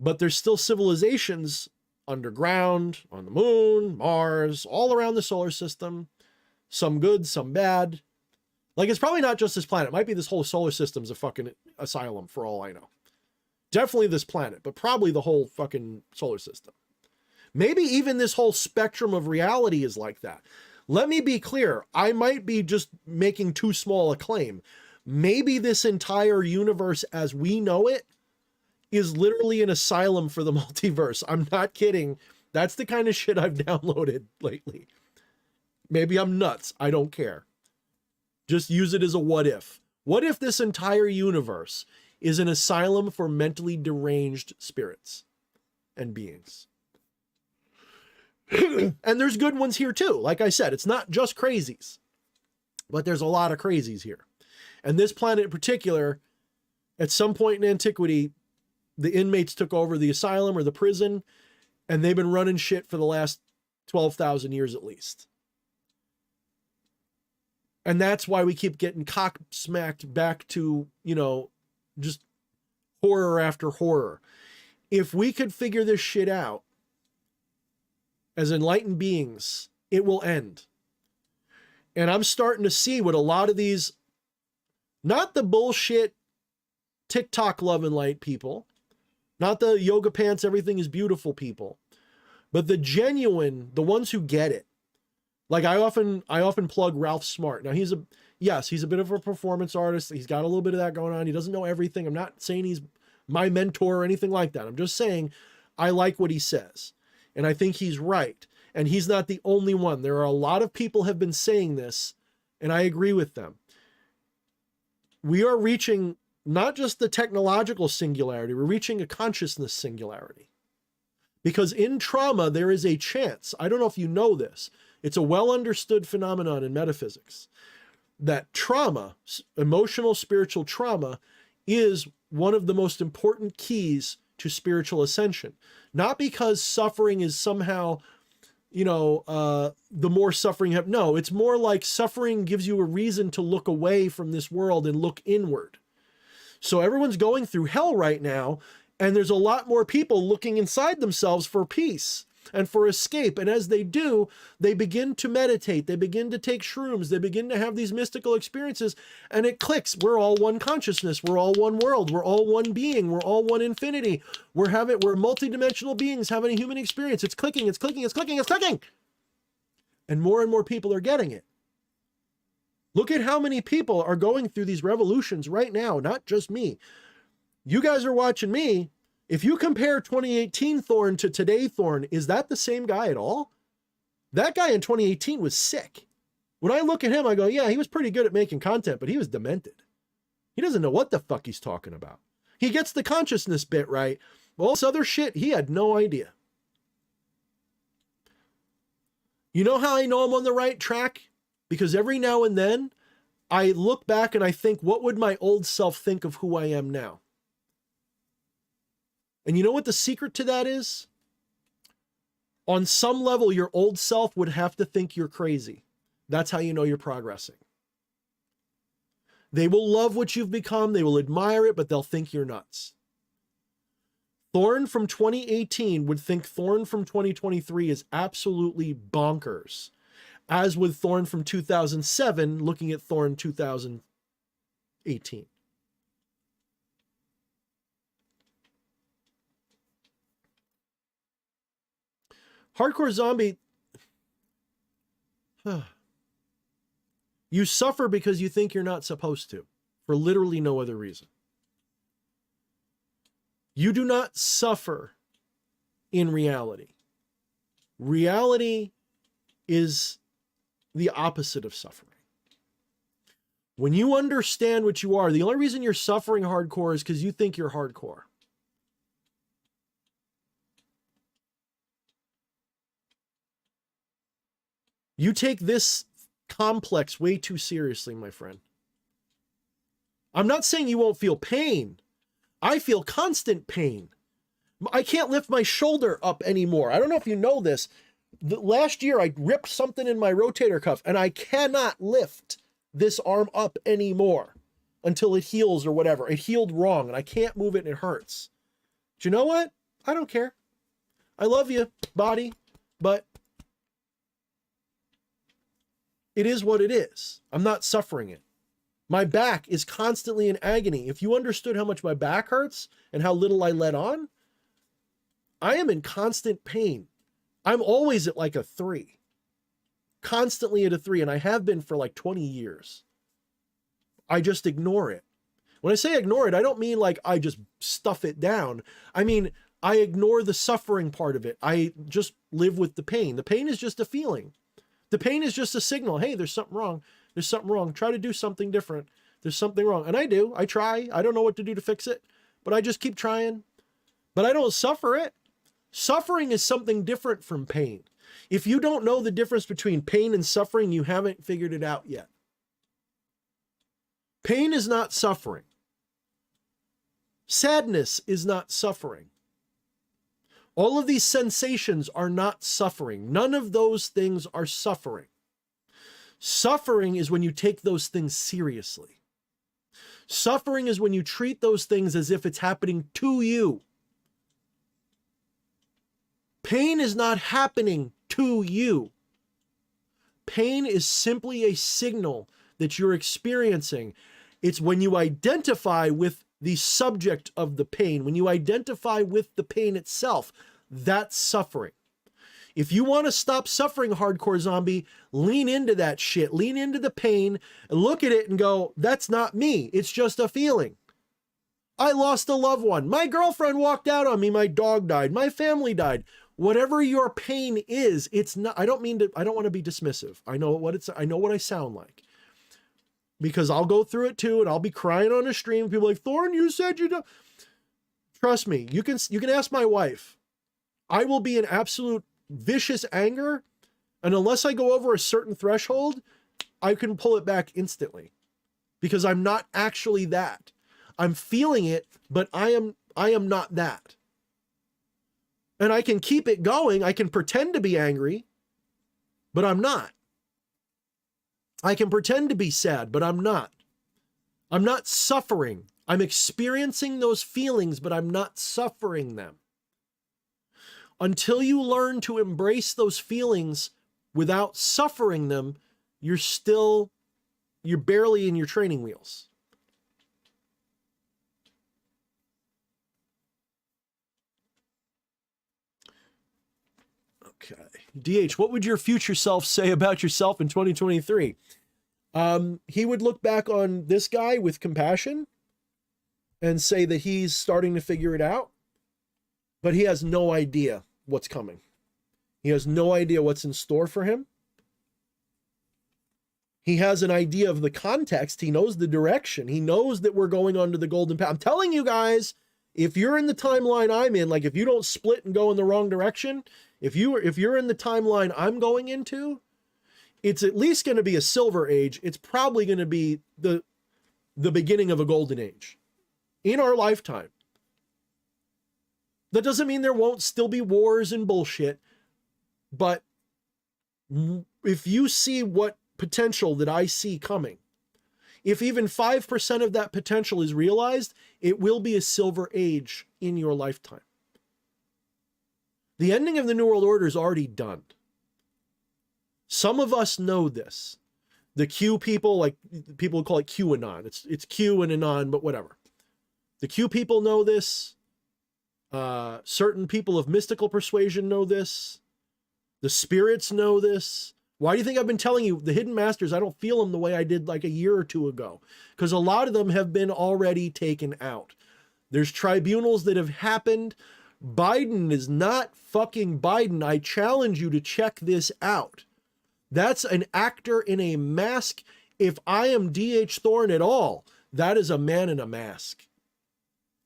But there's still civilizations underground, on the moon, Mars, all around the solar system. Some good, some bad. Like, it's probably not just this planet. It might be this whole solar system's a fucking asylum for all I know. Definitely this planet, but probably the whole fucking solar system. Maybe even this whole spectrum of reality is like that. Let me be clear. I might be just making too small a claim. Maybe this entire universe as we know it is literally an asylum for the multiverse. I'm not kidding. That's the kind of shit I've downloaded lately. Maybe I'm nuts. I don't care. Just use it as a what if. What if this entire universe is an asylum for mentally deranged spirits and beings? And there's good ones here too. Like I said, it's not just crazies, but there's a lot of crazies here. And this planet in particular, at some point in antiquity, the inmates took over the asylum or the prison, and they've been running shit for the last 12,000 years at least. And that's why we keep getting cock-smacked back to, you know, just horror after horror. If we could figure this shit out as enlightened beings, it will end. And I'm starting to see what a lot of these, not the bullshit TikTok love and light people, not the yoga pants, everything is beautiful people, but the genuine, the ones who get it. Like I often plug Ralph Smart. Now he's a bit of a performance artist. He's got a little bit of that going on. He doesn't know everything. I'm not saying he's my mentor or anything like that. I'm just saying I like what he says. And I think he's right. And he's not the only one. There are a lot of people have been saying this, and I agree with them. We are reaching not just the technological singularity, we're reaching a consciousness singularity. Because in trauma, there is a chance, I don't know if you know this, it's a well understood phenomenon in metaphysics, that trauma, emotional, spiritual trauma, is one of the most important keys to spiritual ascension. Not because suffering is somehow, you know, the more suffering you have. No, it's more like suffering gives you a reason to look away from this world and look inward. So everyone's going through hell right now, and there's a lot more people looking inside themselves for peace and for escape. And as they do, they begin to meditate, they begin to take shrooms, they begin to have these mystical experiences, and it clicks. We're all one consciousness, we're all one world, we're all one being, we're all one infinity. We're multidimensional beings having a human experience. It's clicking, it's clicking, it's clicking, it's clicking. And more people are getting it. Look at how many people are going through these revolutions right now, not just me. You guys are watching me. If you compare 2018 Thorne to today Thorne, is that the same guy at all? That guy in 2018 was sick. When I look at him, I go, yeah, he was pretty good at making content, but he was demented. He doesn't know what the fuck he's talking about. He gets the consciousness bit right. All this other shit, he had no idea. You know how I know I'm on the right track? Because every now and then I look back and I think, what would my old self think of who I am now? And you know what the secret to that is? On some level, your old self would have to think you're crazy. That's how you know you're progressing. They will love what you've become. They will admire it, but they'll think you're nuts. Thorne from 2018 would think Thorne from 2023 is absolutely bonkers. As with Thorne from 2007, looking at Thorne 2018. Hardcore Zombie. You suffer because you think you're not supposed to, for literally no other reason. You do not suffer in reality. Reality is the opposite of suffering. When you understand what you are, the only reason you're suffering hardcore is because you think you're hardcore. You take this complex way too seriously, my friend. I'm not saying you won't feel pain. I feel constant pain. I can't lift my shoulder up anymore. I don't know if you know this. Last year, I ripped something in my rotator cuff, and I cannot lift this arm up anymore until it heals or whatever. It healed wrong, and I can't move it, and it hurts. Do you know what? I don't care. I love you, body, but it is what it is. I'm not suffering it. My back is constantly in agony. If you understood how much my back hurts and how little I let on, I am in constant pain. I'm always at like a 3. Constantly at a 3, and I have been for like 20 years. I just ignore it. When I say ignore it, I don't mean like I just stuff it down. I mean, I ignore the suffering part of it. I just live with the pain. The pain is just a feeling. The pain is just a signal. Hey, there's something wrong. There's something wrong. Try to do something different. There's something wrong. And I do. I try. I don't know what to do to fix it, but I just keep trying. But I don't suffer it. Suffering is something different from pain. If you don't know the difference between pain and suffering, you haven't figured it out yet. Pain is not suffering. Sadness is not suffering. All of these sensations are not suffering. None of those things are suffering. Suffering is when you take those things seriously. Suffering is when you treat those things as if it's happening to you. Pain is not happening to you. Pain is simply a signal that you're experiencing. It's when you identify with the subject of the pain, when you identify with the pain itself, that's suffering. If you want to stop suffering, hardcore zombie, lean into that shit. Lean into the pain and look at it and go, that's not me. It's just a feeling. I lost a loved one. My girlfriend walked out on me. My dog died. My family died. Whatever your pain is, it's not, I don't want to be dismissive. I know what I sound like. Because I'll go through it too, and I'll be crying on a stream. People are like, Thorne, you said you don't. Trust me, you can ask my wife. I will be in absolute vicious anger, and unless I go over a certain threshold, I can pull it back instantly. Because I'm not actually that. I'm feeling it, but I am not that. And I can keep it going. I can pretend to be angry, but I'm not. I can pretend to be sad, but I'm not. I'm not suffering. I'm experiencing those feelings, but I'm not suffering them. Until you learn to embrace those feelings without suffering them, you're barely in your training wheels. Okay. DH, what would your future self say about yourself in 2023? He would look back on this guy with compassion and say that he's starting to figure it out, but he has no idea what's coming. He has no idea what's in store for him. He has an idea of the context. He knows the direction. He knows that we're going onto the golden path. I'm telling you guys, If you're in the timeline I'm in, like if you don't split and go in the wrong direction, if you're in the timeline I'm going into, it's at least going to be a silver age. It's probably going to be the beginning of a golden age in our lifetime. That doesn't mean there won't still be wars and bullshit, but if you see what potential that I see coming, if even 5% of that potential is realized, it will be a silver age in your lifetime. The ending of the New World Order is already done. Some of us know this. The Q people, like people call it QAnon. It's Q and Anon, but whatever. The Q people know this. Certain people of mystical persuasion know this. The spirits know this. Why do you think I've been telling you the hidden masters? I don't feel them the way I did like a year or two ago, because a lot of them have been already taken out. There's tribunals that have happened. Biden is not fucking Biden. I challenge you to check this out. That's an actor in a mask. If I am D.H. Thorne at all, that is a man in a mask.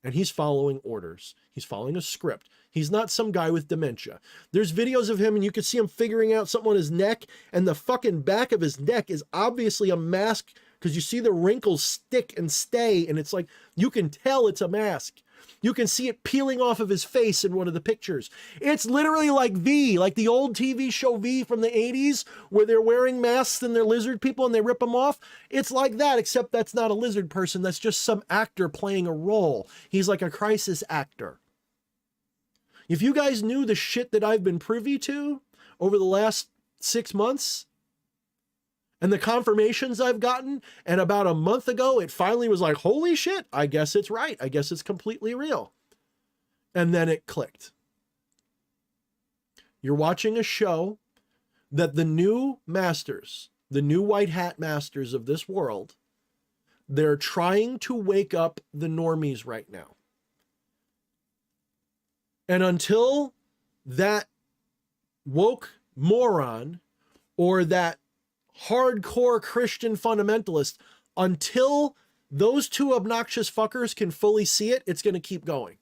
And he's following orders. He's following a script. He's not some guy with dementia. There's videos of him and you can see him figuring out something on his neck, and the fucking back of his neck is obviously a mask because you see the wrinkles stick and stay, and it's like, you can tell it's a mask. You can see it peeling off of his face in one of the pictures. It's literally like V, like the old TV show V from the 80s, where they're wearing masks and they're lizard people and they rip them off. It's like that, except that's not a lizard person. That's just some actor playing a role. He's like a crisis actor. If you guys knew the shit that I've been privy to over the last 6 months, and the confirmations I've gotten, and about a month ago, it finally was like, holy shit, I guess it's right. I guess it's completely real. And then it clicked. You're watching a show that the new masters, the new white hat masters of this world, they're trying to wake up the normies right now. And until that woke moron or that hardcore Christian fundamentalist, until those two obnoxious fuckers can fully see it, it's going to keep going.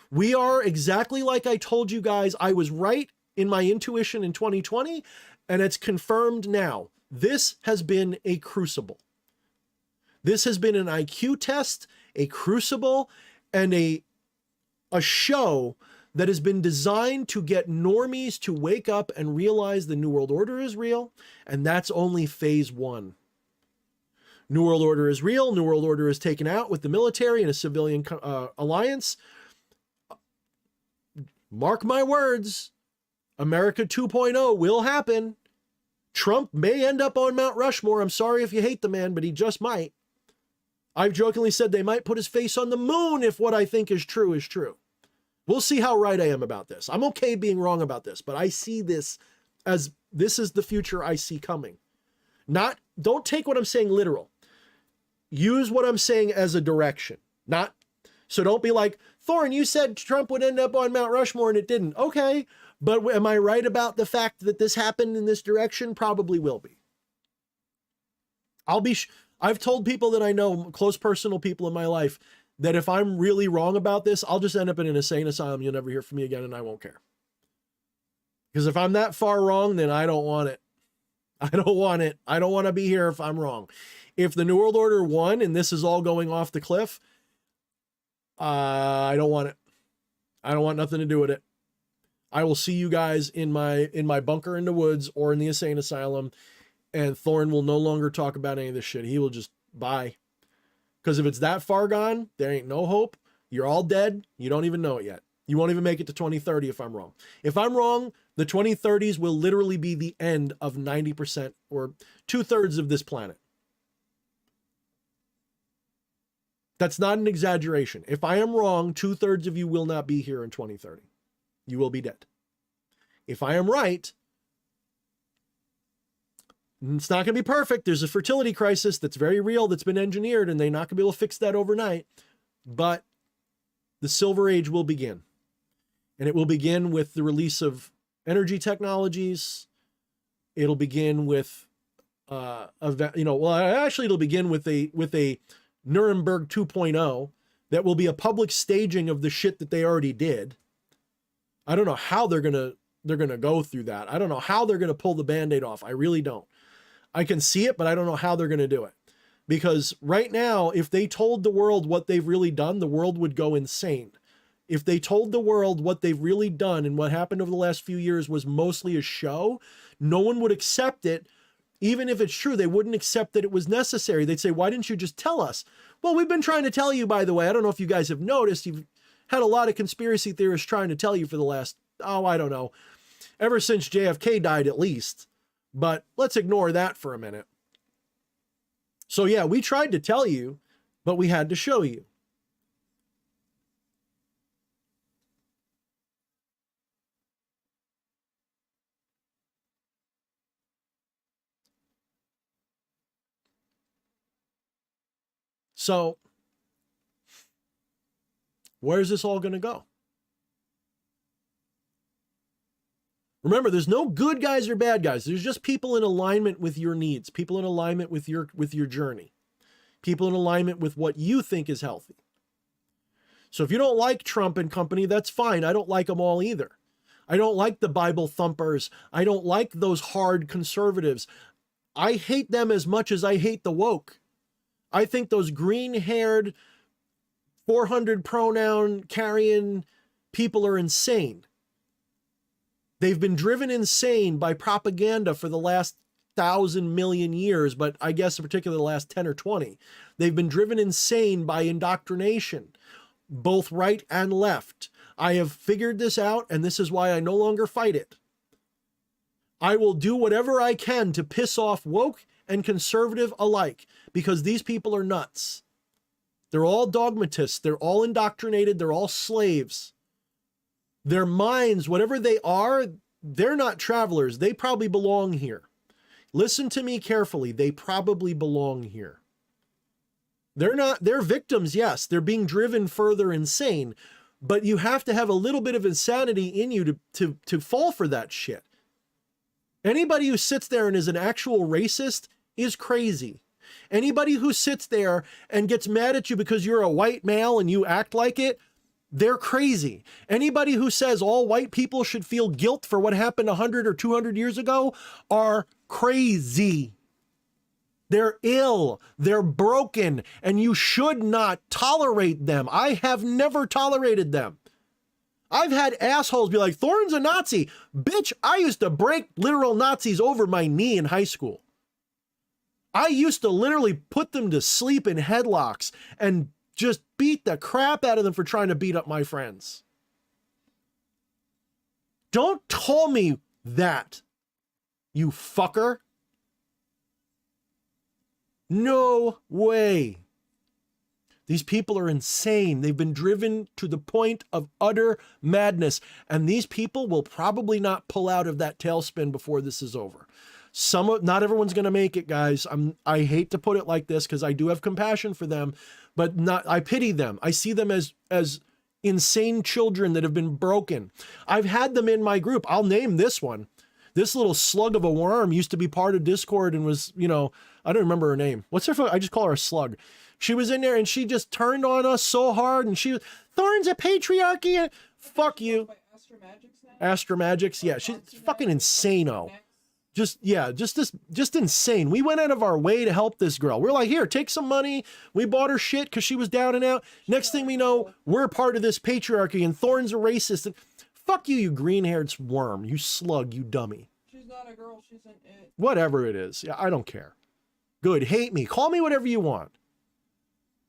We are exactly like I told you guys. I was right in my intuition in 2020, and it's confirmed now. This has been a crucible. This has been an IQ test, a crucible, and a show that has been designed to get normies to wake up and realize the New World Order is real, and that's only phase one. New World Order is real. New World Order is taken out with the military and a civilian alliance. Mark my words, America 2.0 will happen. Trump may end up on Mount Rushmore. I'm sorry if you hate the man, but he just might. I've jokingly said they might put his face on the moon if what I think is true is true. We'll see how right I am about this. I'm okay being wrong about this, but I see this as this is the future I see coming. Don't take what I'm saying literal. Use what I'm saying as a direction. So don't be like, Thorne, you said Trump would end up on Mount Rushmore and it didn't. Okay, but am I right about the fact that this happened in this direction? Probably will be. I've told people that I know, close personal people in my life, that if I'm really wrong about this, I'll just end up in an insane asylum. You'll never hear from me again, and I won't care. Because if I'm that far wrong, then I don't want it. I don't want it. I don't want to be here if I'm wrong. If the New World Order won and this is all going off the cliff, I don't want it. I don't want nothing to do with it. I will see you guys in my bunker in the woods or in the insane asylum, and Thorne will no longer talk about any of this shit. He will just bye. Because if it's that far gone, there ain't no hope. You're all dead. You don't even know it yet. You won't even make it to 2030 if I'm wrong. If I'm wrong, the 2030s will literally be the end of 90% or 2/3 of this planet. That's not an exaggeration. If I am wrong, 2/3 of you will not be here in 2030. You will be dead. If I am right, it's not going to be perfect. There's a fertility crisis that's very real, that's been engineered, and they're not going to be able to fix that overnight. But the Silver Age will begin. And it will begin with the release of energy technologies. It'll begin with, it'll begin with a Nuremberg 2.0 that will be a public staging of the shit that they already did. I don't know how they're going to go through that. I don't know how they're going to pull the Band-Aid off. I really don't. I can see it, but I don't know how they're going to do it. Because right now, if they told the world what they've really done, the world would go insane. If they told the world what they've really done and what happened over the last few years was mostly a show, no one would accept it. Even if it's true, they wouldn't accept that it was necessary. They'd say, why didn't you just tell us? Well, we've been trying to tell you, by the way. I don't know if you guys have noticed. You've had a lot of conspiracy theorists trying to tell you for the last, I don't know, ever since JFK died at least. But let's ignore that for a minute. So yeah, we tried to tell you, but we had to show you. So, where's this all going to go? Remember, there's no good guys or bad guys. There's just people in alignment with your needs, people in alignment with your journey, people in alignment with what you think is healthy. So if you don't like Trump and company, that's fine. I don't like them all either. I don't like the Bible thumpers. I don't like those hard conservatives. I hate them as much as I hate the woke. I think those green-haired, 400 pronoun carrying people are insane. They've been driven insane by propaganda for the last 1,000 million years, but I guess in particular the last 10 or 20. They've been driven insane by indoctrination, both right and left. I have figured this out, and this is why I no longer fight it. I will do whatever I can to piss off woke and conservative alike, because these people are nuts. They're all dogmatists. They're all indoctrinated. They're all slaves. Their minds, whatever they are, they're not travelers. They probably belong here. Listen to me carefully. They probably belong here. They're victims, yes. They're being driven further insane, but you have to have a little bit of insanity in you to fall for that shit. Anybody who sits there and is an actual racist is crazy. Anybody who sits there and gets mad at you because you're a white male and you act like it, they're crazy. Anybody who says all white people should feel guilt for what happened 100 or 200 years ago are crazy. They're ill, they're broken, and you should not tolerate them. I have never tolerated them. I've had assholes be like, Thorne's a Nazi. Bitch, I used to break literal Nazis over my knee in high school. I used to literally put them to sleep in headlocks and just beat the crap out of them for trying to beat up my friends. Don't tell me that, you fucker. No way. These people are insane. They've been driven to the point of utter madness. And these people will probably not pull out of that tailspin before this is over. Not everyone's going to make it, guys. I hate to put it like this because I do have compassion for them, but I pity them. I see them as insane children that have been broken. I've had them in my group. I'll name this one. This little slug of a worm used to be part of Discord and was, I don't remember her name. What's her? I just call her a slug. She was in there and she just turned on us so hard, and she was, Thorne's a patriarchy. Fuck you. Astromagics, yeah, she's fucking insane-o. Just insane. We went out of our way to help this girl. We're like, here, take some money. We bought her shit because she was down and out. Next thing we know, we're part of this patriarchy, and Thorne's a racist. And fuck you, you green-haired worm, you slug, you dummy. She's not a girl, she's an it. Whatever it is. Yeah, I don't care. Good, hate me. Call me whatever you want.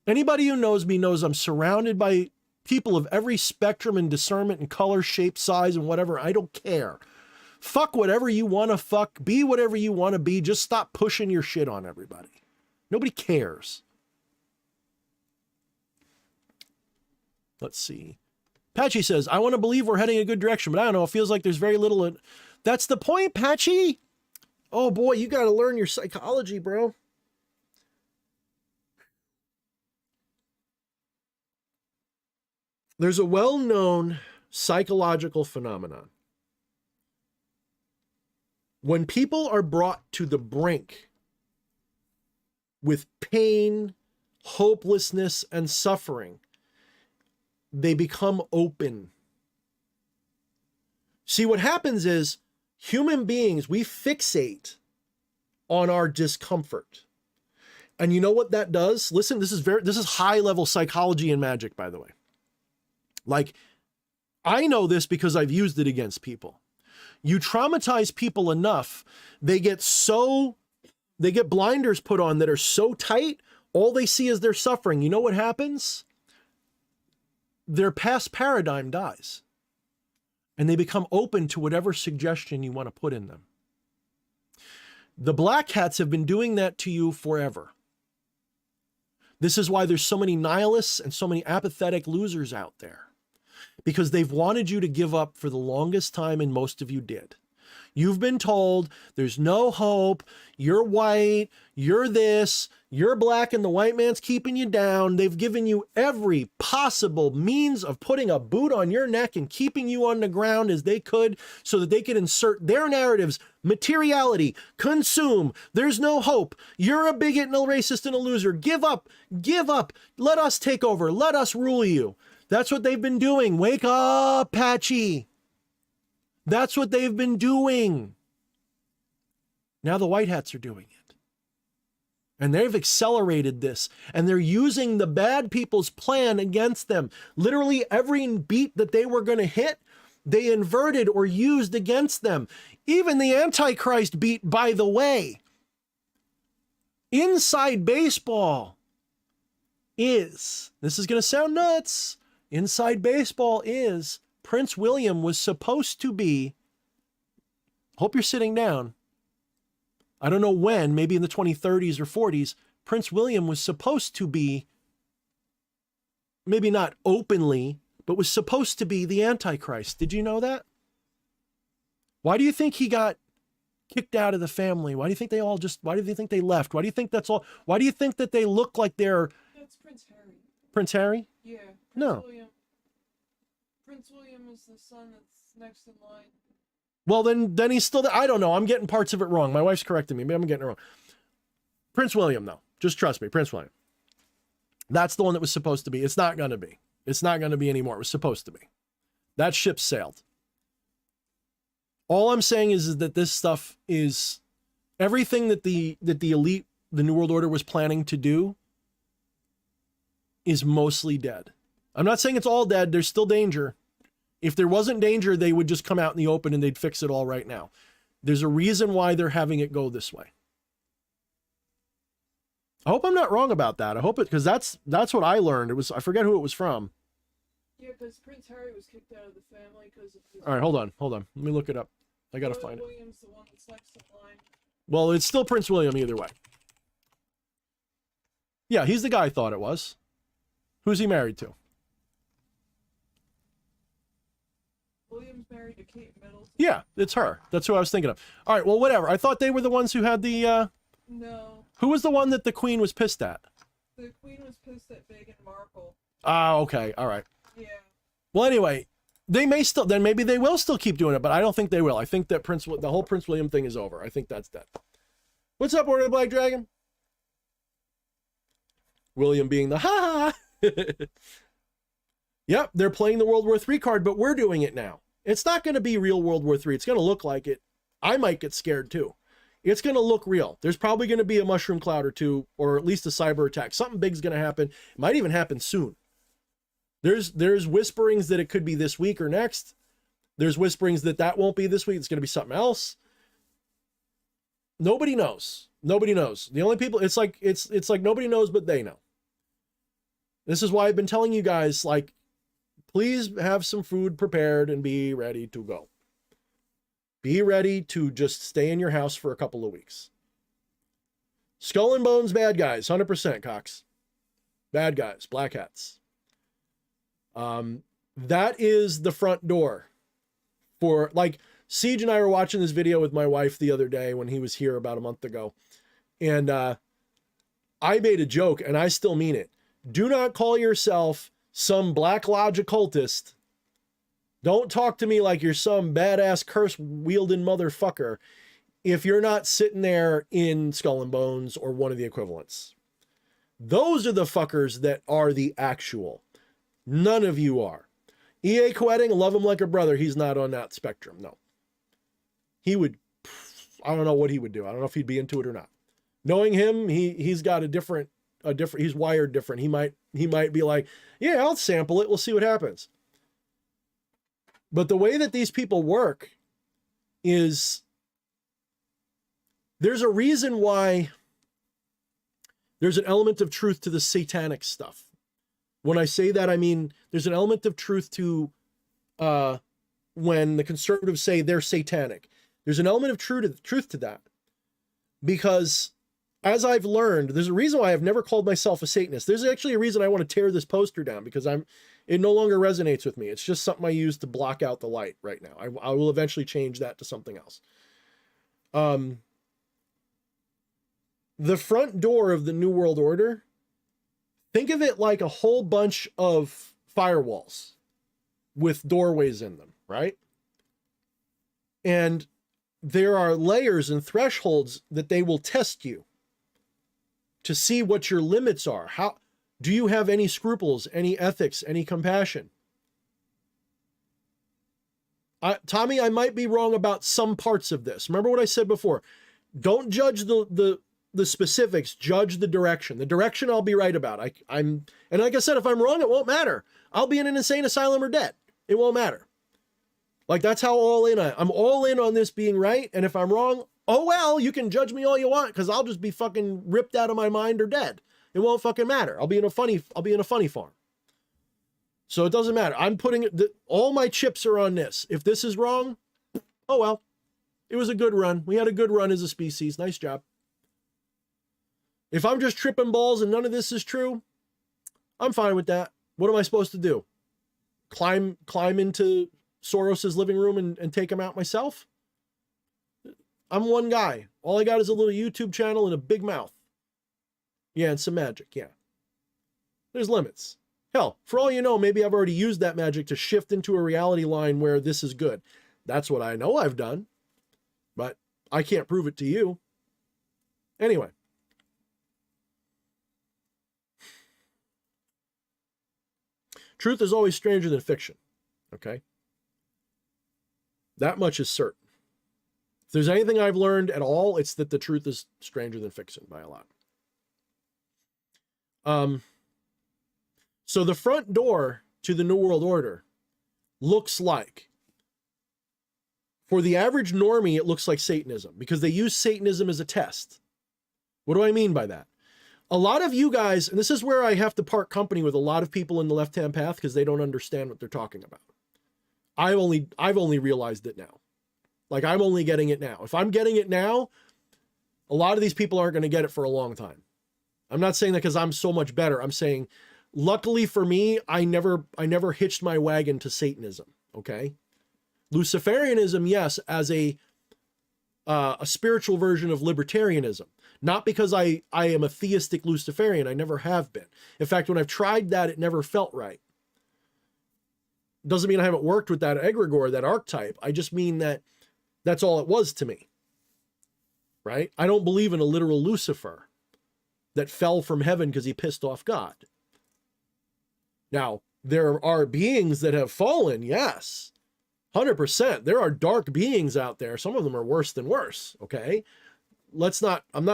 Anybody who knows me knows I'm surrounded by people of every spectrum and discernment and color, shape, size, and whatever. I don't care. Fuck whatever you want to fuck. Be whatever you want to be. Just stop pushing your shit on everybody. Nobody cares. Let's see. Patchy says, I want to believe we're heading a good direction, but I don't know. It feels like there's very little. That's the point, Patchy. Oh boy, you got to learn your psychology, bro. There's a well-known psychological phenomenon. When people are brought to the brink with pain, hopelessness, and suffering, they become open. See, what happens is human beings, we fixate on our discomfort. And you know what that does? Listen, this is high level psychology and magic, by the way. Like, I know this because I've used it against people. You traumatize people enough, they get blinders put on that are so tight, all they see is their suffering. You know what happens? Their past paradigm dies. And they become open to whatever suggestion you want to put in them. The black hats have been doing that to you forever. This is why there's so many nihilists and so many apathetic losers out there. Because they've wanted you to give up for the longest time, and most of you did. You've been told there's no hope, you're white, you're this, you're black, and the white man's keeping you down. They've given you every possible means of putting a boot on your neck and keeping you on the ground as they could so that they could insert their narratives, materiality, consume, there's no hope, you're a bigot and a racist and a loser, give up, let us take over, let us rule you. That's what they've been doing. Wake up, Patchy. That's what they've been doing. Now the white hats are doing it. And they've accelerated this. And they're using the bad people's plan against them. Literally every beat that they were going to hit, they inverted or used against them. Even the Antichrist beat, by the way. Inside baseball is, this is going to sound nuts, inside baseball is Prince William was supposed to be, hope you're sitting down, I don't know when, maybe in the 2030s or 40s, Prince William was supposed to be, maybe not openly, but was supposed to be the Antichrist. Did you know that? Why do you think he got kicked out of the family? Why do you think why do you think they left? Why do you think that's all? Why do you think that they look like they're... That's Prince Harry. Prince Harry? Yeah. No. Prince William is the son that's next in line. Well, then he's still there. I don't know. I'm getting parts of it wrong. My wife's correcting me. Maybe I'm getting it wrong. Prince William, though. Just trust me. Prince William. That's the one that was supposed to be. It's not going to be. It's not going to be anymore. It was supposed to be. That ship sailed. All I'm saying is that this stuff is everything that the elite, the New World Order was planning to do is mostly dead. I'm not saying it's all dead. There's still danger. If there wasn't danger, they would just come out in the open and they'd fix it all right now. There's a reason why they're having it go this way. I hope I'm not wrong about that. I hope it, because that's what I learned. I forget who it was from. Yeah, because Prince Harry was kicked out of the family because of his... All right, hold on. Let me look it up. I gotta find it. William's the one that's next in line. Well, it's still Prince William either way. Yeah, he's the guy I thought it was. Who's he married to? William's married to Kate Middleton. Yeah, it's her. That's who I was thinking of. All right, well, whatever. I thought they were the ones who had the... No. Who was the one that the Queen was pissed at? The Queen was pissed at Meghan Markle. Ah, okay. All right. Yeah. Well, anyway, they may still... Then maybe they will still keep doing it, but I don't think they will. I think that the whole Prince William thing is over. I think that's dead. What's up, Order of the Black Dragon? William being the ha-ha. Yep, they're playing the World War III card, but we're doing it now. It's not going to be real World War III. It's going to look like it. I might get scared too. It's going to look real. There's probably going to be a mushroom cloud or two, or at least a cyber attack. Something big's going to happen. It might even happen soon. There's whisperings that it could be this week or next. There's whisperings that won't be this week. It's going to be something else. Nobody knows. Nobody knows. The only people, it's like nobody knows, but they know. This is why I've been telling you guys, like, please have some food prepared and be ready to go. Be ready to just stay in your house for a couple of weeks. Skull and Bones, bad guys, 100%, Cox. Bad guys, black hats. That is the front door for, like, Siege and I were watching this video with my wife the other day when he was here about a month ago. And I made a joke, and I still mean it. Do not call yourself some Black Lodge occultist. Don't talk to me like you're some badass curse-wielding motherfucker if you're not sitting there in Skull and Bones or one of the equivalents. Those are the fuckers that are the actual. None of you are. E.A. Koetting, love him like a brother. He's not on that spectrum. No. He would, I don't know what he would do. I don't know if he'd be into it or not. Knowing him, he's got a different, he's wired different. He might be like, yeah, I'll sample it. We'll see what happens. But the way that these people work is, there's a reason why there's an element of truth to the satanic stuff. When I say that, I mean, there's an element of truth to when the conservatives say they're satanic. There's an element of truth to that. Because as I've learned, there's a reason why I've never called myself a Satanist. There's actually a reason I want to tear this poster down, because it no longer resonates with me. It's just something I use to block out the light right now. I will eventually change that to something else. The front door of the New World Order, think of it like a whole bunch of firewalls with doorways in them, right? And there are layers and thresholds that they will test you to see what your limits are. How do you have any scruples, any ethics, any compassion? Tommy, I might be wrong about some parts of this. Remember what I said before. Don't judge the specifics, judge the direction. The direction I'll be right about. And like I said, if I'm wrong, it won't matter. I'll be in an insane asylum or dead. It won't matter. Like, that's how all in I'm all in on this being right. And if I'm wrong, oh well, you can judge me all you want, because I'll just be fucking ripped out of my mind or dead. It won't fucking matter. I'll be in a funny farm. So it doesn't matter. I'm putting all my chips are on this. If this is wrong, oh well. It was a good run. We had a good run as a species. Nice job. If I'm just tripping balls and none of this is true, I'm fine with that. What am I supposed to do? Climb into Soros's living room and take him out myself? I'm one guy. All I got is a little YouTube channel and a big mouth. Yeah, and some magic, yeah. There's limits. Hell, for all you know, maybe I've already used that magic to shift into a reality line where this is good. That's what I know I've done. But I can't prove it to you. Anyway. Truth is always stranger than fiction. Okay? That much is certain. If there's anything I've learned at all, it's that the truth is stranger than fiction by a lot. So the front door to the New World Order looks like, for the average normie, it looks like Satanism, because they use Satanism as a test. What do I mean by that? A lot of you guys, and this is where I have to part company with a lot of people in the left-hand path, because they don't understand what they're talking about. I've only realized it now. Like, I'm only getting it now. If I'm getting it now, a lot of these people aren't going to get it for a long time. I'm not saying that because I'm so much better. I'm saying, luckily for me, I never hitched my wagon to Satanism. Okay. Luciferianism, yes, as a spiritual version of libertarianism. Not because I am a theistic Luciferian. I never have been. In fact, when I've tried that, it never felt right. Doesn't mean I haven't worked with that egregore, that archetype. I just mean that that's all it was to me. Right? I don't believe in a literal Lucifer that fell from heaven because he pissed off God. Now, there are beings that have fallen, yes. 100%. There are dark beings out there. Some of them are worse than worse, okay? I'm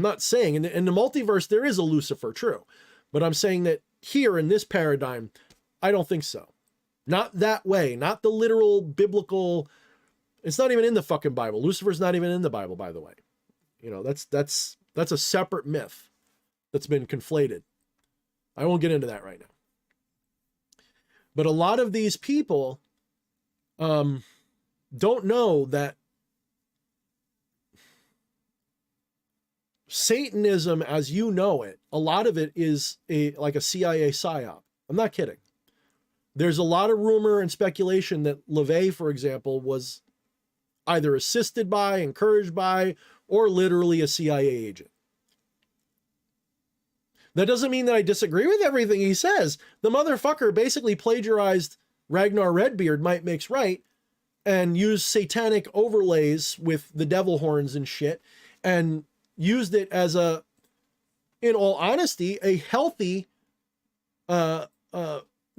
not saying, in the multiverse, there is a Lucifer, true. But I'm saying that here in this paradigm, I don't think so. Not that way. Not the literal biblical. It's not even in the fucking Bible. Lucifer's not even in the Bible, by the way. You know, that's a separate myth that's been conflated. I won't get into that right now. But a lot of these people don't know that Satanism, as you know it, a lot of it is like a CIA psyop. I'm not kidding. There's a lot of rumor and speculation that LaVey, for example, was either assisted by, encouraged by, or literally a CIA agent. That doesn't mean that I disagree with everything he says. The motherfucker basically plagiarized Ragnar Redbeard, Might Makes Right, and used satanic overlays with the devil horns and shit, and used it as in all honesty, a healthy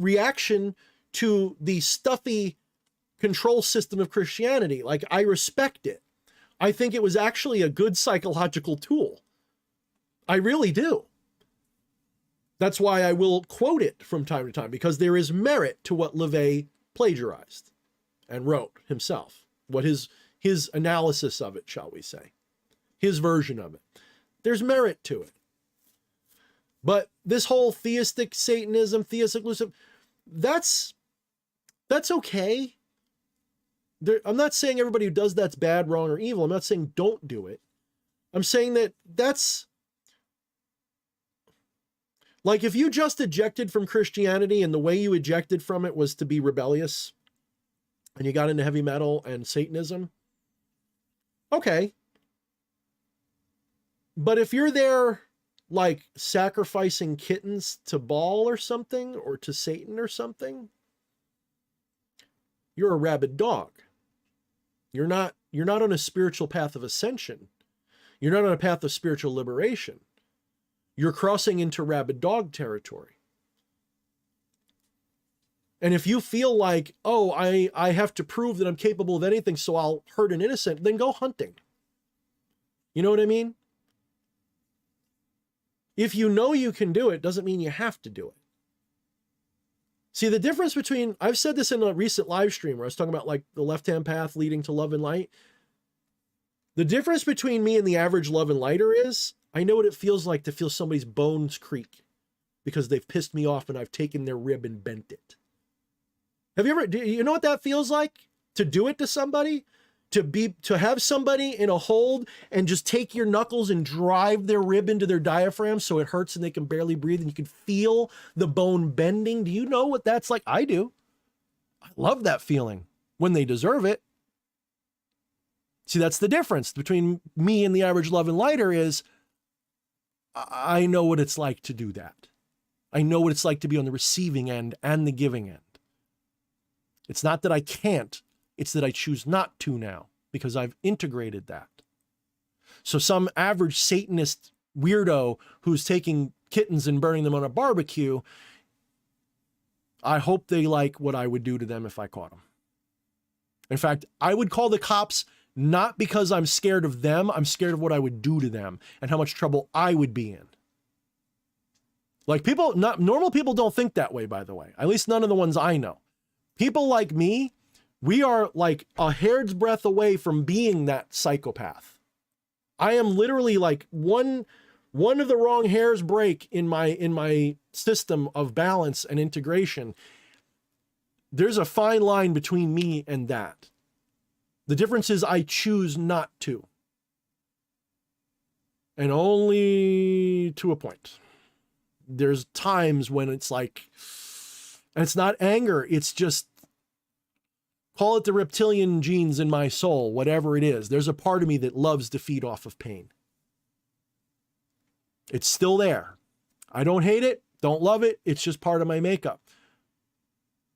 reaction to the stuffy control system of Christianity. Like, I respect it. I think it was actually a good psychological tool. I really do. That's why I will quote it from time to time, because there is merit to what LaVey plagiarized and wrote himself, what his analysis of it, shall we say, his version of it. There's merit to it. But this whole theistic Satanism, theistic Lucifer, that's okay. I'm not saying everybody who does that's bad, wrong, or evil. I'm not saying don't do it. I'm saying that that's like, if you just ejected from Christianity and the way you ejected from it was to be rebellious and you got into heavy metal and Satanism, okay. But if you're there like sacrificing kittens to Baal or something, or to Satan or something, you're a rabid dog. You're not on a spiritual path of ascension. You're not on a path of spiritual liberation. You're crossing into rabid dog territory. And if you feel like, oh, I have to prove that I'm capable of anything, so I'll hurt an innocent, then go hunting. You know what I mean? If you know you can do it, doesn't mean you have to do it. See, the difference between, I've said this in a recent live stream where I was talking about like the left-hand path leading to love and light. The difference between me and the average love and lighter is, I know what it feels like to feel somebody's bones creak because they've pissed me off and I've taken their rib and bent it. Have you ever, do you know what that feels like? To do it to somebody? To have somebody in a hold and just take your knuckles and drive their rib into their diaphragm so it hurts and they can barely breathe and you can feel the bone bending. Do you know what that's like? I do. I love that feeling when they deserve it. See, that's the difference between me and the average love and lighter is I know what it's like to do that. I know what it's like to be on the receiving end and the giving end. It's not that I can't. It's that I choose not to now because I've integrated that. So some average Satanist weirdo who's taking kittens and burning them on a barbecue, I hope they like what I would do to them if I caught them. In fact, I would call the cops not because I'm scared of them. I'm scared of what I would do to them and how much trouble I would be in. Like normal people don't think that way, by the way. At least none of the ones I know. People like me, we are like a hair's breadth away from being that psychopath. I am literally like one of the wrong hairs break in my system of balance and integration. There's a fine line between me and that. The difference is I choose not to. And only to a point. There's times when it's like, and it's not anger, it's just, call it the reptilian genes in my soul, whatever it is. There's a part of me that loves to feed off of pain. It's still there. I don't hate it, don't love it. It's just part of my makeup.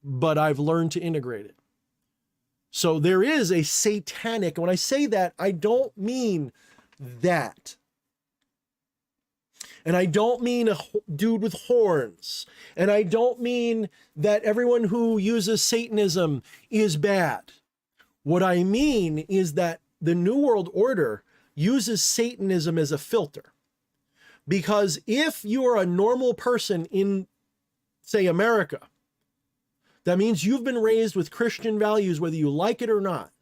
But I've learned to integrate it. So there is a satanic, and when I say that, I don't mean that. And I don't mean a dude with horns. And I don't mean that everyone who uses Satanism is bad. What I mean is that the New World Order uses Satanism as a filter. Because if you are a normal person in, say, America, that means you've been raised with Christian values, whether you like it or not.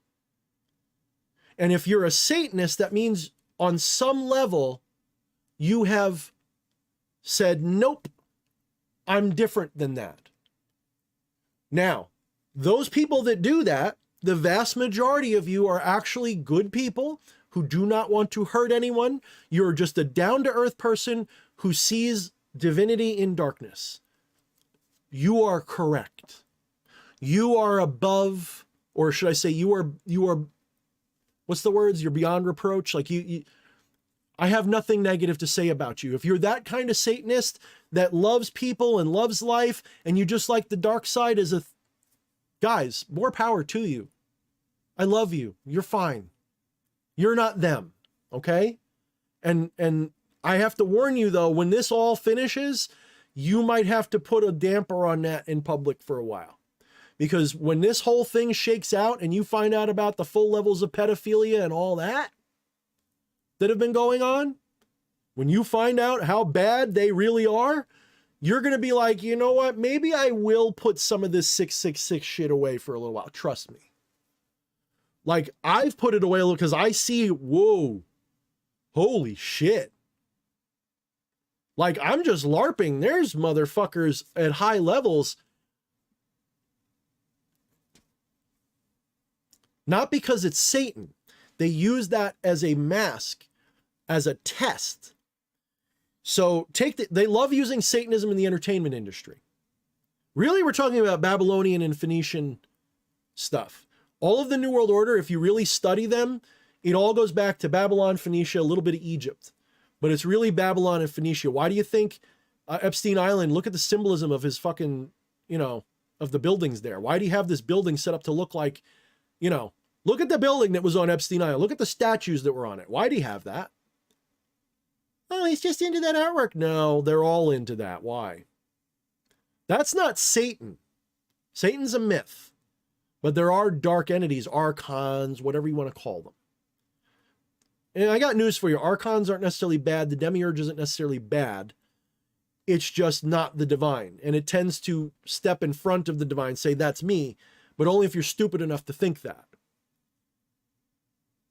And if you're a Satanist, that means on some level, you have said, nope, I'm different than that. Now, those people that do that, the vast majority of you are actually good people who do not want to hurt anyone. You're just a down-to-earth person who sees divinity in darkness. You are correct. You are above, or should I say you are, what's the words? You're beyond reproach. Like I have nothing negative to say about you. If you're that kind of Satanist that loves people and loves life, and you just like the dark side as a, guys, more power to you. I love you. You're fine. You're not them. Okay. And I have to warn you though, when this all finishes, you might have to put a damper on that in public for a while. Because when this whole thing shakes out and you find out about the full levels of pedophilia and all that have been going on, when you find out how bad they really are, you're going to be like, you know what? Maybe I will put some of this 666 shit away for a little while. Trust me. Like, I've put it away a little because I see, whoa, holy shit. Like, I'm just LARPing. There's motherfuckers at high levels. Not because it's Satan. They use that as a mask, as a test. So they love using Satanism in the entertainment industry. Really, we're talking about Babylonian and Phoenician stuff. All of the New World Order, if you really study them, it all goes back to Babylon, Phoenicia, a little bit of Egypt. But it's really Babylon and Phoenicia. Why do you think Epstein Island, look at the symbolism of his fucking, of the buildings there. Why do you have this building set up to look like, look at the building that was on Epstein Island. Look at the statues that were on it. Why do you have that? Oh, he's just into that artwork. No, they're all into that. Why? That's not Satan. Satan's a myth. But there are dark entities, archons, whatever you want to call them. And I got news for you. Archons aren't necessarily bad. The demiurge isn't necessarily bad. It's just not the divine. And it tends to step in front of the divine, say, that's me, but only if you're stupid enough to think that.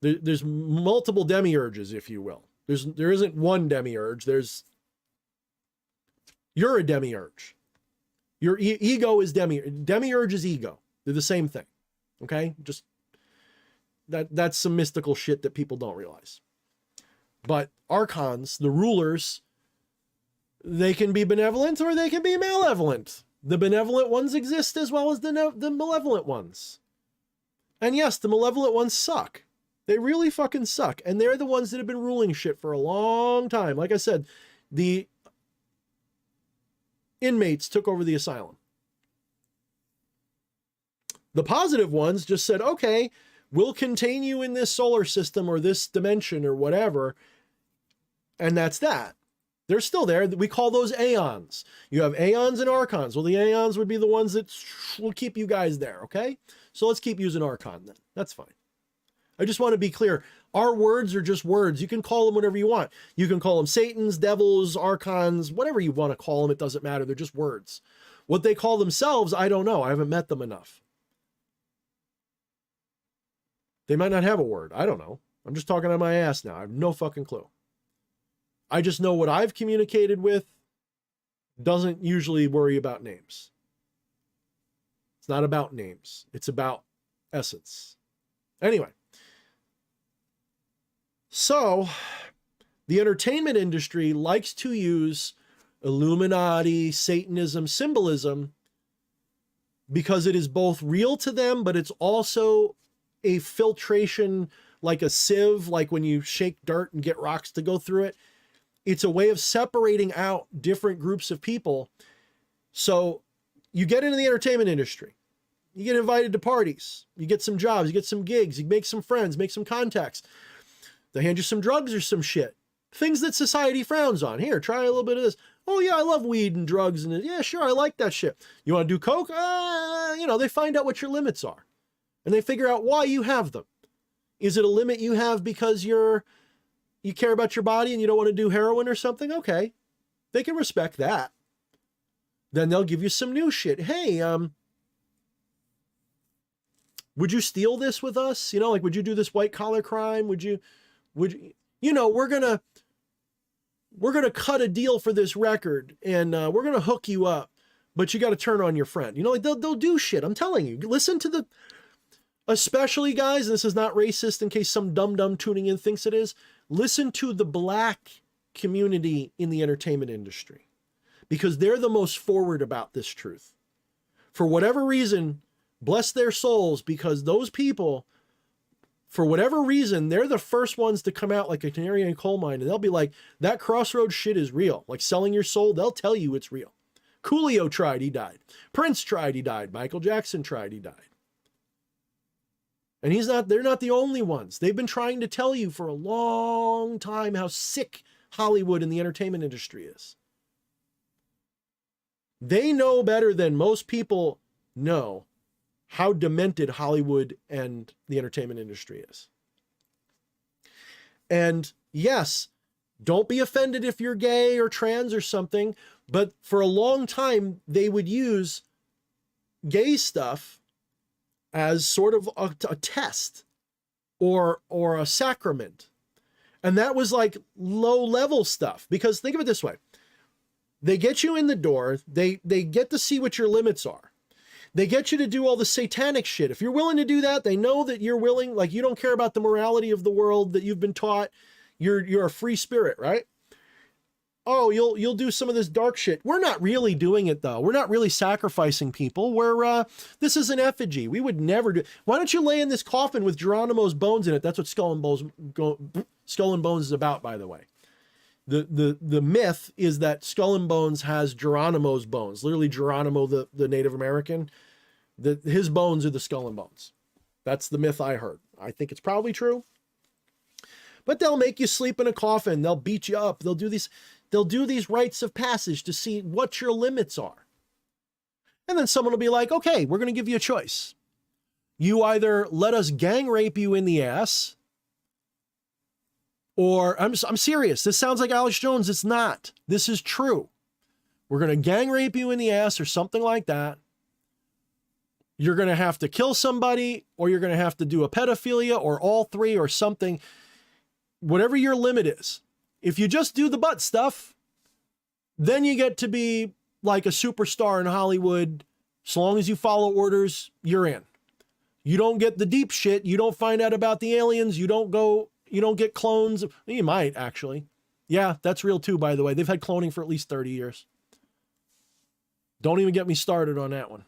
There's multiple demiurges, if you will. There isn't one demiurge. You're a demiurge. Your ego is demiurge. Demiurge is ego. They're the same thing. Okay? Just that's some mystical shit that people don't realize. But archons, the rulers, they can be benevolent or they can be malevolent. The benevolent ones exist as well as the malevolent ones. And yes, the malevolent ones suck. They really fucking suck. And they're the ones that have been ruling shit for a long time. Like I said, the inmates took over the asylum. The positive ones just said, okay, we'll contain you in this solar system or this dimension or whatever. And that's that. They're still there. We call those aeons. You have aeons and archons. Well, the aeons would be the ones that will keep you guys there, okay? So let's keep using archon then. That's fine. I just want to be clear. Our words are just words. You can call them whatever you want. You can call them Satans, devils, archons, whatever you want to call them. It doesn't matter. They're just words. What they call themselves, I don't know. I haven't met them enough. They might not have a word. I don't know. I'm just talking on my ass now. I have no fucking clue. I just know what I've communicated with doesn't usually worry about names. It's not about names. It's about essence. Anyway. So, the entertainment industry likes to use Illuminati, Satanism, symbolism because it is both real to them, but it's also a filtration, like a sieve, like when you shake dirt and get rocks to go through it. It's a way of separating out different groups of people. So you get into the entertainment industry, you get invited to parties, you get some jobs, you get some gigs, you make some friends, make some contacts. They hand you some drugs or some shit. Things that society frowns on. Here, try a little bit of this. Oh yeah, I love weed and drugs. And yeah, sure, I like that shit. You want to do coke? They find out what your limits are. And they figure out why you have them. Is it a limit you have because you care about your body and you don't want to do heroin or something? Okay. They can respect that. Then they'll give you some new shit. Hey, would you steal this with us? Would you do this white collar crime? We're going to cut a deal for this record and we're going to hook you up, but you got to turn on your friend. They'll do shit. I'm telling you, listen to especially guys, and this is not racist in case some dum-dum tuning in thinks it is, listen to the black community in the entertainment industry because they're the most forward about this truth. For whatever reason, bless their souls, because those people, for whatever reason, they're the first ones to come out like a canary in a coal mine, and they'll be like, that crossroads shit is real. Like selling your soul, they'll tell you it's real. Coolio tried, he died. Prince tried, he died. Michael Jackson tried, he died. And they're not the only ones. They've been trying to tell you for a long time how sick Hollywood and the entertainment industry is. They know better than most people know how demented Hollywood and the entertainment industry is. And yes, don't be offended if you're gay or trans or something, but for a long time, they would use gay stuff as sort of a test or a sacrament. And that was like low level stuff, because think of it this way. They get you in the door. They get to see what your limits are. They get you to do all the satanic shit. If you're willing to do that, they know that you're willing, like you don't care about the morality of the world that you've been taught. You're a free spirit, right? Oh, you'll do some of this dark shit. We're not really doing it though. We're not really sacrificing people. This is an effigy. We would never do. Why don't you lay in this coffin with Geronimo's bones in it? That's what Skull and Bones is about, by the way. The myth is that Skull and Bones has Geronimo's bones. Literally Geronimo, the Native American, his bones are the Skull and Bones. That's the myth I heard. I think it's probably true. But they'll make you sleep in a coffin. They'll beat you up. They'll do these rites of passage to see what your limits are. And then someone will be like, okay, we're going to give you a choice. You either let us gang rape you in the ass, or I'm serious. This sounds like Alex Jones. It's not. This is true. We're going to gang rape you in the ass or something like that. You're going to have to kill somebody, or you're going to have to do a pedophilia, or all three, or something. Whatever your limit is. If you just do the butt stuff, then you get to be like a superstar in Hollywood. As long as you follow orders, you're in. You don't get the deep shit. You don't find out about the aliens. You don't get clones. You might, actually. Yeah, that's real too, by the way. They've had cloning for at least 30 years. Don't even get me started on that one.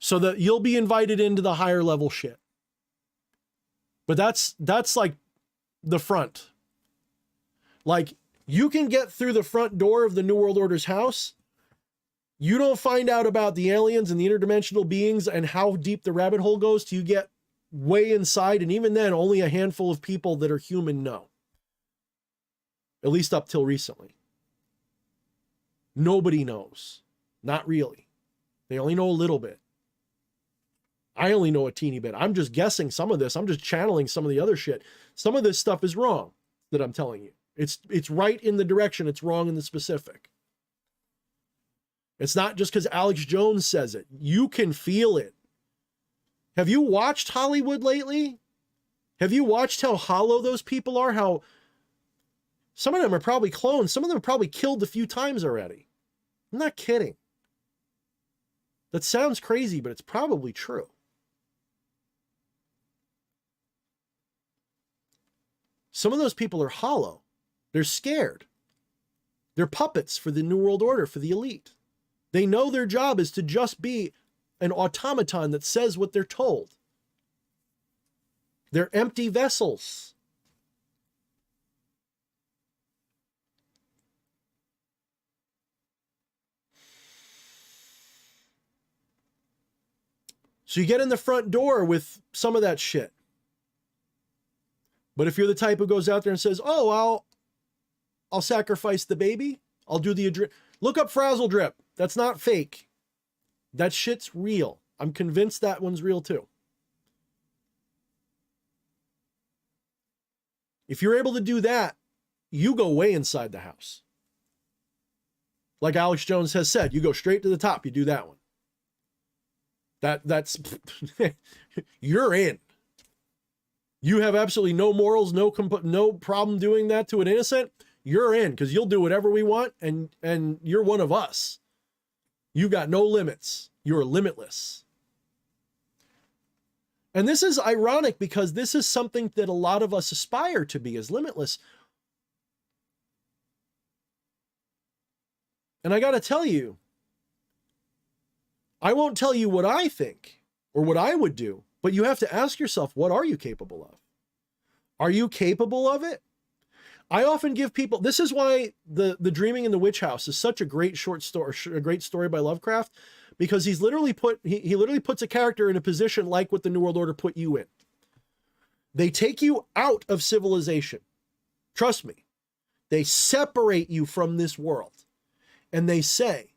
So that you'll be invited into the higher level shit. But that's like the front. Like, you can get through the front door of the New World Order's house. You don't find out about the aliens and the interdimensional beings and how deep the rabbit hole goes till you get way inside. And even then, only a handful of people that are human know. At least up till recently. Nobody knows. Not really. They only know a little bit. I only know a teeny bit. I'm just guessing some of this. I'm just channeling some of the other shit. Some of this stuff is wrong that I'm telling you. It's right in the direction. It's wrong in the specific. It's not just because Alex Jones says it. You can feel it. Have you watched Hollywood lately? Have you watched how hollow those people are? How some of them are probably clones. Some of them are probably killed a few times already. I'm not kidding. That sounds crazy, but it's probably true. Some of those people are hollow. They're scared. They're puppets for the New World Order, for the elite. They know their job is to just be an automaton that says what they're told. They're empty vessels. So you get in the front door with some of that shit. But if you're the type who goes out there and says, oh, I'll sacrifice the baby. I'll do the look up Frazzle Drip. That's not fake. That shit's real. I'm convinced that one's real too. If you're able to do that, you go way inside the house. Like Alex Jones has said, you go straight to the top. You do that one. That's you're in. You have absolutely no morals, no problem doing that to an innocent. You're in, because you'll do whatever we want, and you're one of us. You got no limits. You're limitless. And this is ironic because this is something that a lot of us aspire to be, as limitless. And I got to tell you, I won't tell you what I think or what I would do, but you have to ask yourself, what are you capable of? Are you capable of it? I often give people, this is why the Dreaming in the Witch House is such a great short story, a great story by Lovecraft, because he literally puts a character in a position like what the New World Order put you in. They take you out of civilization. Trust me. They separate you from this world. And they say,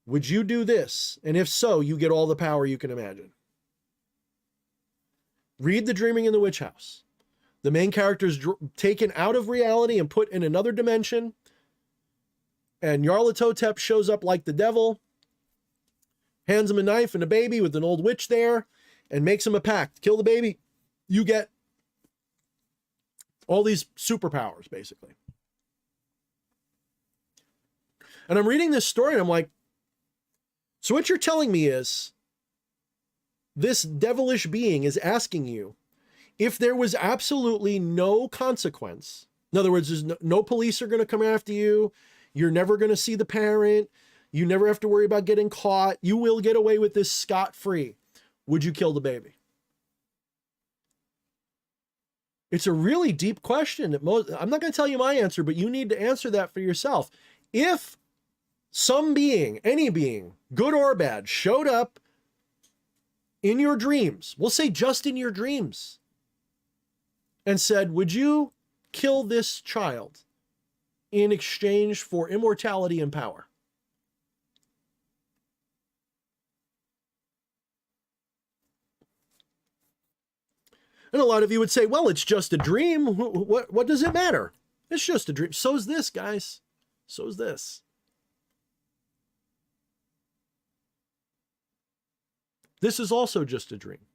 would you do this? And if so, you get all the power you can imagine. Read The Dreaming in the Witch House. The main character is taken out of reality and put in another dimension. And Nyarlathotep shows up like the devil, hands him a knife and a baby with an old witch there, and makes him a pact. Kill the baby, you get all these superpowers, basically. And I'm reading this story and I'm like, so what you're telling me is this devilish being is asking you if there was absolutely no consequence. In other words, there's no police are going to come after you. You're never going to see the parent. You never have to worry about getting caught. You will get away with this scot-free. Would you kill the baby? It's a really deep question. I'm not going to tell you my answer, but you need to answer that for yourself. If some being, any being, good or bad, showed up in your dreams, we'll say just in your dreams, and said, would you kill this child in exchange for immortality and power? And a lot of you would say, well, it's just a dream. What does it matter? It's just a dream. So's this, guys. So's this. This is also just a dream.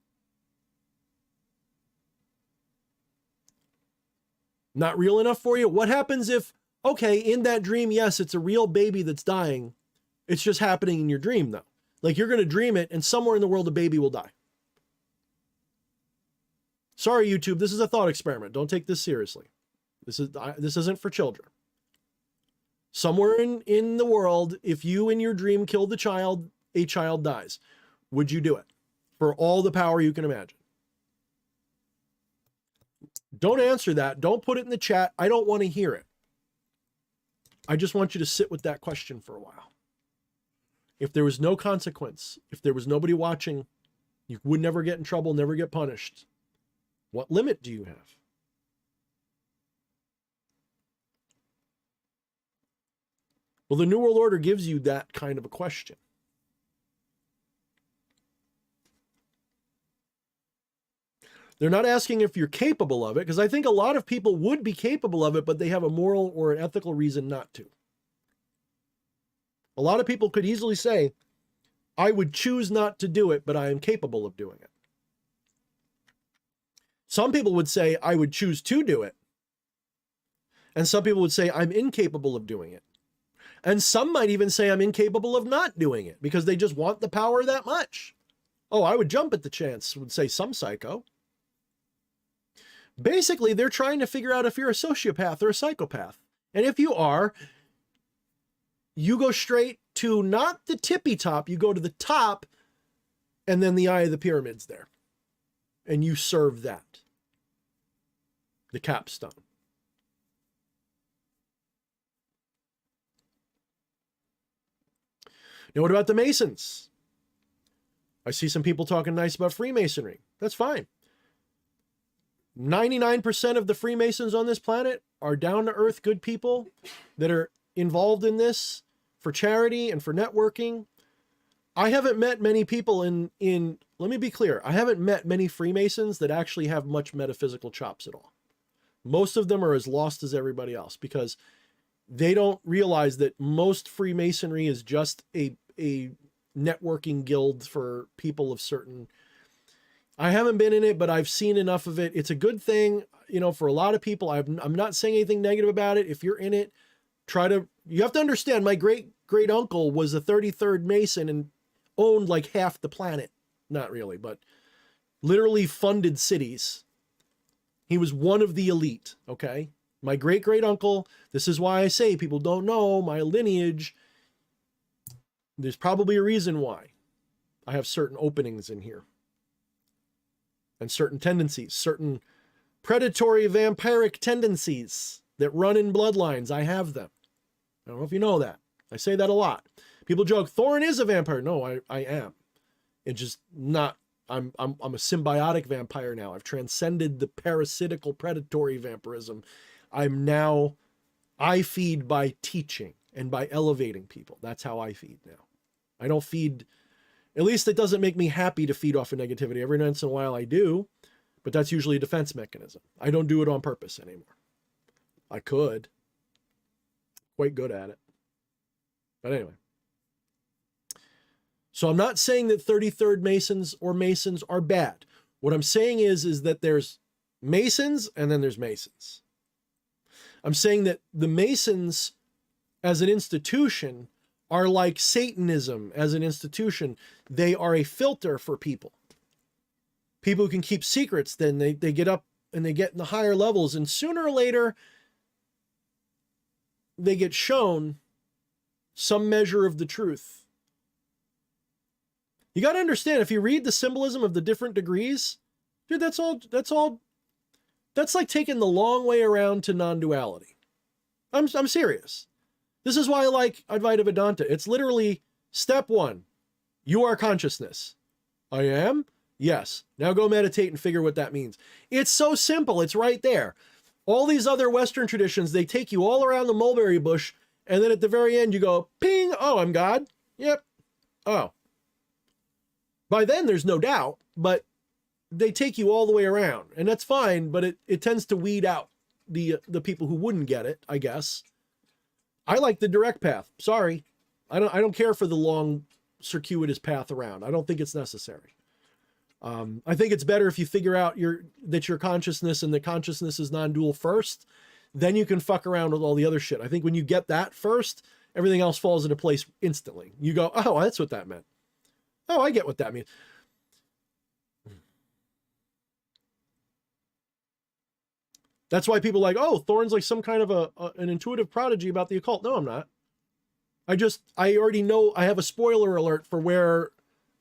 Not real enough for you? What happens if, okay, in that dream, yes, it's a real baby that's dying. It's just happening in your dream, though. Like you're going to dream it, and somewhere in the world, a baby will die. Sorry, YouTube, this is a thought experiment. Don't take this seriously. This isn't for children. Somewhere in the world, if you in your dream kill the child, a child dies. Would you do it for all the power you can imagine? Don't answer that. Don't put it in the chat. I don't want to hear it. I just want you to sit with that question for a while. If there was no consequence, if there was nobody watching, you would never get in trouble, never get punished. What limit do you have? Well, the New World Order gives you that kind of a question. They're not asking if you're capable of it, because I think a lot of people would be capable of it, but they have a moral or an ethical reason not to. A lot of people could easily say, I would choose not to do it, but I am capable of doing it. Some people would say, I would choose to do it. And some people would say, I'm incapable of doing it. And some might even say, I'm incapable of not doing it because they just want the power that much. Oh, I would jump at the chance, would say some psycho. Basically, they're trying to figure out if you're a sociopath or a psychopath. And if you are, you go straight to not the tippy top, you go to the top, and then the eye of the pyramid's there. And you serve that. The capstone. Now, what about the Masons? I see some people talking nice about Freemasonry. That's fine. 99% of the Freemasons on this planet are down-to-earth good people that are involved in this for charity and for networking. I haven't met many people in let me be clear, I haven't met many Freemasons that actually have much metaphysical chops at all. Most of them are as lost as everybody else because they don't realize that most Freemasonry is just a networking guild for people of certain. I haven't been in it, but I've seen enough of it. It's a good thing, you know, for a lot of people. I'm not saying anything negative about it. If you're in it, you have to understand, my great uncle was a 33rd Mason and owned like half the planet. Not really, but literally funded cities. He was one of the elite, okay? My great uncle, this is why I say people don't know my lineage. There's probably a reason why I have certain openings in here. And certain tendencies, certain predatory vampiric tendencies that run in bloodlines. I have them. I don't know if you know that. I say that a lot. People joke, Thorne is a vampire. No, I am. It's just not, I'm a symbiotic vampire now. I've transcended the parasitical predatory vampirism. I feed by teaching and by elevating people. That's how I feed now. I don't feed, at least it doesn't make me happy to feed off of negativity. Every once in a while I do, but that's usually a defense mechanism. I don't do it on purpose anymore. I could. Quite good at it. But anyway. So I'm not saying that 33rd Masons or Masons are bad. What I'm saying is that there's Masons and then there's Masons. I'm saying that the Masons as an institution are like Satanism as an institution. They are a filter for people. People who can keep secrets, then they get up and they get in the higher levels, and sooner or later they get shown some measure of the truth. You got to understand, if you read the symbolism of the different degrees, dude, that's like taking the long way around to non-duality. I'm serious. This is why I like Advaita Vedanta. It's literally step one. You are consciousness. I am? Yes. Now go meditate and figure what that means. It's so simple. It's right there. All these other Western traditions, they take you all around the mulberry bush, and then at the very end you go, ping, oh, I'm God. Yep. Oh. By then there's no doubt, but they take you all the way around, and that's fine, but it tends to weed out the people who wouldn't get it, I guess. I like the direct path. Sorry. I don't care for the long circuitous path around. I don't think it's necessary. I think it's better if you figure out that your consciousness and the consciousness is non-dual first, then you can fuck around with all the other shit. I think when you get that first, everything else falls into place instantly. You go, oh, that's what that meant. Oh, I get what that means. That's why people are like, oh, Thorne's like some kind of an intuitive prodigy about the occult. No, I'm not. I already know, I have a spoiler alert for where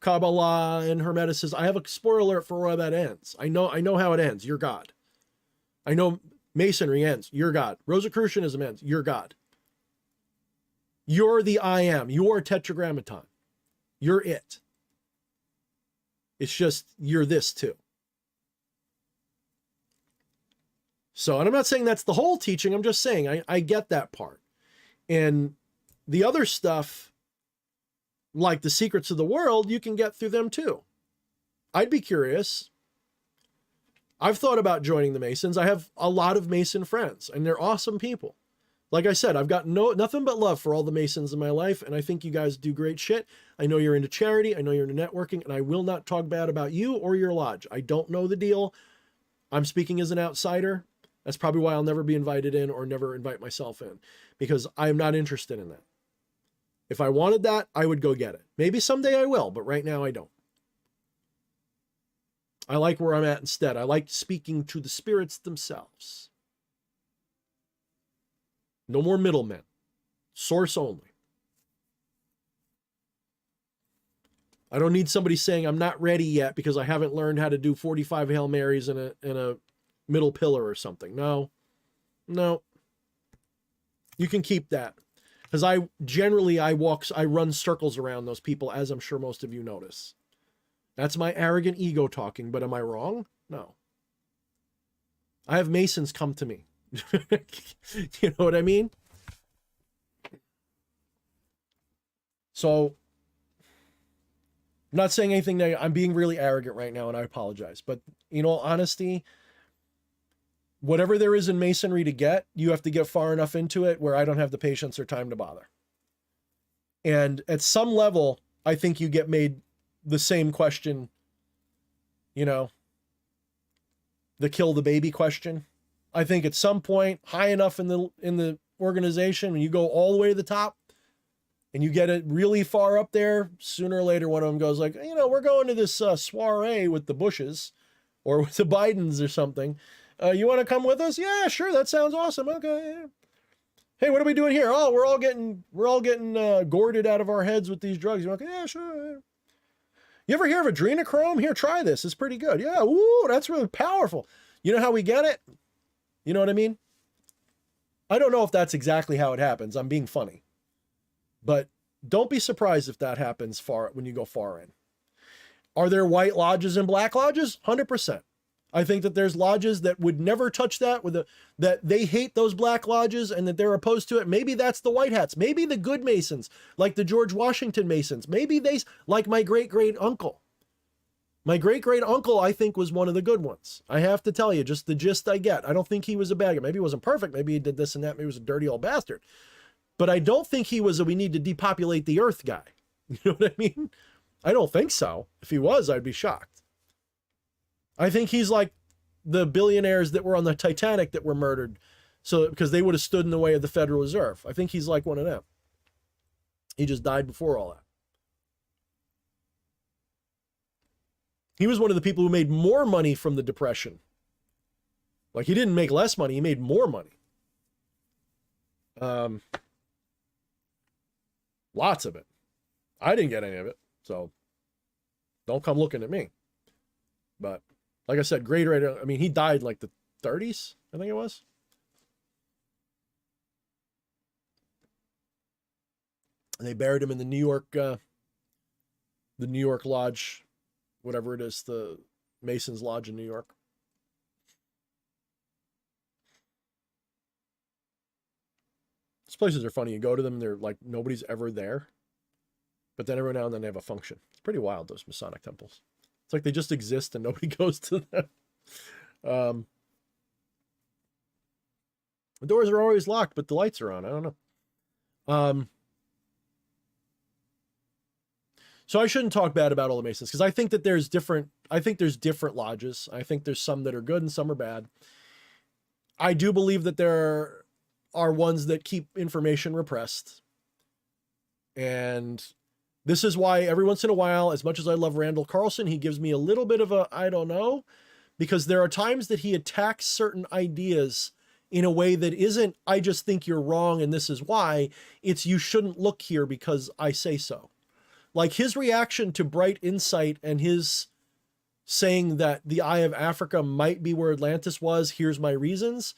Kabbalah and Hermeticism, I have a spoiler alert for where that ends. I know how it ends. You're God. I know Masonry ends. You're God. Rosicrucianism ends. You're God. You're the I am. You're Tetragrammaton. You're it. It's just, you're this too. So, and I'm not saying that's the whole teaching. I'm just saying I get that part. And the other stuff, like the secrets of the world, you can get through them too. I'd be curious. I've thought about joining the Masons. I have a lot of Mason friends, and they're awesome people. Like I said, I've got nothing but love for all the Masons in my life, and I think you guys do great shit. I know you're into charity. I know you're into networking, and I will not talk bad about you or your lodge. I don't know the deal. I'm speaking as an outsider. That's probably why I'll never be invited in or never invite myself in, because I'm not interested in that. If I wanted that, I would go get it. Maybe someday I will, but right now I don't. I like where I'm at instead. I like speaking to the spirits themselves. No more middlemen. Source only. I don't need somebody saying I'm not ready yet because I haven't learned how to do 45 Hail Marys in a middle pillar or something. No. You can keep that. Because I run circles around those people, as I'm sure most of you notice. That's my arrogant ego talking, but am I wrong? No. I have Masons come to me. You know what I mean? So, I'm not saying anything negative. I'm being really arrogant right now, and I apologize. But in all honesty, whatever there is in Masonry to get, you have to get far enough into it where I don't have the patience or time to bother. And at some level, I think you get made the same question, the kill the baby question. I think at some point, high enough in the organization, when you go all the way to the top and you get it really far up there, sooner or later, one of them goes like, we're going to this soiree with the Bushes or with the Bidens or something. You want to come with us? Yeah, sure. That sounds awesome. Okay. Hey, what are we doing here? Oh, we're all getting gourded out of our heads with these drugs. You're like, yeah, sure. You ever hear of adrenochrome? Here, try this. It's pretty good. Yeah. Ooh, that's really powerful. You know how we get it? You know what I mean? I don't know if that's exactly how it happens. I'm being funny, but don't be surprised if that happens when you go far in. Are there white lodges and black lodges? 100%. I think that there's lodges that would never touch that, that they hate those black lodges and that they're opposed to it. Maybe that's the white hats. Maybe the good Masons, like the George Washington Masons. Maybe they, like my great-great-uncle. My great-great-uncle, I think, was one of the good ones. I have to tell you, just the gist I get. I don't think he was a bad guy. Maybe he wasn't perfect. Maybe he did this and that. Maybe he was a dirty old bastard. But I don't think he was a we need to depopulate the earth guy. You know what I mean? I don't think so. If he was, I'd be shocked. I think he's like the billionaires that were on the Titanic that were murdered, so because they would have stood in the way of the Federal Reserve. I think he's like one of them. He just died before all that. He was one of the people who made more money from the Depression. Like, he didn't make less money, he made more money. Lots of it. I didn't get any of it, so don't come looking at me. But like I said, I mean, he died like the 30s, I think it was. And they buried him in the New York Lodge, whatever it is, the Masons Lodge in New York. These places are funny. You go to them, they're like, nobody's ever there. But then every now and then they have a function. It's pretty wild, those Masonic temples. It's like they just exist and nobody goes to them. The doors are always locked, but the lights are on. I don't know. So I shouldn't talk bad about all the Masons, because I think that there's different lodges. I think there's some that are good and some are bad. I do believe that there are ones that keep information repressed. And this is why every once in a while, as much as I love Randall Carlson, he gives me a little bit of a, I don't know, because there are times that he attacks certain ideas in a way that isn't, I just think you're wrong and this is why. It's, you shouldn't look here because I say so. Like his reaction to Bright Insight and his saying that the Eye of Africa might be where Atlantis was, here's my reasons,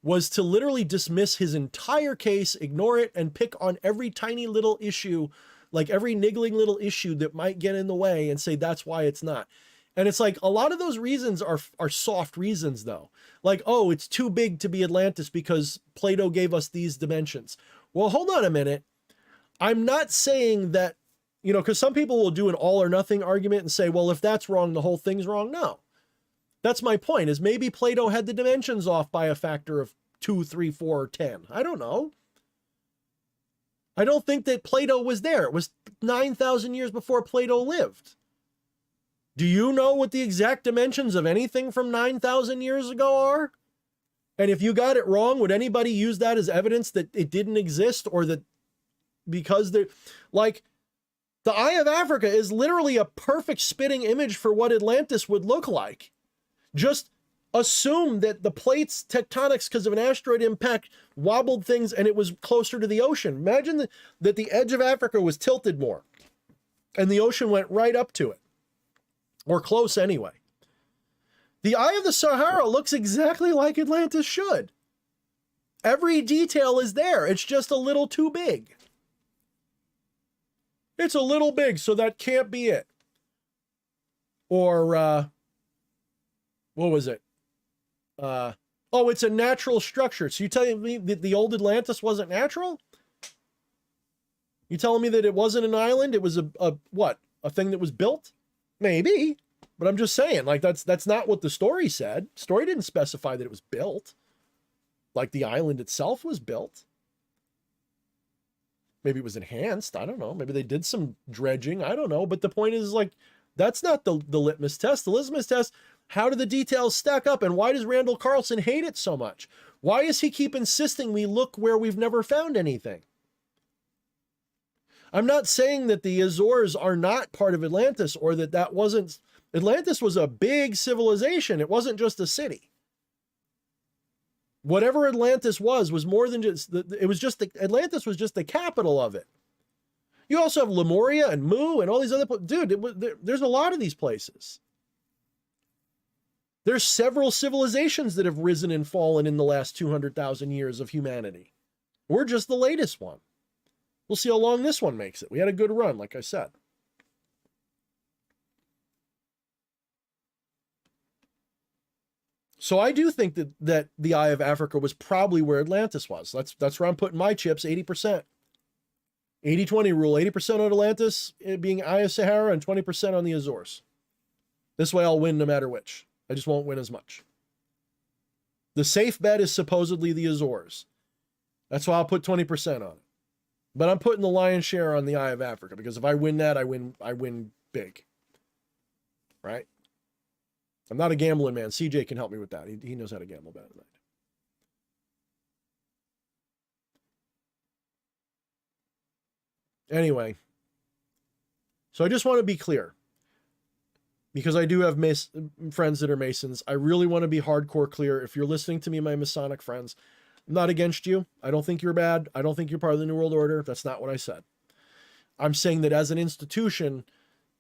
was to literally dismiss his entire case, ignore it, and pick on every tiny little issue, like every niggling little issue that might get in the way, and say that's why it's not. And it's like, a lot of those reasons are soft reasons though. Like, oh, it's too big to be Atlantis because Plato gave us these dimensions. Well, hold on a minute. I'm not saying that, you know, because some people will do an all or nothing argument and say, well, if that's wrong, the whole thing's wrong. No. That's my point, is maybe Plato had the dimensions off by a factor of 2, 3, 4, or 10. I don't know. I don't think that Plato was there. It was 9,000 years before Plato lived. Do you know what the exact dimensions of anything from 9,000 years ago are? And if you got it wrong, would anybody use that as evidence that it didn't exist, or that because they're like, the Eye of Africa is literally a perfect spitting image for what Atlantis would look like. Just assume that the plates, tectonics, because of an asteroid impact, wobbled things and it was closer to the ocean. Imagine that the edge of Africa was tilted more and the ocean went right up to it, or close anyway. The Eye of the Sahara looks exactly like Atlantis should. Every detail is there. It's just a little too big. It's a little big, so that can't be it. Or, what was it? Oh, it's a natural structure. So you telling me that the old Atlantis wasn't natural? You telling me that it wasn't an island? It was a what? A thing that was built? Maybe. But I'm just saying, like, that's not what the story said. The story didn't specify that it was built. Like the island itself was built. Maybe it was enhanced. I don't know. Maybe they did some dredging. I don't know. But the point is, like, that's not the litmus test. The litmus test, how do the details stack up? And why does Randall Carlson hate it so much? Why does he keep insisting we look where we've never found anything? I'm not saying that the Azores are not part of Atlantis, or that wasn't... Atlantis was a big civilization. It wasn't just a city. Whatever Atlantis was more than just... Atlantis was just the capital of it. You also have Lemuria and Mu and all these other... Dude, there's a lot of these places. There's several civilizations that have risen and fallen in the last 200,000 years of humanity. We're just the latest one. We'll see how long this one makes it. We had a good run, like I said. So I do think that the Eye of Africa was probably where Atlantis was. That's where I'm putting my chips, 80%. 80-20 rule, 80% on Atlantis, it being Eye of Sahara, and 20% on the Azores. This way I'll win no matter which. I just won't win as much. The safe bet is supposedly the Azores. That's why I'll put 20% on it. But I'm putting the lion's share on the Eye of Africa, because if I win that, I win big. Right? I'm not a gambling man. CJ can help me with that. He knows how to gamble better than I do. Anyway, so I just want to be clear, because I do have friends that are Masons. I really want to be hardcore clear. If you're listening to me, my Masonic friends, I'm not against you. I don't think you're bad. I don't think you're part of the New World Order. That's not what I said. I'm saying that as an institution,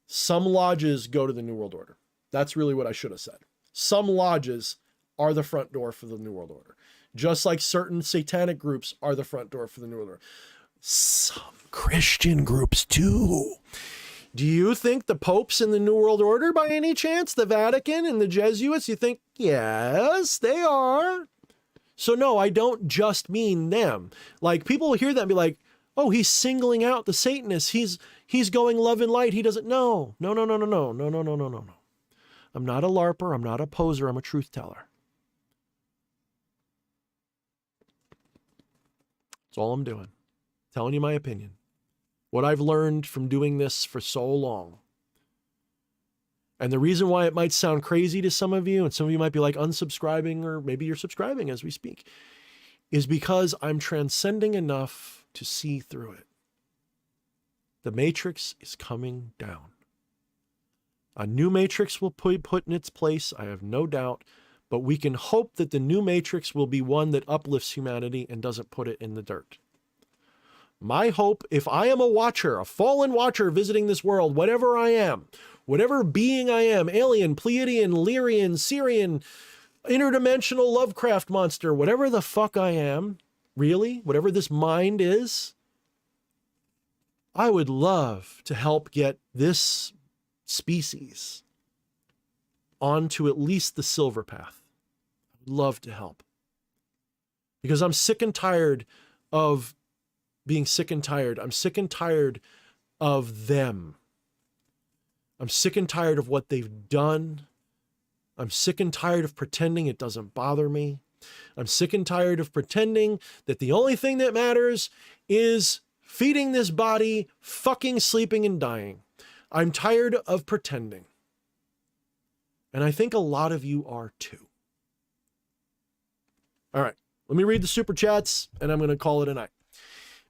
some lodges go to the New World Order. That's really what I should have said. Some lodges are the front door for the New World Order, just like certain satanic groups are the front door for the New World Order. Some Christian groups too. Do you think the Pope's in the New World Order by any chance? The Vatican and the Jesuits? You think, yes, they are. So no, I don't just mean them. Like, people will hear that and be like, oh, he's singling out the Satanists. He's going love and light. He doesn't know. No. I'm not a LARPer. I'm not a poser. I'm a truth teller. That's all I'm doing. Telling you my opinion. What I've learned from doing this for so long. And the reason why it might sound crazy to some of you, and some of you might be like unsubscribing, or maybe you're subscribing as we speak, is because I'm transcending enough to see through it. The matrix is coming down. A new matrix will be put in its place, I have no doubt, but we can hope that the new matrix will be one that uplifts humanity and doesn't put it in the dirt. My hope, if I am a watcher, a fallen watcher visiting this world, whatever I am, whatever being I am, alien, Pleiadian, Lyrian, Syrian, interdimensional Lovecraft monster, whatever the fuck I am, really, whatever this mind is, I would love to help get this species onto at least the silver path. I'd love to help. Because I'm sick and tired of being sick and tired. I'm sick and tired of them. I'm sick and tired of what they've done. I'm sick and tired of pretending it doesn't bother me. I'm sick and tired of pretending that the only thing that matters is feeding this body, fucking sleeping and dying. I'm tired of pretending. And I think a lot of you are too. All right, let me read the super chats and I'm going to call it a night.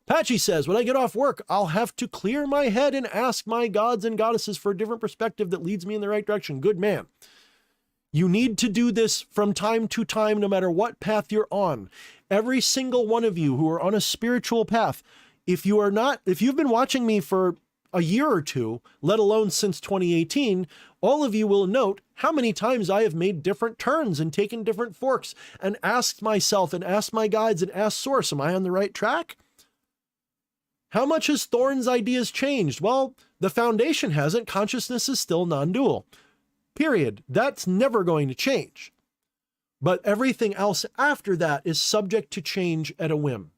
Patchy says, when I get off work, I'll have to clear my head and ask my gods and goddesses for a different perspective that leads me in the right direction. Good man. You need to do this from time to time, no matter what path you're on. Every single one of you who are on a spiritual path, if you've been watching me for a year or two, let alone since 2018, all of you will note how many times I have made different turns and taken different forks and asked myself and asked my guides and asked Source, am I on the right track? How much has Thorne's ideas changed? Well, the foundation hasn't. Consciousness is still non-dual. Period. That's never going to change. But everything else after that is subject to change at a whim.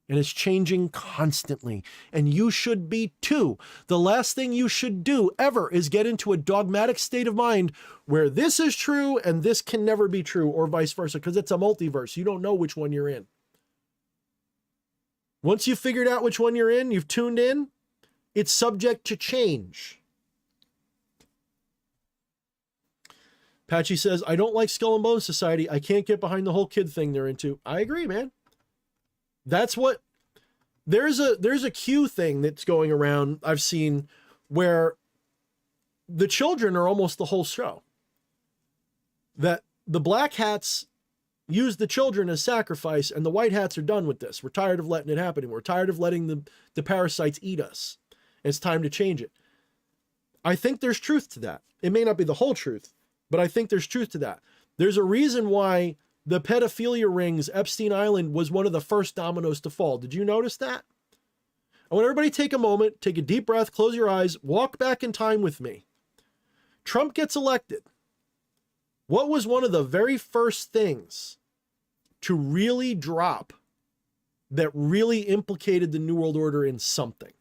And it's changing constantly. And you should be too. The last thing you should do ever is get into a dogmatic state of mind where this is true and this can never be true, or vice versa, because it's a multiverse. You don't know which one you're in. Once you've figured out which one you're in, you've tuned in, it's subject to change. Patchy says, I don't like Skull and Bones Society. I can't get behind the whole kid thing they're into. I agree, man. That's what, there's a Q thing that's going around I've seen where the children are almost the whole show. That the black hats use the children as sacrifice, and the white hats are done with this. We're tired of letting it happen. We're tired of letting the parasites eat us. It's time to change it. I think there's truth to that. It may not be the whole truth, but I think there's truth to that. There's a reason why the pedophilia rings, Epstein Island, was one of the first dominoes to fall. Did you notice that? I want everybody to take a moment, take a deep breath, close your eyes, walk back in time with me. Trump gets elected. What was one of the very first things to really drop that really implicated the New World Order in something?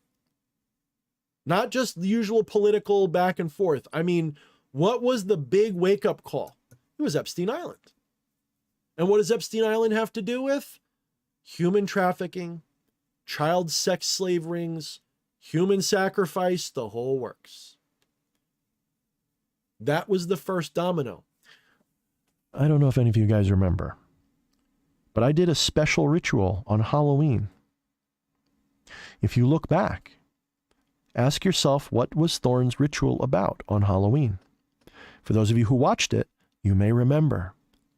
Not just the usual political back and forth. I mean, what was the big wake-up call? It was Epstein Island. And what does Epstein Island have to do with? Human trafficking, child sex slave rings, human sacrifice, the whole works. That was the first domino. I don't know if any of you guys remember, but I did a special ritual on Halloween. If you look back, ask yourself, what was Thorne's ritual about on Halloween? For those of you who watched it, you may remember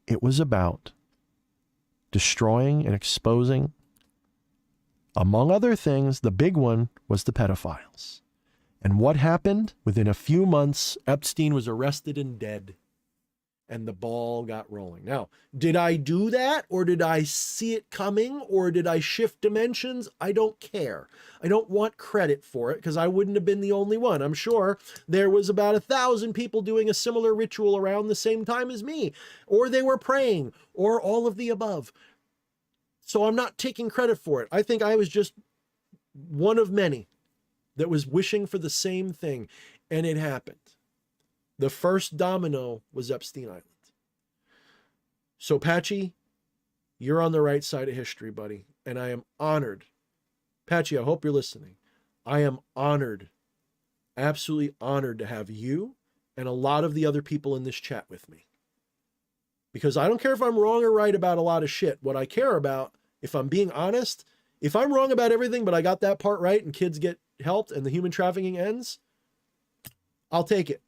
it was about destroying and exposing, among other things, the big one was the pedophiles. And what happened? Within a few months, Epstein was arrested and dead. And the ball got rolling. Now, did I do that, or did I see it coming, or did I shift dimensions? I don't care. I don't want credit for it, because I wouldn't have been the only one. I'm sure there was about 1,000 people doing a similar ritual around the same time as me, or they were praying, or all of the above. So I'm not taking credit for it. I think I was just one of many that was wishing for the same thing, and it happened. The first domino was Epstein Island. So, Patchy, you're on the right side of history, buddy. And I am honored. Patchy, I hope you're listening. I am honored, absolutely honored to have you and a lot of the other people in this chat with me. Because I don't care if I'm wrong or right about a lot of shit. What I care about, if I'm being honest, if I'm wrong about everything, but I got that part right and kids get helped and the human trafficking ends, I'll take it.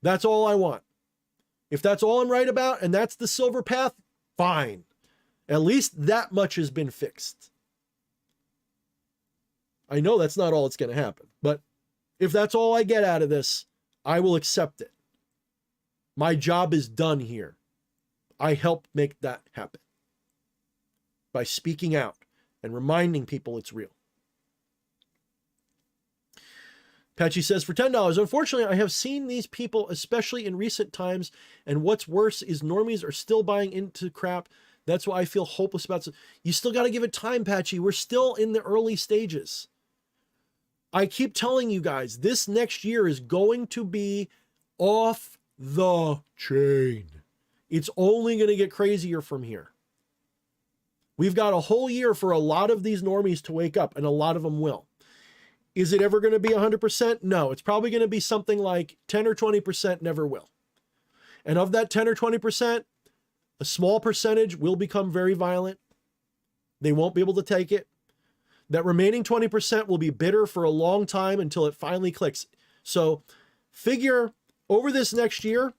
That's all I want. If that's all I'm right about and that's the silver path, fine. At least that much has been fixed. I know that's not all that's going to happen, but if that's all I get out of this, I will accept it. My job is done here. I helped make that happen by speaking out and reminding people it's real. Patchy says, for $10, unfortunately, I have seen these people, especially in recent times, and what's worse is normies are still buying into crap. That's why I feel hopeless about it. You still got to give it time, Patchy. We're still in the early stages. I keep telling you guys, this next year is going to be off the chain. It's only going to get crazier from here. We've got a whole year for a lot of these normies to wake up, and a lot of them will. Is it ever going to be 100%? No, it's probably going to be something like 10 or 20% never will. And of that 10 or 20%, a small percentage will become very violent. They won't be able to take it. That remaining 20% will be bitter for a long time until it finally clicks. So figure over this next year,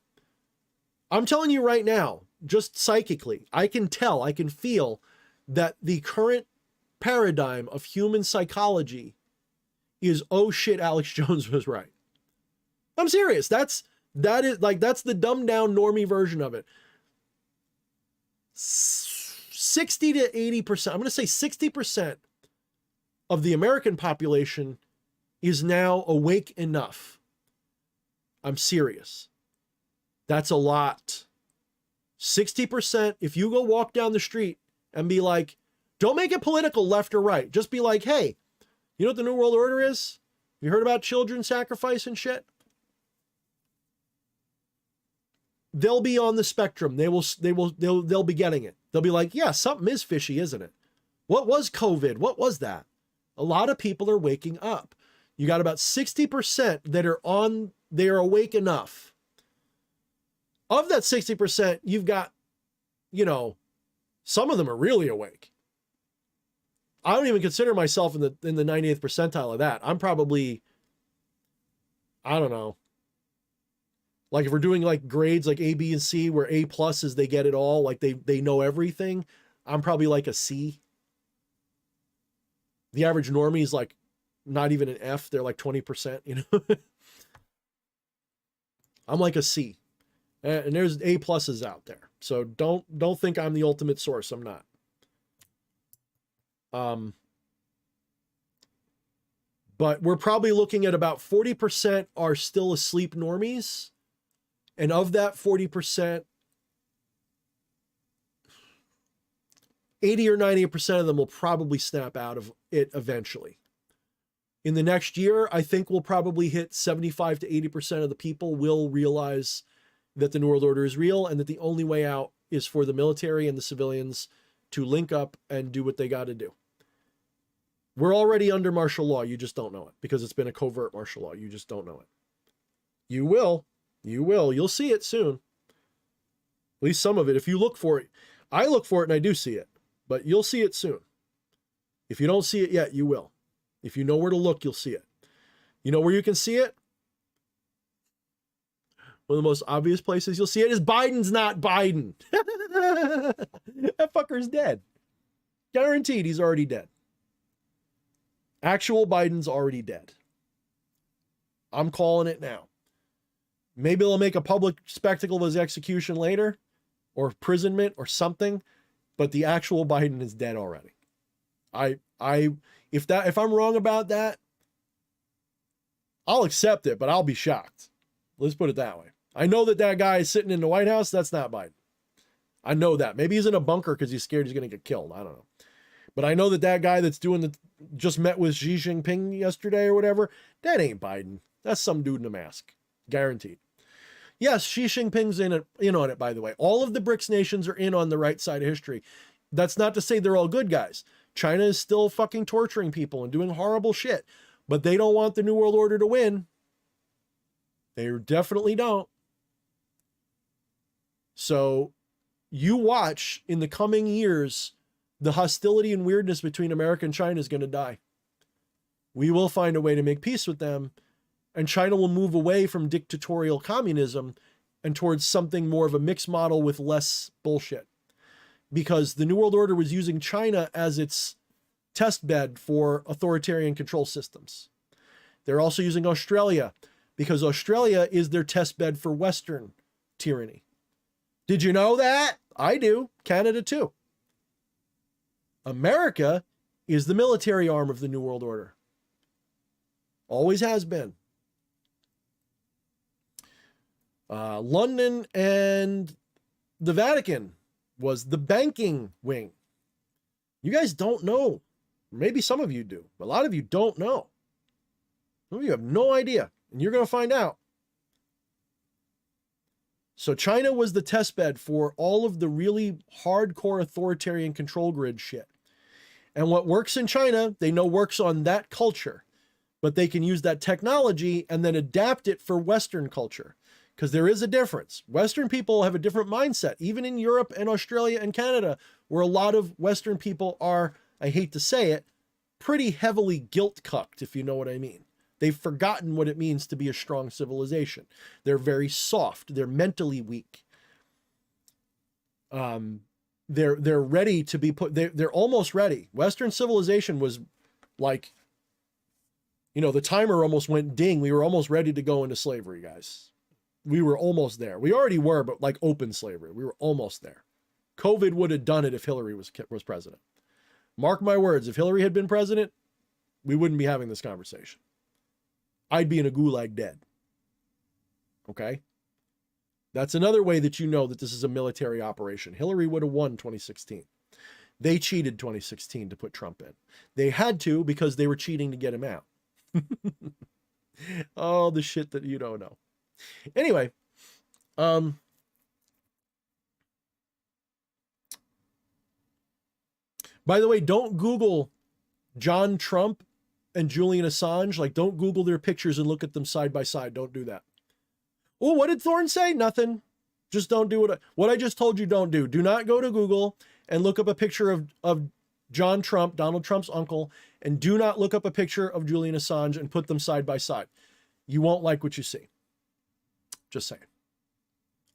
I'm telling you right now, just psychically, I can tell, I can feel that the current paradigm of human psychology is, oh shit, Alex Jones was right. I'm serious. That's the dumbed down normie version of it. 60 to 80%, I'm going to say 60% of the American population is now awake enough. I'm serious. That's a lot. 60%, if you go walk down the street and be like, don't make it political left or right. Just be like, hey, you know what the New World Order is? You heard about children sacrifice and shit? They'll be on the spectrum. They'll be getting it. They'll be like, yeah, something is fishy, isn't it? What was COVID? What was that? A lot of people are waking up. You got about 60% that they're awake enough. Of that 60%, you've got, some of them are really awake. I don't even consider myself in the 98th percentile of that. I'm probably, I don't know. Like if we're doing like grades like A, B, and C, where A+ is they get it all, like they know everything. I'm probably like a C. The average normie is like not even an F. They're like 20%, I'm like a C. And there's A+ out there. So don't think I'm the ultimate source. I'm not. But we're probably looking at about 40% are still asleep normies, And of that 40%, 80 or 90% of them will probably snap out of it eventually. In the next year, I think we'll probably hit 75 to 80% of the people will realize that the New World Order is real and that the only way out is for the military and the civilians to link up and do what they got to do. We're already under martial law. You just don't know it because it's been a covert martial law. You just don't know it. You will. You will. You'll see it soon. At least some of it. If you look for it, I look for it and I do see it, but you'll see it soon. If you don't see it yet, you will. If you know where to look, you'll see it. You know where you can see it? One of the most obvious places you'll see it is Biden's not Biden. That fucker's dead. Guaranteed he's already dead. Actual Biden's already dead. I'm calling it now. Maybe they'll make a public spectacle of his execution later or imprisonment or something, but the actual Biden is dead already. If I'm wrong about that, I'll accept it, but I'll be shocked. Let's put it that way. I know that guy is sitting in the White House. That's not Biden. I know that. Maybe he's in a bunker because he's scared he's going to get killed. I don't know. But I know that guy that's just met with Xi Jinping yesterday or whatever, that ain't Biden. That's some dude in a mask. Guaranteed. Yes, Xi Jinping's in on it, by the way. All of the BRICS nations are in on the right side of history. That's not to say they're all good guys. China is still fucking torturing people and doing horrible shit, but they don't want the New World Order to win. They definitely don't. So you watch in the coming years, the hostility and weirdness between America and China is going to die. We will find a way to make peace with them, and China will move away from dictatorial communism and towards something more of a mixed model with less bullshit. Because the New World Order was using China as its test bed for authoritarian control systems. They're also using Australia because Australia is their test bed for Western tyranny. Did you know that? I do. Canada too. America is the military arm of the New World Order. Always has been. London and the Vatican was the banking wing. You guys don't know. Maybe some of you do. A lot of you don't know. Some of you have no idea, and you're going to find out. So China was the test bed for all of the really hardcore authoritarian control grid shit. And what works in China, they know works on that culture, but they can use that technology and then adapt it for Western culture. Because there is a difference. Western people have a different mindset, even in Europe and Australia and Canada, where a lot of Western people are, I hate to say it, pretty heavily guilt-cucked, if you know what I mean. They've forgotten what it means to be a strong civilization. They're very soft. They're mentally weak. They're ready to be put. They're almost ready. Western civilization was like, the timer almost went ding. We were almost ready to go into slavery, guys. We were almost there. We already were, but like open slavery. We were almost there. COVID would have done it if Hillary was president. Mark my words, if Hillary had been president, we wouldn't be having this conversation. I'd be in a gulag dead. Okay? That's another way that you know that this is a military operation. Hillary would have won 2016. They cheated 2016 to put Trump in. They had to because they were cheating to get him out. Oh, the shit that you don't know. Anyway, by the way, don't Google John Trump and Julian Assange. Like, don't Google their pictures and look at them side by side. Don't do that. Oh, what did Thorne say? Nothing. Just don't do what I just told you don't do. Do not go to Google and look up a picture of John Trump, Donald Trump's uncle, and do not look up a picture of Julian Assange and put them side by side. You won't like what you see. Just saying.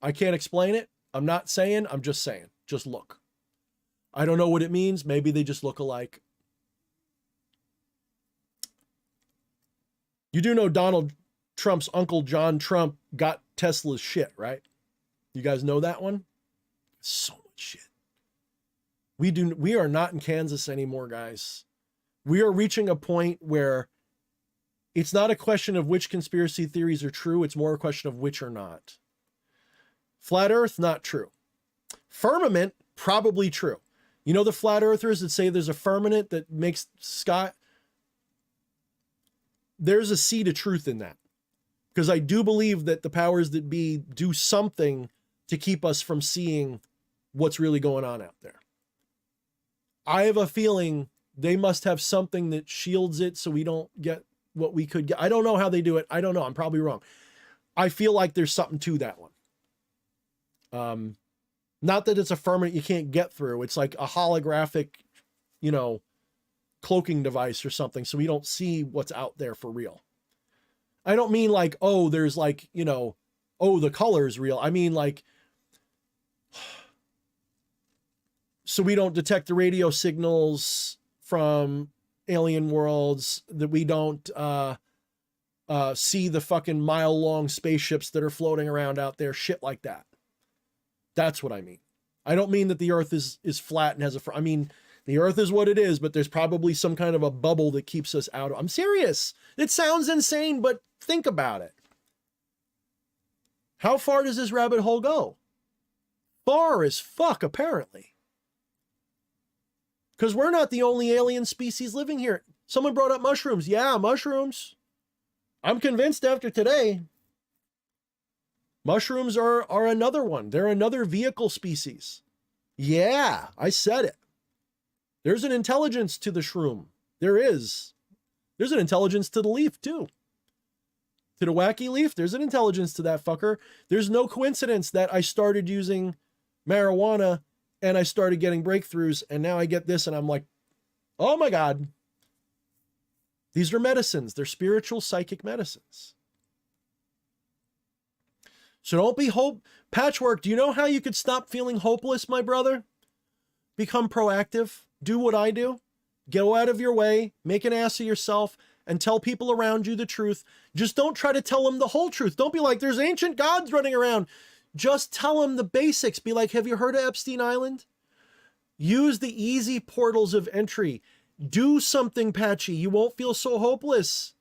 I can't explain it. I'm not saying, I'm just saying. Just look. I don't know what it means. Maybe they just look alike. You do know Donald Trump's uncle John Trump got Tesla's shit, right? You guys know that one? So much shit. We are not in Kansas anymore, guys. We are reaching a point where it's not a question of which conspiracy theories are true. It's more a question of which are not. Flat Earth, not true. Firmament, probably true. You know the flat earthers that say there's a firmament that makes sky? There's a seed of truth in that. Because I do believe that the powers that be do something to keep us from seeing what's really going on out there. I have a feeling they must have something that shields it so we don't get what we could get. I don't know how they do it. I don't know. I'm probably wrong. I feel like there's something to that one. Not that it's a firmament you can't get through. It's like a holographic, you know, cloaking device or something, so we don't see what's out there for real. I don't mean like, oh, there's like, you know, oh, the color's real. I mean like, so we don't detect the radio signals from alien worlds, that we don't see the fucking mile-long spaceships that are floating around out there, shit like that. That's what I mean. I don't mean that the Earth is flat and has I mean, the Earth is what it is, but there's probably some kind of a bubble that keeps us out of. I'm serious. It sounds insane, but think about it. How far does this rabbit hole go? Far as fuck, apparently. Because we're not the only alien species living here. Someone brought up mushrooms. Yeah, mushrooms. I'm convinced after today, mushrooms are another one. They're another vehicle species. Yeah, I said it. There's an intelligence to the shroom. There is. There's an intelligence to the leaf, too. To the wacky leaf, there's an intelligence to that fucker. There's no coincidence that I started using marijuana and I started getting breakthroughs, and now I get this and I'm like, oh my God. These are medicines. They're spiritual psychic medicines. So don't be Patchwork, do you know how you could stop feeling hopeless, my brother? Become proactive. Do what I do. Go out of your way. Make an ass of yourself and tell people around you the truth. Just don't try to tell them the whole truth. Don't be like, there's ancient gods running around. Just tell them the basics. Be like, have you heard of Epstein Island? Use the easy portals of entry. Do something, Patchy. You won't feel so hopeless.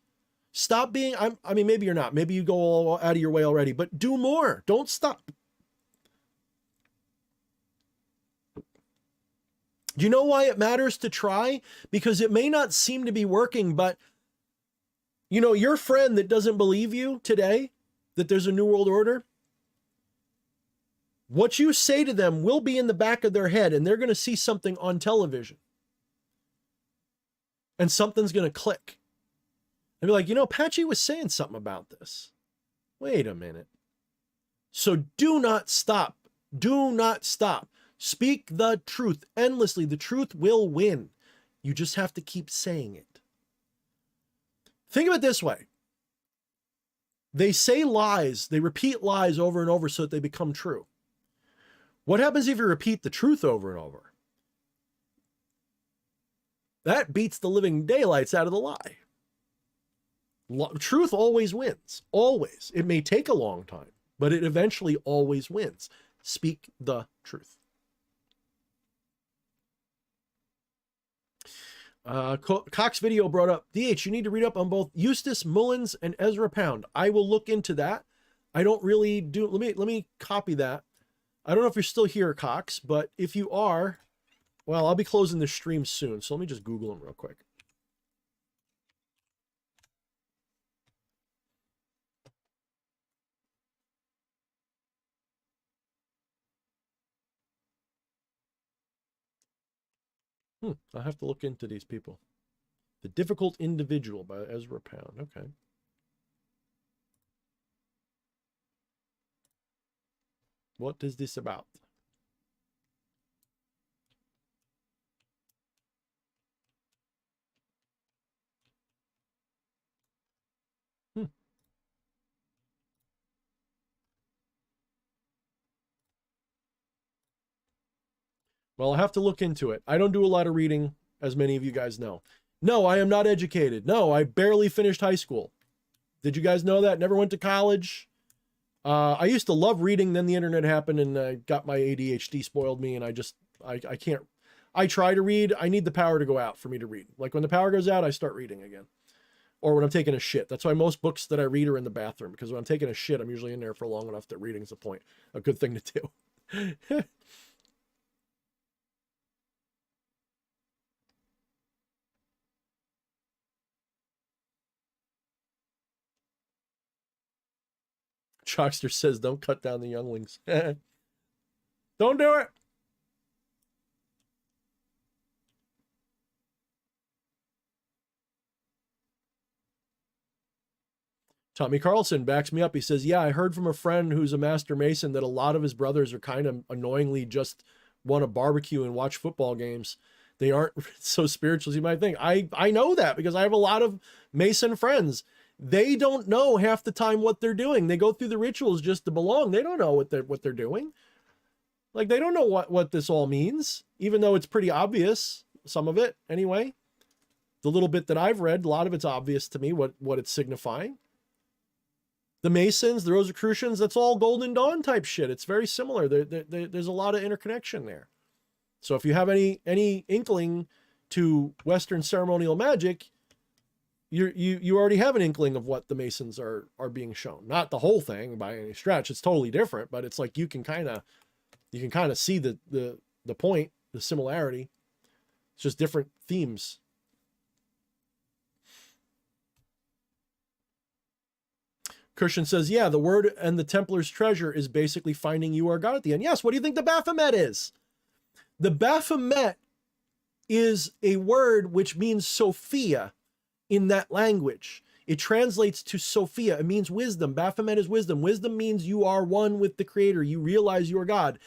Stop being, I mean, maybe you're not. Maybe you go all out of your way already, but do more. Don't stop. Do you know why it matters to try? Because it may not seem to be working, but you know, your friend that doesn't believe you today, that there's a new world order, what you say to them will be in the back of their head, and they're going to see something on television. And something's going to click. And be like, you know, Patchy was saying something about this. Wait a minute. So do not stop. Do not stop. Speak the truth endlessly. The truth will win. You just have to keep saying it. Think of it this way. They say lies. They repeat lies over and over so that they become true. What happens if you repeat the truth over and over? That beats the living daylights out of the lie. Truth always wins. Always. It may take a long time, but it eventually always wins. Speak the truth. Cox video brought up, DH, you need to read up on both Eustace Mullins and Ezra Pound. I will look into that. I don't really do, let me copy that. I don't know if you're still here, Cox, but if you are, well, I'll be closing the stream soon. So let me just Google them real quick. I have to look into these people. The Difficult Individual by Ezra Pound. Okay. What is this about? Well, I'll have to look into it. I don't do a lot of reading, as many of you guys know. No, I am not educated. No, I barely finished high school. Did you guys know that? Never went to college. I used to love reading, then the internet happened and got my ADHD spoiled me, and I can't. I try to read. I need the power to go out for me to read. Like when the power goes out, I start reading again. or when I'm taking a shit. That's why most books that I read are in the bathroom, because when I'm taking a shit, I'm usually in there for long enough that reading's a good thing to do. Chalkster says, don't cut down the younglings. Don't do it. Tommy Carlson backs me up. He says, yeah, I heard from a friend who's a master mason that a lot of his brothers are kind of annoyingly just want to barbecue and watch football games. They aren't so spiritual as you might think. I know that because I have a lot of mason friends. They don't know half the time what they're doing. They go through the rituals just to belong. They don't know what they're doing. Like, they don't know what this all means, even though it's pretty obvious, some of it anyway. The little bit that I've read, a lot of it's obvious to me what it's signifying. The Masons, the Rosicrucians, that's all Golden Dawn type shit. It's very similar. There's a lot of interconnection there. So if you have any inkling to Western ceremonial magic, you already have an inkling of what the Masons are being shown. Not the whole thing by any stretch. It's totally different, but it's like you can kind of see the point, the similarity. It's just different themes. Christian says, yeah, the word and the Templar's treasure is basically finding you are God at the end. Yes, what do you think the Baphomet is? The Baphomet is a word which means Sophia in that language. It translates to Sophia. It means wisdom. Baphomet is wisdom. Wisdom means you are one with the Creator. You realize you are God.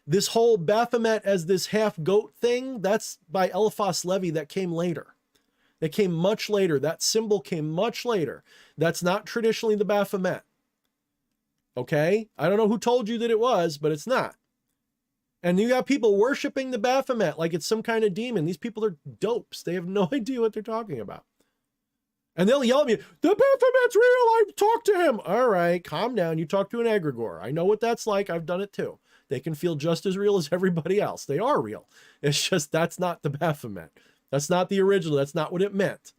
This whole Baphomet as this half goat thing, that's by Eliphas Levi. That came later. That came much later. That symbol came much later. That's not traditionally the Baphomet. Okay? I don't know who told you that it was, but it's not. And you got people worshiping the Baphomet like it's some kind of demon. These people are dopes. They have no idea what they're talking about. And they'll yell at me, the Baphomet's real. I talked to him. All right, calm down. You talk to an egregore. I know what that's like. I've done it too. They can feel just as real as everybody else. They are real. It's just that's not the Baphomet. That's not the original. That's not what it meant.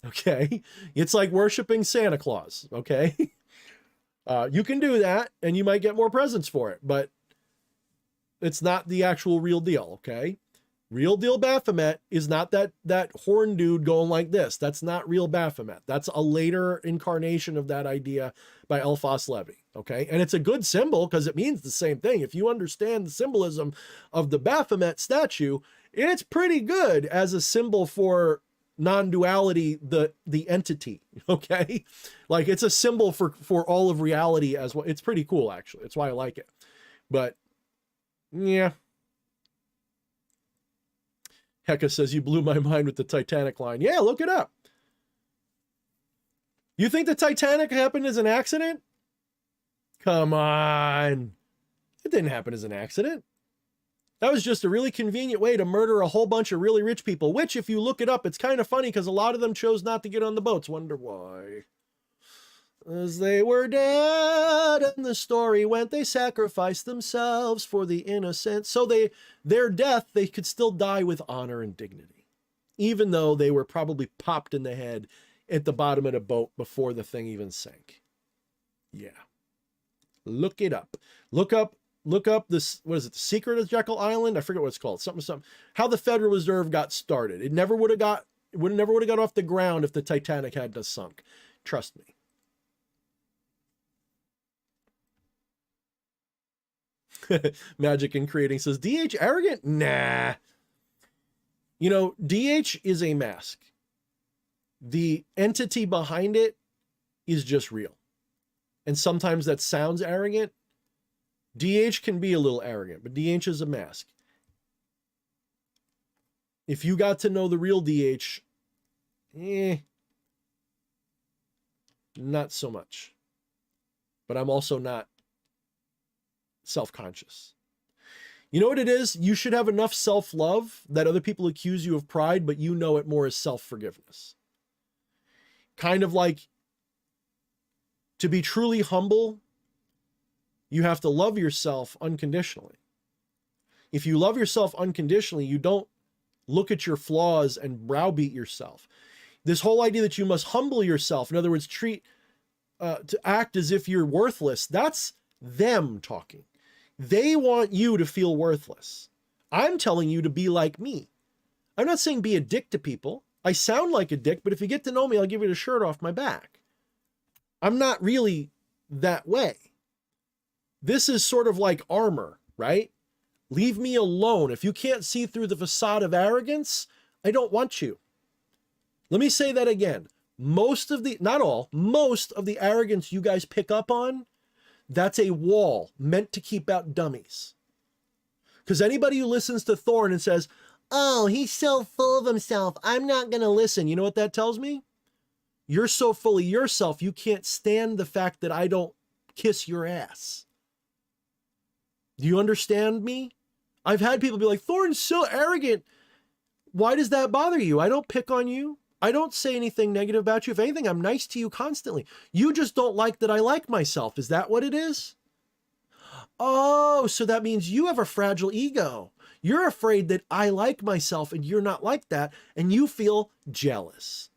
Okay? It's like worshiping Santa Claus. Okay? You can do that, and you might get more presents for it, but it's not the actual real deal. Okay? Real deal Baphomet is not that horn dude going like this. That's not real Baphomet. That's a later incarnation of that idea by Eliphas Levi. Okay? And it's a good symbol because it means the same thing. If you understand the symbolism of the Baphomet statue, it's pretty good as a symbol for non-duality, the entity. Okay? Like, it's a symbol for all of reality as well. It's pretty cool, actually. That's why I like it. But yeah. Hecka says, you blew my mind with the Titanic line. Yeah, look it up. You think the Titanic happened as an accident? Come on. It didn't happen as an accident. That was just a really convenient way to murder a whole bunch of really rich people, which, if you look it up, it's kind of funny because a lot of them chose not to get on the boats. Wonder why. As they were dead and the story went, they sacrificed themselves for the innocent. So their death, they could still die with honor and dignity, even though they were probably popped in the head at the bottom of the boat before the thing even sank. Yeah. Look it up. Look up this, what is it? The Secret of Jekyll Island? I forget what it's called. Something. How the Federal Reserve got started. It never would have got off the ground if the Titanic hadn't sunk. Trust me. Magic in Creating says, DH arrogant? Nah. You know, DH is a mask. The entity behind it is just real. And sometimes that sounds arrogant. DH can be a little arrogant, but DH is a mask. If you got to know the real DH, not so much. But I'm also not self-conscious. You know what it is? You should have enough self-love that other people accuse you of pride, but you know it more as self-forgiveness. Kind of like, to be truly humble, you have to love yourself unconditionally. If you love yourself unconditionally, you don't look at your flaws and browbeat yourself. This whole idea that you must humble yourself, in other words, to act as if you're worthless, that's them talking. They want you to feel worthless. I'm telling you to be like me. I'm not saying be a dick to people. I sound like a dick, but if you get to know me, I'll give you the shirt off my back. I'm not really that way. This is sort of like armor, right? Leave me alone. If you can't see through the facade of arrogance, I don't want you. Let me say that again. Most of the arrogance you guys pick up on, that's a wall meant to keep out dummies. Because anybody who listens to Thorne and says, oh, he's so full of himself, I'm not going to listen. You know what that tells me? You're so full of yourself, you can't stand the fact that I don't kiss your ass. Do you understand me? I've had people be like, Thorne's so arrogant. Why does that bother you? I don't pick on you. I don't say anything negative about you. If anything, I'm nice to you constantly. You just don't like that I like myself. Is that what it is? Oh, so that means you have a fragile ego. You're afraid that I like myself and you're not like that, and you feel jealous.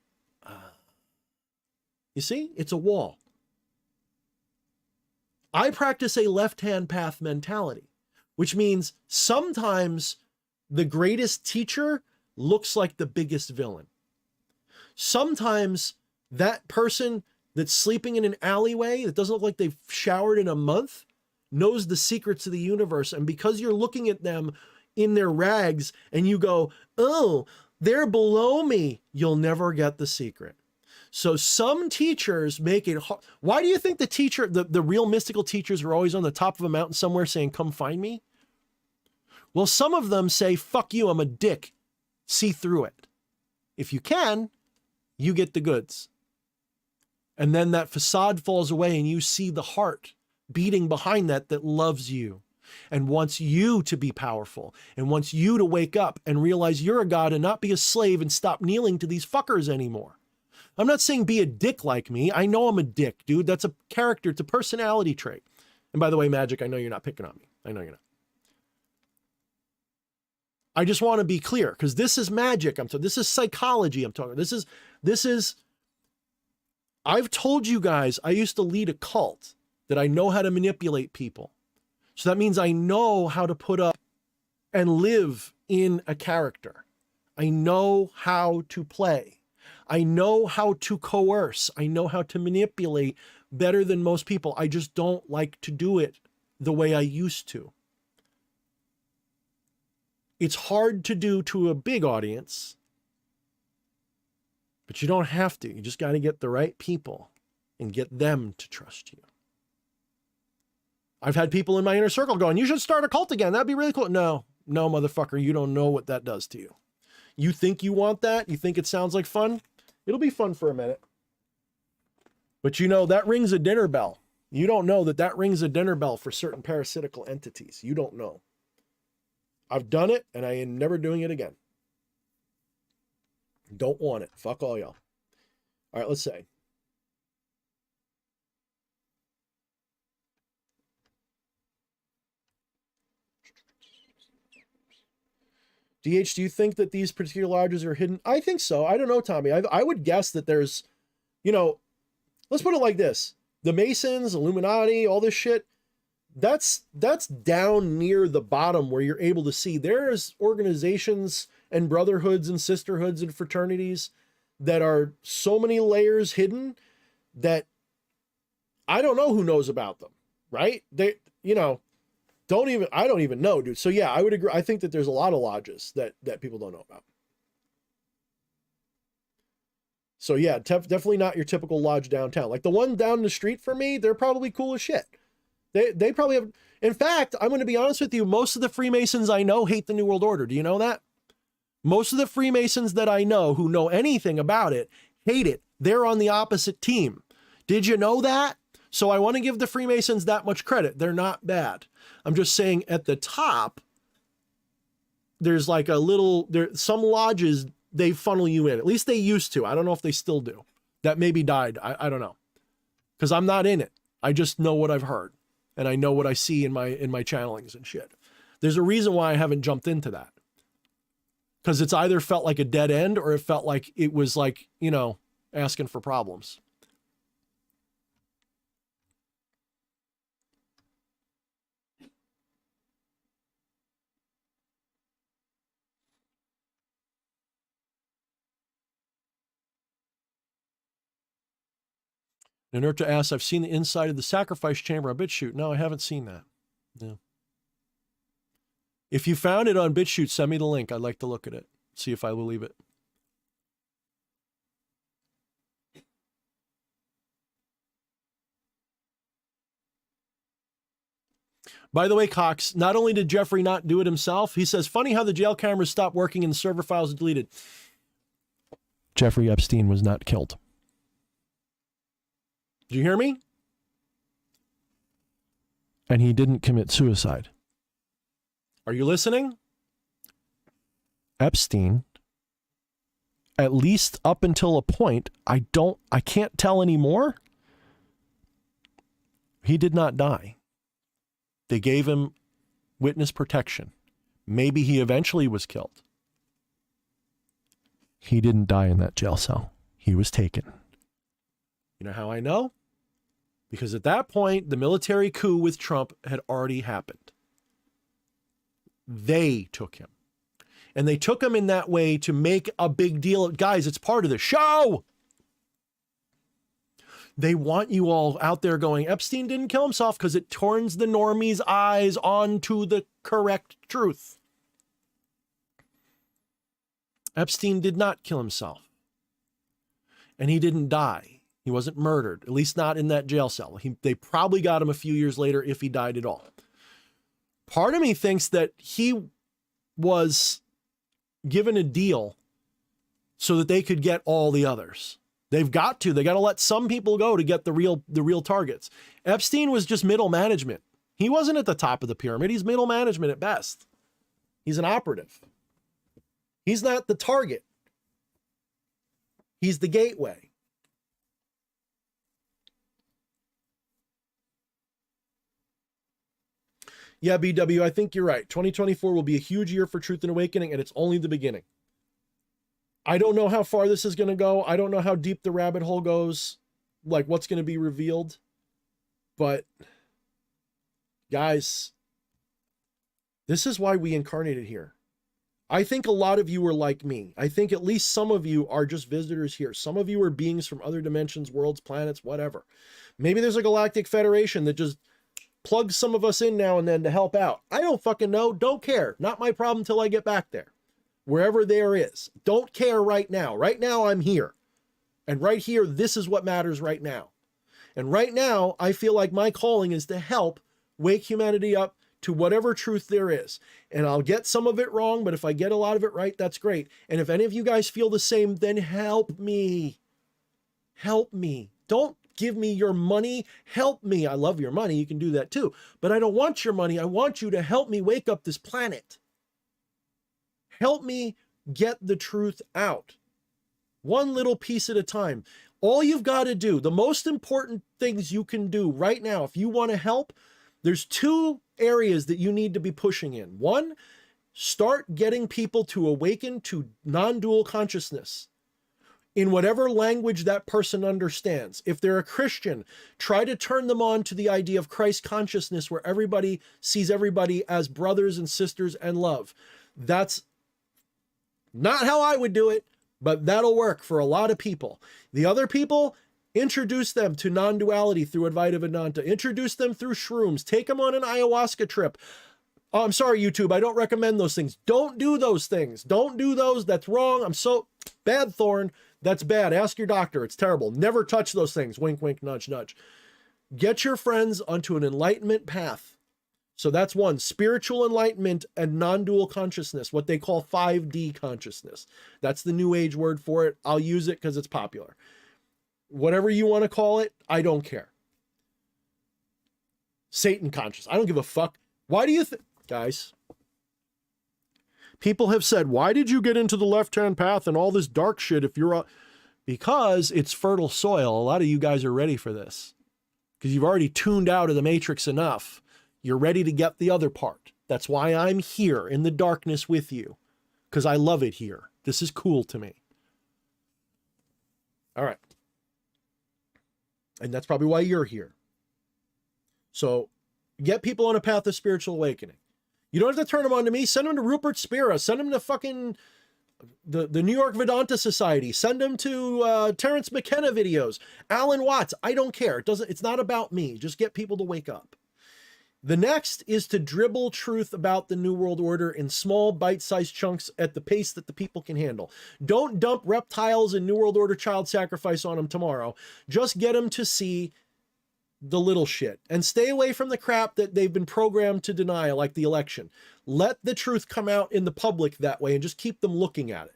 You see, it's a wall. I practice a left-hand path mentality, which means sometimes the greatest teacher looks like the biggest villain. Sometimes that person that's sleeping in an alleyway that doesn't look like they've showered in a month knows the secrets of the universe. And because you're looking at them in their rags and you go, oh, they're below me, you'll never get the secret. So some teachers make it hard. Why do you think the real mystical teachers are always on the top of a mountain somewhere saying, come find me? Well, some of them say, fuck you, I'm a dick. See through it. If you can, you get the goods. And then that facade falls away and you see the heart beating behind that loves you and wants you to be powerful and wants you to wake up and realize you're a god and not be a slave and stop kneeling to these fuckers anymore. I'm not saying be a dick like me. I know I'm a dick, dude. That's a character. It's a personality trait. And by the way, Magic, I know you're not picking on me. I know you're not. I just want to be clear because this is magic. This is psychology. I'm talking. This is, I've told you guys, I used to lead a cult that I know how to manipulate people. So that means I know how to put up and live in a character. I know how to play. I know how to coerce. I know how to manipulate better than most people. I just don't like to do it the way I used to. It's hard to do to a big audience, but you don't have to. You just got to get the right people and get them to trust you. I've had people in my inner circle going, you should start a cult again. That'd be really cool. No, motherfucker, you don't know what that does to you. You think you want that? You think it sounds like fun? It'll be fun for a minute. But you know, that rings a dinner bell. You don't know that rings a dinner bell for certain parasitical entities. You don't know. I've done it and I am never doing it again. Don't want it. Fuck all y'all. All right, let's say. DH, do you think that these particular lodges are hidden? I think so. I don't know, Tommy. I would guess that there's, let's put it like this. The Masons, Illuminati, all this shit, that's down near the bottom where you're able to see. There's organizations and brotherhoods and sisterhoods and fraternities that are so many layers hidden that I don't know who knows about them, right? I don't even know, dude. So yeah, I would agree. I think that there's a lot of lodges that people don't know about. So yeah, definitely not your typical lodge downtown. Like the one down the street for me, they're probably cool as shit. They probably have, in fact, I'm going to be honest with you, most of the Freemasons I know hate the New World Order. Do you know that? Most of the Freemasons that I know who know anything about it hate it. They're on the opposite team. Did you know that? So I want to give the Freemasons that much credit. They're not bad. I'm just saying at the top, there's like some lodges, they funnel you in. At least they used to. I don't know if they still do. That maybe died. I don't know. Because I'm not in it. I just know what I've heard. And I know what I see in my channelings and shit. There's a reason why I haven't jumped into that. Because it's either felt like a dead end or it felt like it was like, you know, asking for problems. Inerta asks, I've seen the inside of the sacrifice chamber on BitChute. No, I haven't seen that. No. If you found it on BitChute, send me the link. I'd like to look at it. See if I believe it. By the way, Cox, not only did Jeffrey not do it himself, he says, funny how the jail cameras stopped working and the server files are deleted. Jeffrey Epstein was not killed. Did you hear me? And he didn't commit suicide. Are you listening? Epstein, at least up until a point, I can't tell anymore. He did not die. They gave him witness protection. Maybe he eventually was killed. He didn't die in that jail cell. He was taken. You know how I know? Because at that point, the military coup with Trump had already happened. They took him. And they took him in that way to make a big deal. Guys, it's part of the show. They want you all out there going, Epstein didn't kill himself, because it turns the normies' eyes onto the correct truth. Epstein did not kill himself. And he didn't die. He wasn't murdered, at least not in that jail cell. They probably got him a few years later if he died at all. Part of me thinks that he was given a deal so that they could get all the others. They've got to. They got to let some people go to get the real targets. Epstein was just middle management. He wasn't at the top of the pyramid. He's middle management at best. He's an operative. He's not the target. He's the gateway. Yeah, BW, I think you're right. 2024 will be a huge year for Truth and Awakening, and it's only the beginning. I don't know how far this is going to go. I don't know how deep the rabbit hole goes, like what's going to be revealed. But, guys, this is why we incarnated here. I think a lot of you are like me. I think at least some of you are just visitors here. Some of you are beings from other dimensions, worlds, planets, whatever. Maybe there's a galactic federation that just plugs some of us in now and then to help out. I don't fucking know. Don't care. Not my problem till I get back there. Wherever there is. Don't care right now. Right now, I'm here. And right here, this is what matters right now. And right now, I feel like my calling is to help wake humanity up to whatever truth there is. And I'll get some of it wrong, but if I get a lot of it right, that's great. And if any of you guys feel the same, then help me. Help me. Don't give me your money. Help me. I love your money. You can do that too. But I don't want your money. I want you to help me wake up this planet. Help me get the truth out. One little piece at a time. All you've got to do, the most important things you can do right now, if you want to help, there's two areas that you need to be pushing in. One, start getting people to awaken to non-dual consciousness in whatever language that person understands. If they're a Christian, try to turn them on to the idea of Christ consciousness, where everybody sees everybody as brothers and sisters and love. That's not how I would do it, but that'll work for a lot of people. The other people, introduce them to non-duality through Advaita Vedanta. Introduce them through shrooms. Take them on an ayahuasca trip. Oh, I'm sorry, YouTube. I don't recommend those things. Don't do those things. Don't do those. That's wrong. I'm so bad, Thorne. That's bad. Ask your doctor. It's terrible. Never touch those things. Wink, wink, nudge, nudge. Get your friends onto an enlightenment path. So that's one, spiritual enlightenment and non-dual consciousness, what they call 5D consciousness. That's the new age word for it. I'll use it because it's popular. Whatever you want to call it, I don't care. Satan conscious. I don't give a fuck. Why do you think, guys, people have said, why did you get into the left-hand path and all this dark shit if you're, because it's fertile soil. A lot of you guys are ready for this because you've already tuned out of the matrix enough. You're ready to get the other part. That's why I'm here in the darkness with you. because I love it here. This is cool to me. All right. And that's probably why you're here. So get people on a path of spiritual awakening. You don't have to turn them on to me. Send them to Rupert Spira. Send them to fucking the New York Vedanta Society. Send them to Terrence McKenna videos. Alan Watts. I don't care. It's not about me. Just get people to wake up. The next is to dribble truth about the New World Order in small bite-sized chunks at the pace that the people can handle. Don't dump reptiles and New World Order child sacrifice on them tomorrow. Just get them to see the little shit and stay away from the crap that they've been programmed to deny, like the election. Let the truth come out in the public that way and just keep them looking at it.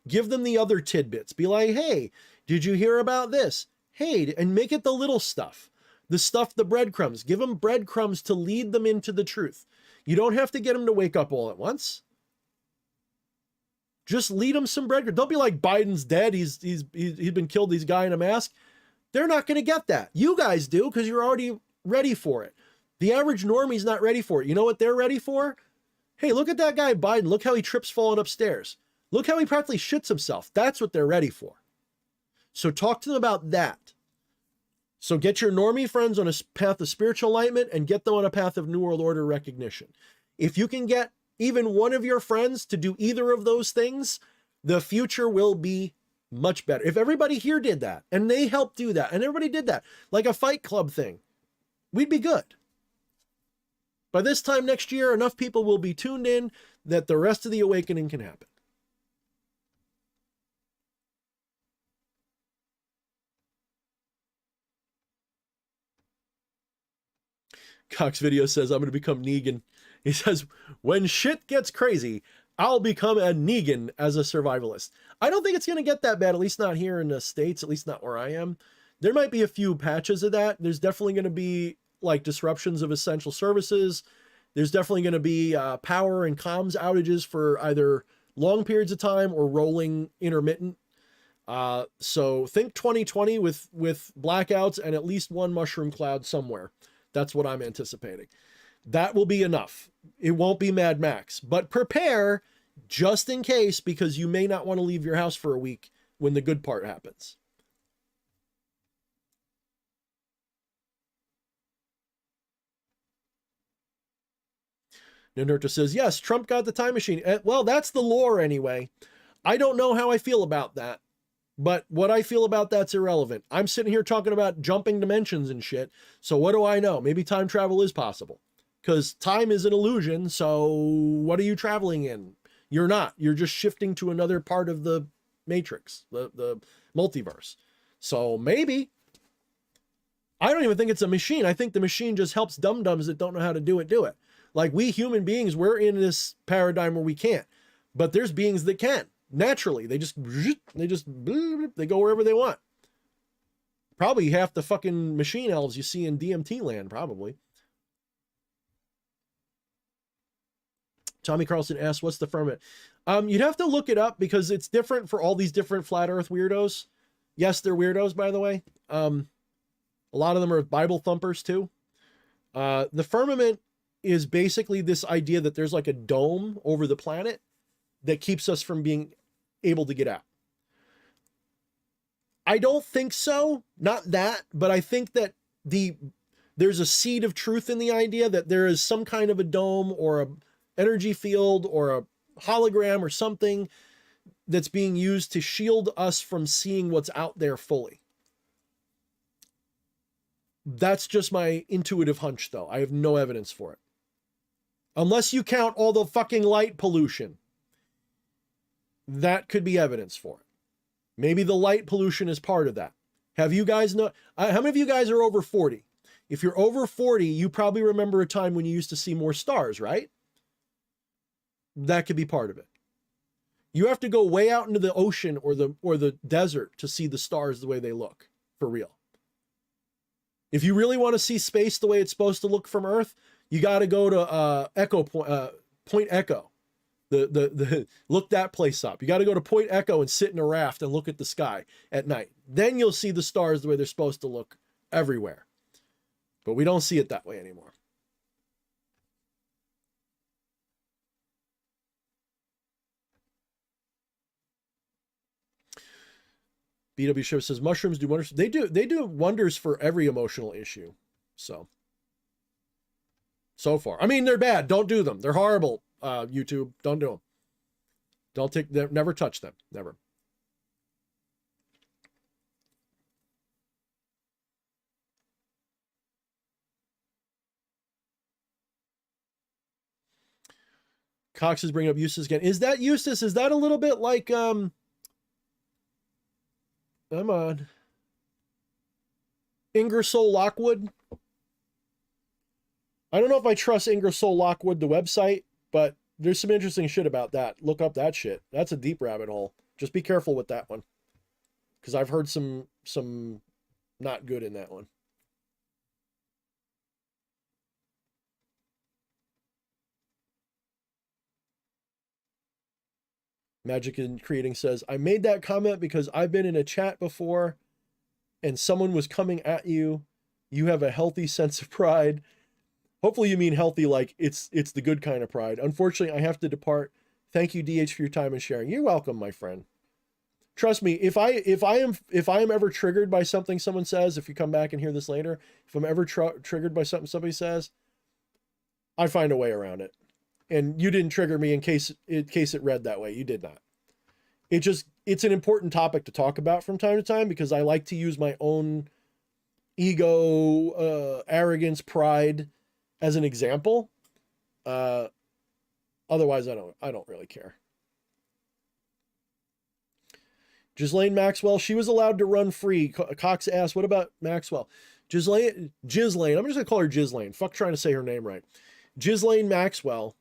Give them the other tidbits. Be like, hey, did you hear about this? Hey, and make it the little stuff. The stuff, the breadcrumbs. Give them breadcrumbs to lead them into the truth. You don't have to get them to wake up all at once. Just lead them some breadcrumbs. Don't be like, Biden's dead. He's been killed. He's a guy in a mask. They're not going to get that. You guys do, because you're already ready for it. The average normie's not ready for it. You know what they're ready for? Hey, look at that guy Biden. Look how he trips falling upstairs. Look how he practically shits himself. That's what they're ready for. So talk to them about that. So get your normie friends on a path of spiritual enlightenment and get them on a path of New World Order recognition. If you can get even one of your friends to do either of those things, the future will be much better. If everybody here did that and they helped do that and everybody did that, like a Fight Club thing, we'd be good. By this time next year, enough people will be tuned in that the rest of the awakening can happen. Cox Video says, I'm going to become Negan. He says, when shit gets crazy, I'll become a Negan as a survivalist. I don't think it's going to get that bad, at least not here in the States, at least not where I am. There might be a few patches of that. There's definitely going to be like disruptions of essential services. There's definitely going to be power and comms outages for either long periods of time or rolling intermittent. So think 2020 with blackouts and at least one mushroom cloud somewhere. That's what I'm anticipating. That will be enough. It won't be Mad Max, but prepare just in case, because you may not want to leave your house for a week when the good part happens. Ninurta says, yes, Trump got the time machine. Well, that's the lore anyway. I don't know how I feel about that. But what I feel about that's irrelevant. I'm sitting here talking about jumping dimensions and shit. So what do I know? Maybe time travel is possible. Because time is an illusion, so what are you traveling in? You're not. You're just shifting to another part of the matrix, the multiverse. So maybe. I don't even think it's a machine. I think the machine just helps dum-dums that don't know how to do it. Like we human beings, we're in this paradigm where we can't. But there's beings that can. Naturally, they go wherever they want. Probably half the fucking machine elves you see in DMT land, probably. Tommy Carlson asks, what's the firmament? You'd have to look it up because it's different for all these different flat earth weirdos. Yes, they're weirdos, by the way. A lot of them are Bible thumpers too. The firmament is basically this idea that there's like a dome over the planet that keeps us from being able to get out. I don't think so. Not that, but I think that there's a seed of truth in the idea that there is some kind of a dome or a energy field or a hologram or something that's being used to shield us from seeing what's out there fully. That's just my intuitive hunch, though. I have no evidence for it. Unless you count all the fucking light pollution. That could be evidence for it. Maybe the light pollution is part of that. Have you guys know? How many of you guys are over 40? If you're over 40, you probably remember a time when you used to see more stars, right? That could be part of it. You have to go way out into the ocean or the desert to see the stars the way they look, for real. If you really want to see space the way it's supposed to look from Earth, you got to go to Point Echo. Look that place up. You got to go to Point Echo and sit in a raft and look at the sky at night. Then you'll see the stars the way they're supposed to look everywhere. But we don't see it that way anymore. BW Show says mushrooms do wonders. They do wonders for every emotional issue. So far. I mean, they're bad. Don't do them. They're horrible. YouTube, don't do them. Don't take them. Never touch them. Never. Cox is bringing up Eustace again. Is that Eustace? Is that a little bit like come on, Ingersoll Lockwood? I don't know if I trust Ingersoll Lockwood, the website, but there's some interesting shit about that. Look up that shit. That's a deep rabbit hole. Just be careful with that one, because I've heard some not good in that one. Magic in Creating says, I made that comment because I've been in a chat before and someone was coming at you. You have a healthy sense of pride. Hopefully you mean healthy like it's the good kind of pride. Unfortunately, I have to depart. Thank you, DH, for your time and sharing. You're welcome, my friend. Trust me, if I am ever triggered by something someone says, if you come back and hear this later, if I'm ever triggered by something somebody says, I find a way around it. And you didn't trigger me in case it read that way. You did not. It's an important topic to talk about from time to time because I like to use my own ego, arrogance, pride as an example. Otherwise, I don't really care. Ghislaine Maxwell, she was allowed to run free. Cox asked, what about Maxwell? Ghislaine, I'm just going to call her Ghislaine. Fuck trying to say her name right. Ghislaine Maxwell.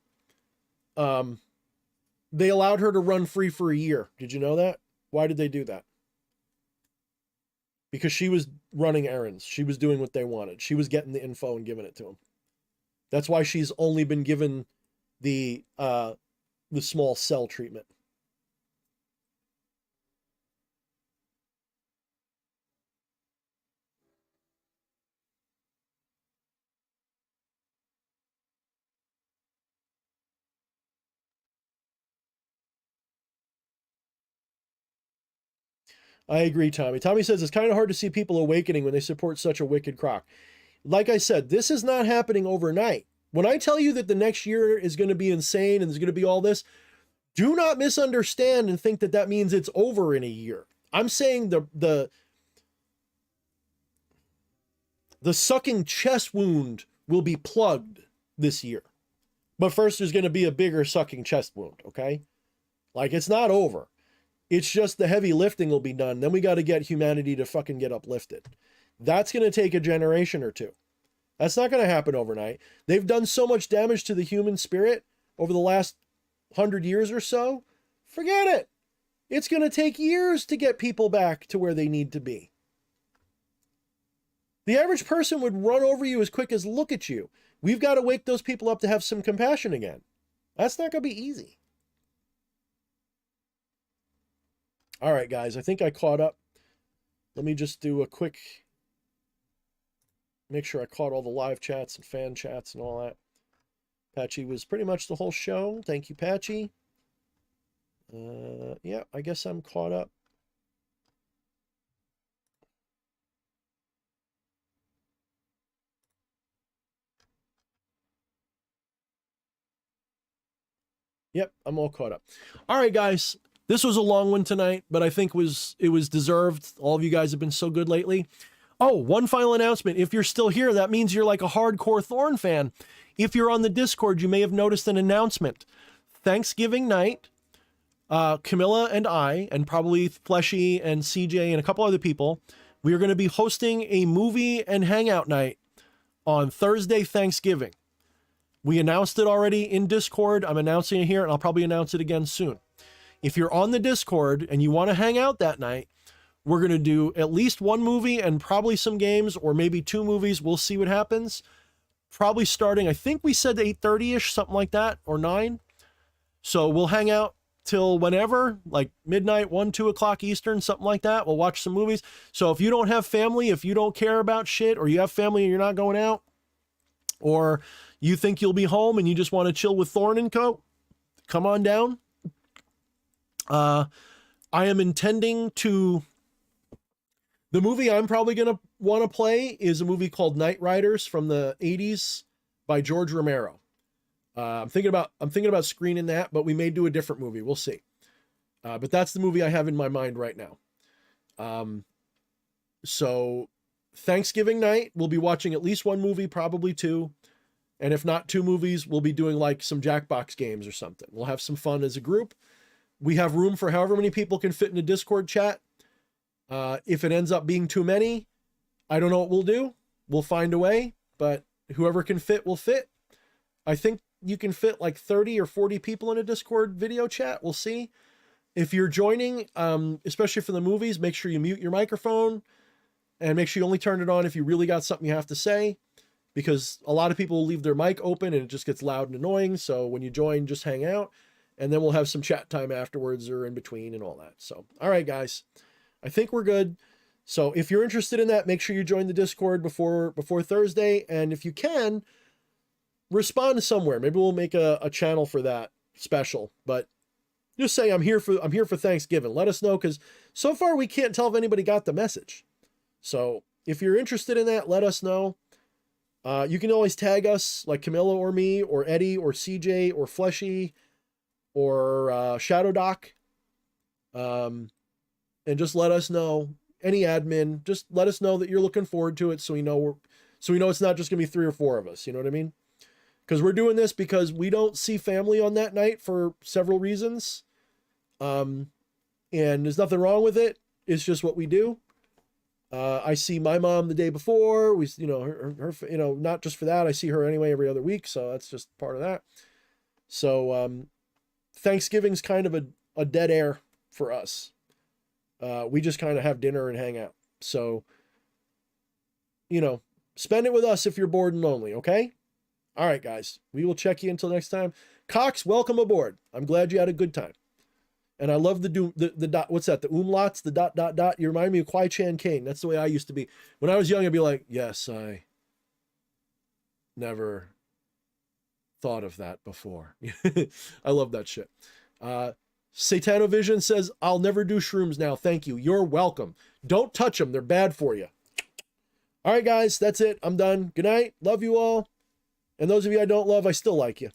They allowed her to run free for a year. Did you know that? Why did they do that? Because she was running errands. She was doing what they wanted. She was getting the info and giving it to them. That's why she's only been given the small cell treatment. I agree, Tommy. Tommy says it's kind of hard to see people awakening when they support such a wicked crock. Like I said, this is not happening overnight. When I tell you that the next year is going to be insane and there's going to be all this, do not misunderstand and think that that means it's over in a year. I'm saying the sucking chest wound will be plugged this year. But first there's going to be a bigger sucking chest wound, okay? Like, it's not over. It's just the heavy lifting will be done. Then we got to get humanity to fucking get uplifted. That's going to take a generation or two. That's not going to happen overnight. They've done so much damage to the human spirit over the last 100 years or so. Forget it. It's going to take years to get people back to where they need to be. The average person would run over you as quick as look at you. We've got to wake those people up to have some compassion again. That's not going to be easy. All right, guys, I think I caught up. Let me just do a quick, make sure I caught all the live chats and fan chats and all that. Patchy was pretty much the whole show. Thank you, Patchy. Yeah, I guess I'm caught up. Yep, I'm all caught up. All right, guys. This was a long one tonight, but I think it was deserved. All of you guys have been so good lately. Oh, one final announcement. If you're still here, that means you're like a hardcore Thorne fan. If you're on the Discord, you may have noticed an announcement. Thanksgiving night, Camilla and I, and probably Fleshy and CJ and a couple other people, we are going to be hosting a movie and hangout night on Thursday, Thanksgiving. We announced it already in Discord. I'm announcing it here, and I'll probably announce it again soon. If you're on the Discord and you want to hang out that night, we're going to do at least one movie and probably some games, or maybe two movies. We'll see what happens. Probably starting, I think we said 8:30-ish, something like that, or 9. So we'll hang out till whenever, like midnight, 1, 2 o'clock Eastern, something like that. We'll watch some movies. So if you don't have family, if you don't care about shit, or you have family and you're not going out, or you think you'll be home and you just want to chill with Thorne and Co., come on down. I am intending to The movie I'm probably going to want to play is a movie called Night Riders from the 80s by George Romero. I'm thinking about screening that, but we may do a different movie. We'll see. But that's the movie I have in my mind right now. So Thanksgiving night, we'll be watching at least one movie, probably two. And if not two movies, we'll be doing like some Jackbox games or something. We'll have some fun as a group. We have room for however many people can fit in a Discord chat. If it ends up being too many, I don't know what we'll do. We'll find a way, but whoever can fit will fit. I think you can fit like 30 or 40 people in a Discord video chat. We'll see. If you're joining, especially for the movies, make sure you mute your microphone and make sure you only turn it on if you really got something you have to say, because a lot of people will leave their mic open and it just gets loud and annoying. So when you join, just hang out, and then we'll have some chat time afterwards or in between and all that. So, all right, guys, I think we're good. So if you're interested in that, make sure you join the Discord before Thursday. And if you can, respond somewhere. Maybe we'll make a channel for that special, but just say I'm here for Thanksgiving. Let us know, because so far we can't tell if anybody got the message. So if you're interested in that, let us know. You can always tag us, like Camilla or me or Eddie or CJ or Fleshy or Shadow Doc. And just let us know. Any admin, just let us know that you're looking forward to it, so we know it's not just gonna be 3 or 4 of us. You know what I mean? Because we're doing this because we don't see family on that night for several reasons. And there's nothing wrong with it. It's just what we do. I see my mom the day before. We, her, not just for that. I see her anyway every other week. So that's just part of that. So, Thanksgiving's kind of a dead air for us. We just kind of have dinner and hang out. So, spend it with us if you're bored and lonely. Okay. All right, guys, we will check you until next time. Cox, welcome aboard. I'm glad you had a good time. And I love the dot. What's that? The umlauts, the dot. You remind me of Kwai Chan Kane. That's the way I used to be. When I was young, I'd be like, yes, I never thought of that before. I love that shit. Satanovision says, I'll never do shrooms now. Thank you. You're welcome. Don't touch them. They're bad for you. All right, guys, that's it. I'm done. Good night. Love you all. And those of you I don't love, I still like you.